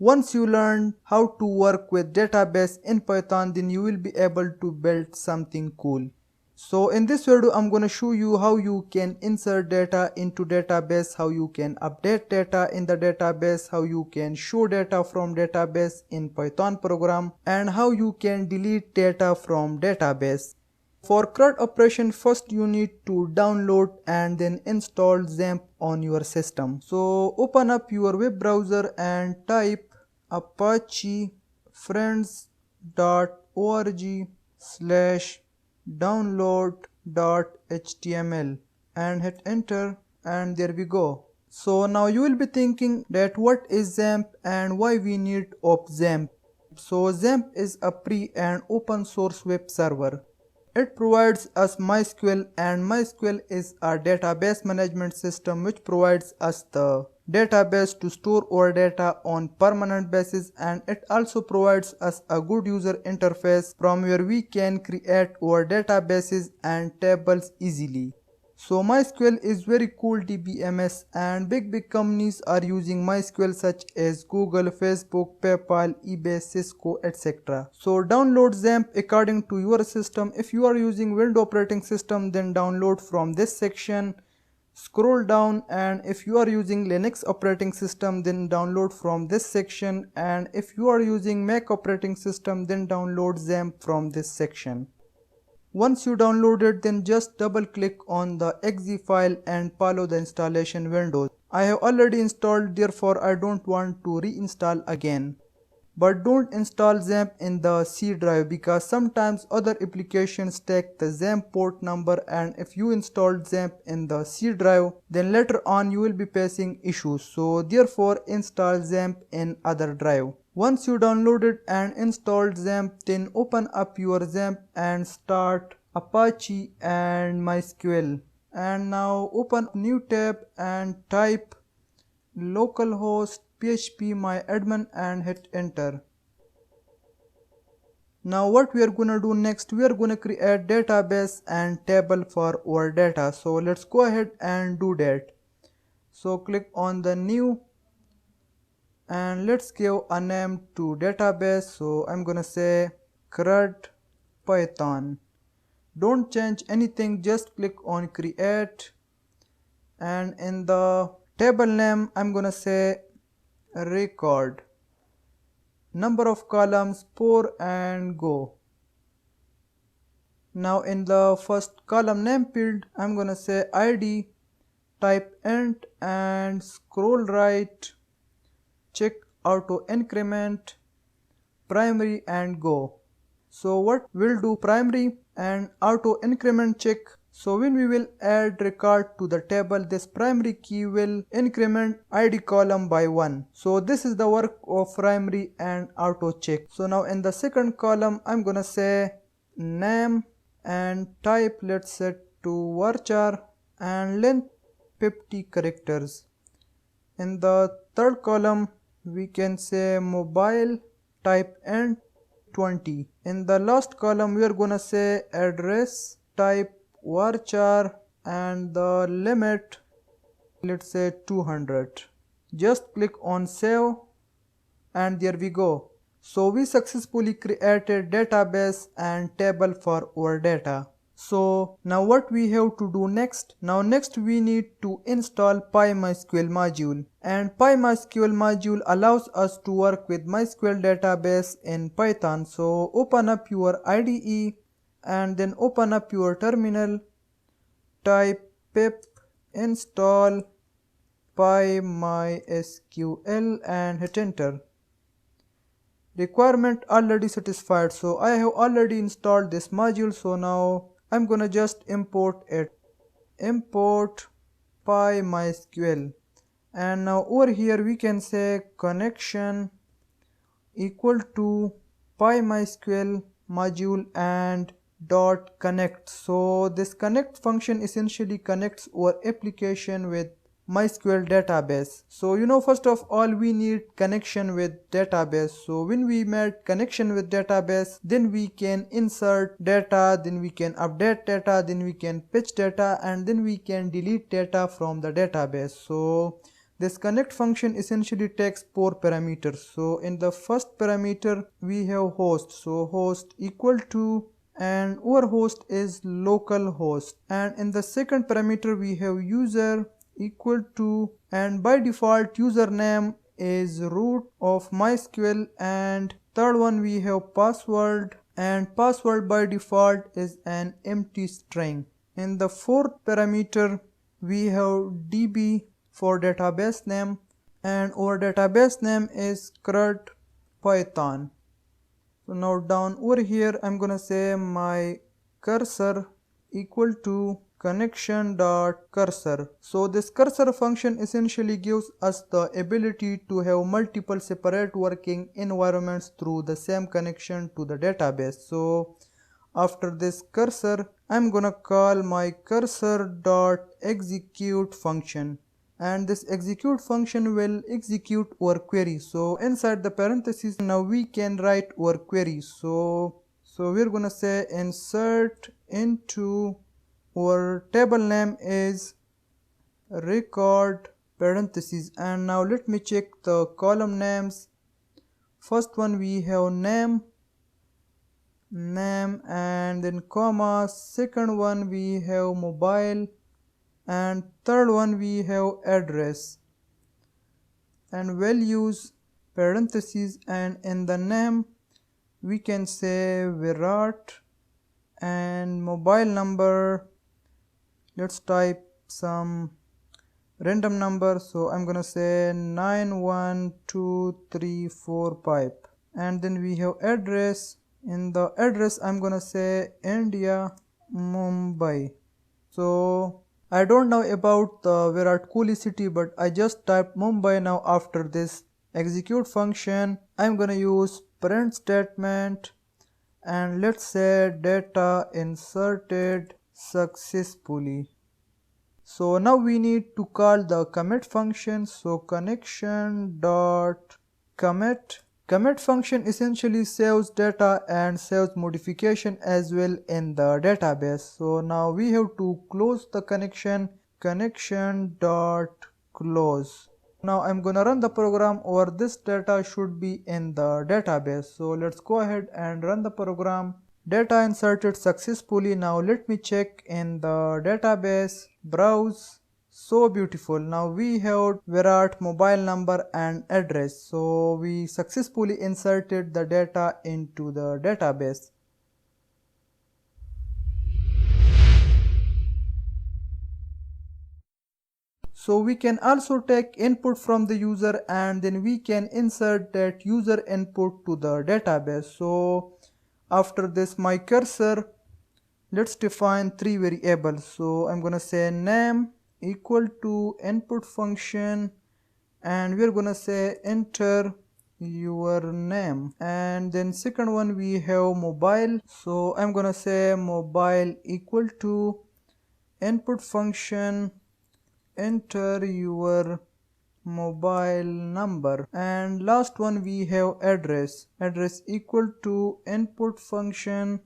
Once you learn how to work with database in Python, then you will be able to build something cool. So in this video, I'm going to show you how you can insert data into database, how you can update data in the database, how you can show data from database in Python program, and how you can delete data from database. For CRUD operation, first you need to download and then install XAMPP on your system. So open up your web browser and type apache friends.org/download.html and hit enter, and there we go. So now you will be thinking that what is XAMPP and why we need of XAMPP. So XAMPP is a free and open source web server. It provides us MySQL, and MySQL is a database management system which provides us the database to store our data on permanent basis, and it also provides us a good user interface from where we can create our databases and tables easily. So MySQL is very cool DBMS, and big companies are using MySQL such as Google, Facebook, PayPal, eBay, Cisco, etc. So download XAMPP according to your system. If you are using Windows operating system, then download from this section. Scroll down, and if you are using Linux operating system, then download from this section, and if you are using Mac operating system, then download XAMPP from this section. Once you download it, then just double click on the exe file and follow the installation window. I have already installed, therefore I don't want to reinstall again. But don't install XAMPP in the C drive, because sometimes other applications take the XAMPP port number, and if you install XAMPP in the C drive, then later on you will be facing issues. So therefore install XAMPP in other drive. Once you downloaded and installed XAMPP, then open up your XAMPP and start Apache and MySQL. And now open new tab and type localhost phpMyAdmin and hit enter. Now what we are gonna do next, we are gonna create database and table for our data. So let's go ahead and do that. So click on the new, and let's give a name to database. So I'm gonna say CRUD Python. Don't change anything, just click on create, and in the table name I'm gonna say record, number of columns 4, and go. Now in the first column name field I'm gonna say ID, type int, and scroll right, check auto increment, primary, and go. So what we'll do, primary and auto increment check. So when we will add record to the table, this primary key will increment ID column by 1. So this is the work of primary and auto check. So now in the second column I'm gonna say name and type, let's set to varchar, and length 50 characters. In the third column we can say mobile, type int 20. In the last column we are gonna say address, type varchar, and the limit, let's say 200. Just click on save, and there we go. So we successfully created database and table for our data. So now what we have to do next? Now next we need to install PyMySQL module, and PyMySQL module allows us to work with MySQL database in Python. So open up your IDE and then open up your terminal, type pip install PyMySQL and hit enter. Requirement already satisfied, so I have already installed this module. So now I'm gonna just import it. Import PyMySQL, and now over here we can say connection equal to PyMySQL module and dot connect. So this connect function essentially connects our application with MySQL database. So first of all we need connection with database. So when we made connection with database, then we can insert data, then we can update data, then we can fetch data, and then we can delete data from the database. So This connect function essentially takes 4 parameters. So in the first parameter we have host, so host equal to, and our host is local host. And in the second parameter we have user equal to, and by default username is root of MySQL, and third one we have password, and password by default is an empty string. In the fourth parameter we have DB for database name, and our database name is CRUD Python. So now down over here I'm gonna say my cursor equal to connection dot cursor. So this cursor function essentially gives us the ability to have multiple separate working environments through the same connection to the database. So after this cursor I'm gonna call my cursor dot execute function, and this execute function will execute our query. So inside the parentheses now we can write our query. So we're gonna say insert into, our table name is record parentheses, and now let me check the column names. First one we have name, and then comma. Second one we have mobile, and third one we have address, and values parentheses, and in the name we can say Virat, and mobile number, let's type some random number, so I'm gonna say 912345, and then we have address. In the address I'm gonna say India, Mumbai. So I don't know about the Virat Kohli city, but I just typed Mumbai. Now after this execute function I'm gonna use print statement, and let's say data inserted successfully. So now we need to call the commit function. So connection dot commit. Commit function essentially saves data and saves modification as well in the database. So now we have to close the connection dot close. Now I'm gonna run the program, or this data should be in the database. So let's go ahead and run the program. Data inserted successfully. Now let me check in the database, browse. So beautiful. Now we have Virat mobile number and address. So we successfully inserted the data into the database. So we can also take input from the user, and then we can insert that user input to the database. So after this my cursor, let's define 3 variables. So I'm gonna say name equal to input function, and we're gonna say enter your name, and then second one we have mobile. So I'm gonna say mobile equal to input function, enter your mobile number, and last one we have address equal to input function,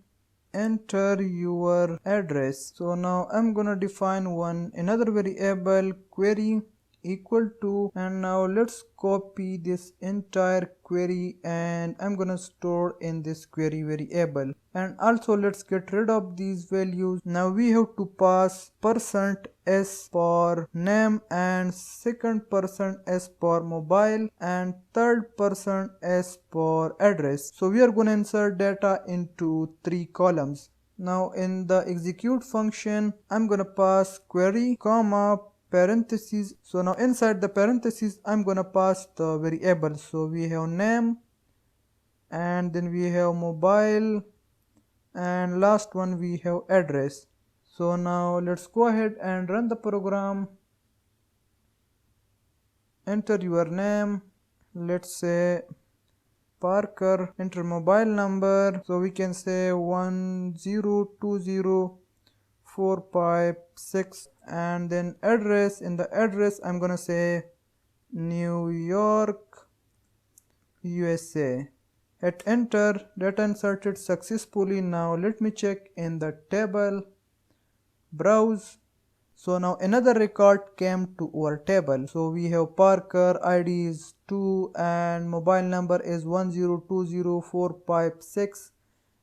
enter your address. So now I'm gonna define another variable, query equal to, and now let's copy this entire query and I'm gonna store in this query variable. And also let's get rid of these values. Now we have to pass %s for name, and second %s for mobile, and third %s for address. So we are gonna insert data into 3 columns. Now in the execute function I'm gonna pass query comma parentheses. So now inside the parentheses I'm gonna pass the variables. So we have name, and then we have mobile, and last one we have address. So now let's go ahead and run the program. Enter your name, let's say Parker, enter mobile number, so we can say 1020456, and then address. In the address I'm gonna say New York, USA. Hit enter, data inserted successfully. Now let me check in the table, browse. So now another record came to our table. So we have Parker, ID is 2 and mobile number is 1020456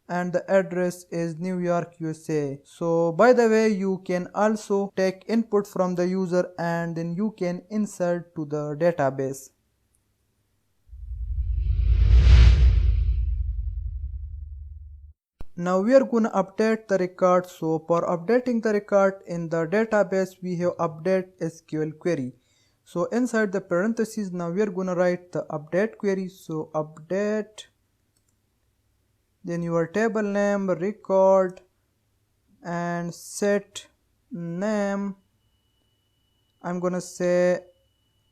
and the address is New York, USA. So by the way, you can also take input from the user and then you can insert to the database. Now we are going to update the record. So for updating the record in the database, we have update SQL query. So inside the parentheses, now we are going to write the update query. So update, then your table name, record, and set name. I'm going to say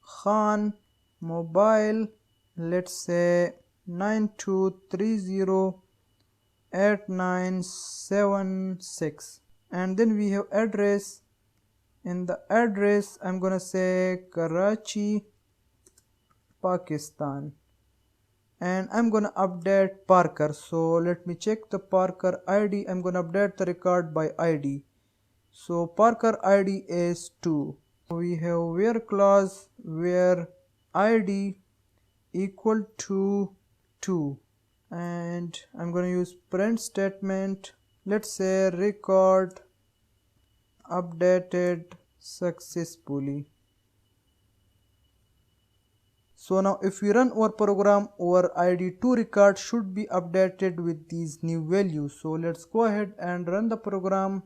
Khan mobile, let's say 92308976, and then we have address. In the address I'm gonna say Karachi, Pakistan, and I'm gonna update Parker. So let me check the Parker ID. I'm gonna update the record by ID. So Parker ID is 2. We have where clause where ID equal to 2, and I'm going to use print statement. Let's say record updated successfully. So now if we run our program, our ID2 record should be updated with these new values. So let's go ahead and run the program.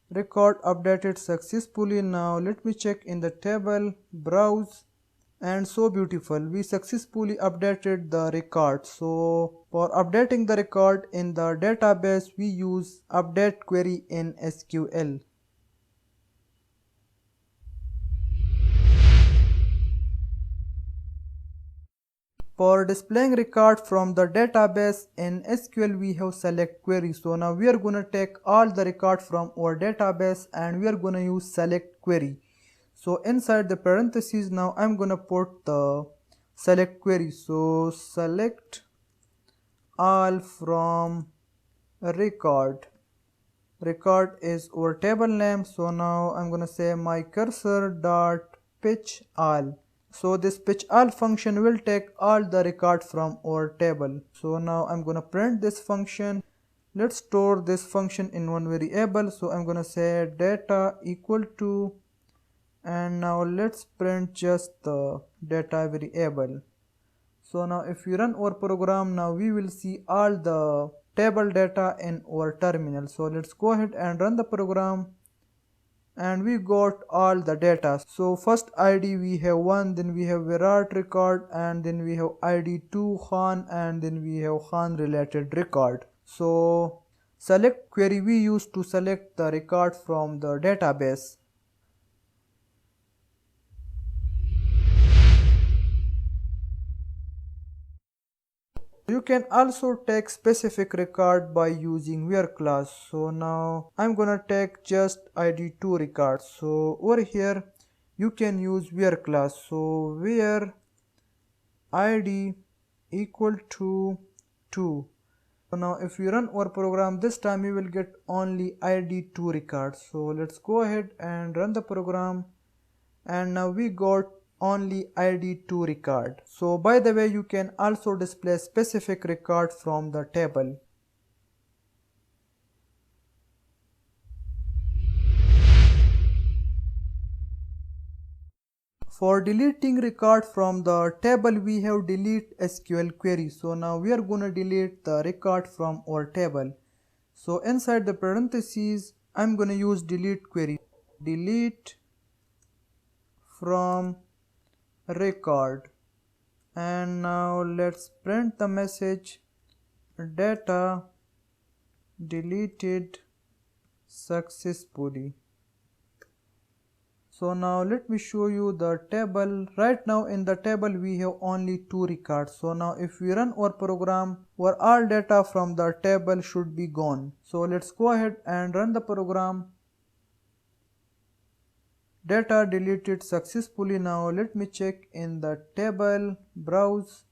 Record updated successfully. Now let me check in the table, browse, and so beautiful, we successfully updated the record. So for updating the record in the database, we use update query in SQL. For displaying record from the database in SQL, we have select query. So now we are going to take all the record from our database and we are going to use select query. So inside the parentheses, now I'm going to put the select query. So select all from record. Record is our table name. So now I'm going to say my cursor dot pitch all. So this pitch all function will take all the record from our table. So now I'm going to print this function. Let's store this function in one variable. So I'm going to say data equal to, and now let's print just the data variable. So now if we run our program, now we will see all the table data in our terminal. So let's go ahead and run the program, and we got all the data. So first ID we have 1, then we have Virat record, and then we have ID 2 Khan, and then we have Khan related record. So select query we use to select the record from the database. You can also take specific record by using where clause. So now I'm gonna take just ID2 record. So over here you can use where clause. So where ID equal to 2. So now if we run our program, this time we will get only ID2 record. So let's go ahead and run the program, and now we got only ID2 record. So by the way, you can also display specific record from the table. For deleting record from the table, we have delete SQL query. So now we are going to delete the record from our table. So inside the parentheses, I'm going to use delete query. Delete from record, and now let's print the message data deleted successfully. So now let me show you the table. Right now in the table we have only 2 records. So now if we run our program, our all data from the table should be gone. So let's go ahead and run the program. Data deleted successfully. Now let me check in the table, browse,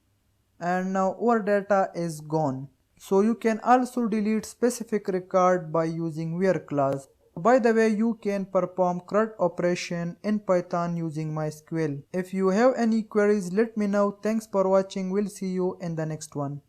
and now our data is gone. So you can also delete specific record by using where clause. By the way, you can perform CRUD operation in Python using MySQL. If you have any queries, let me know. Thanks for watching. We'll see you in the next one.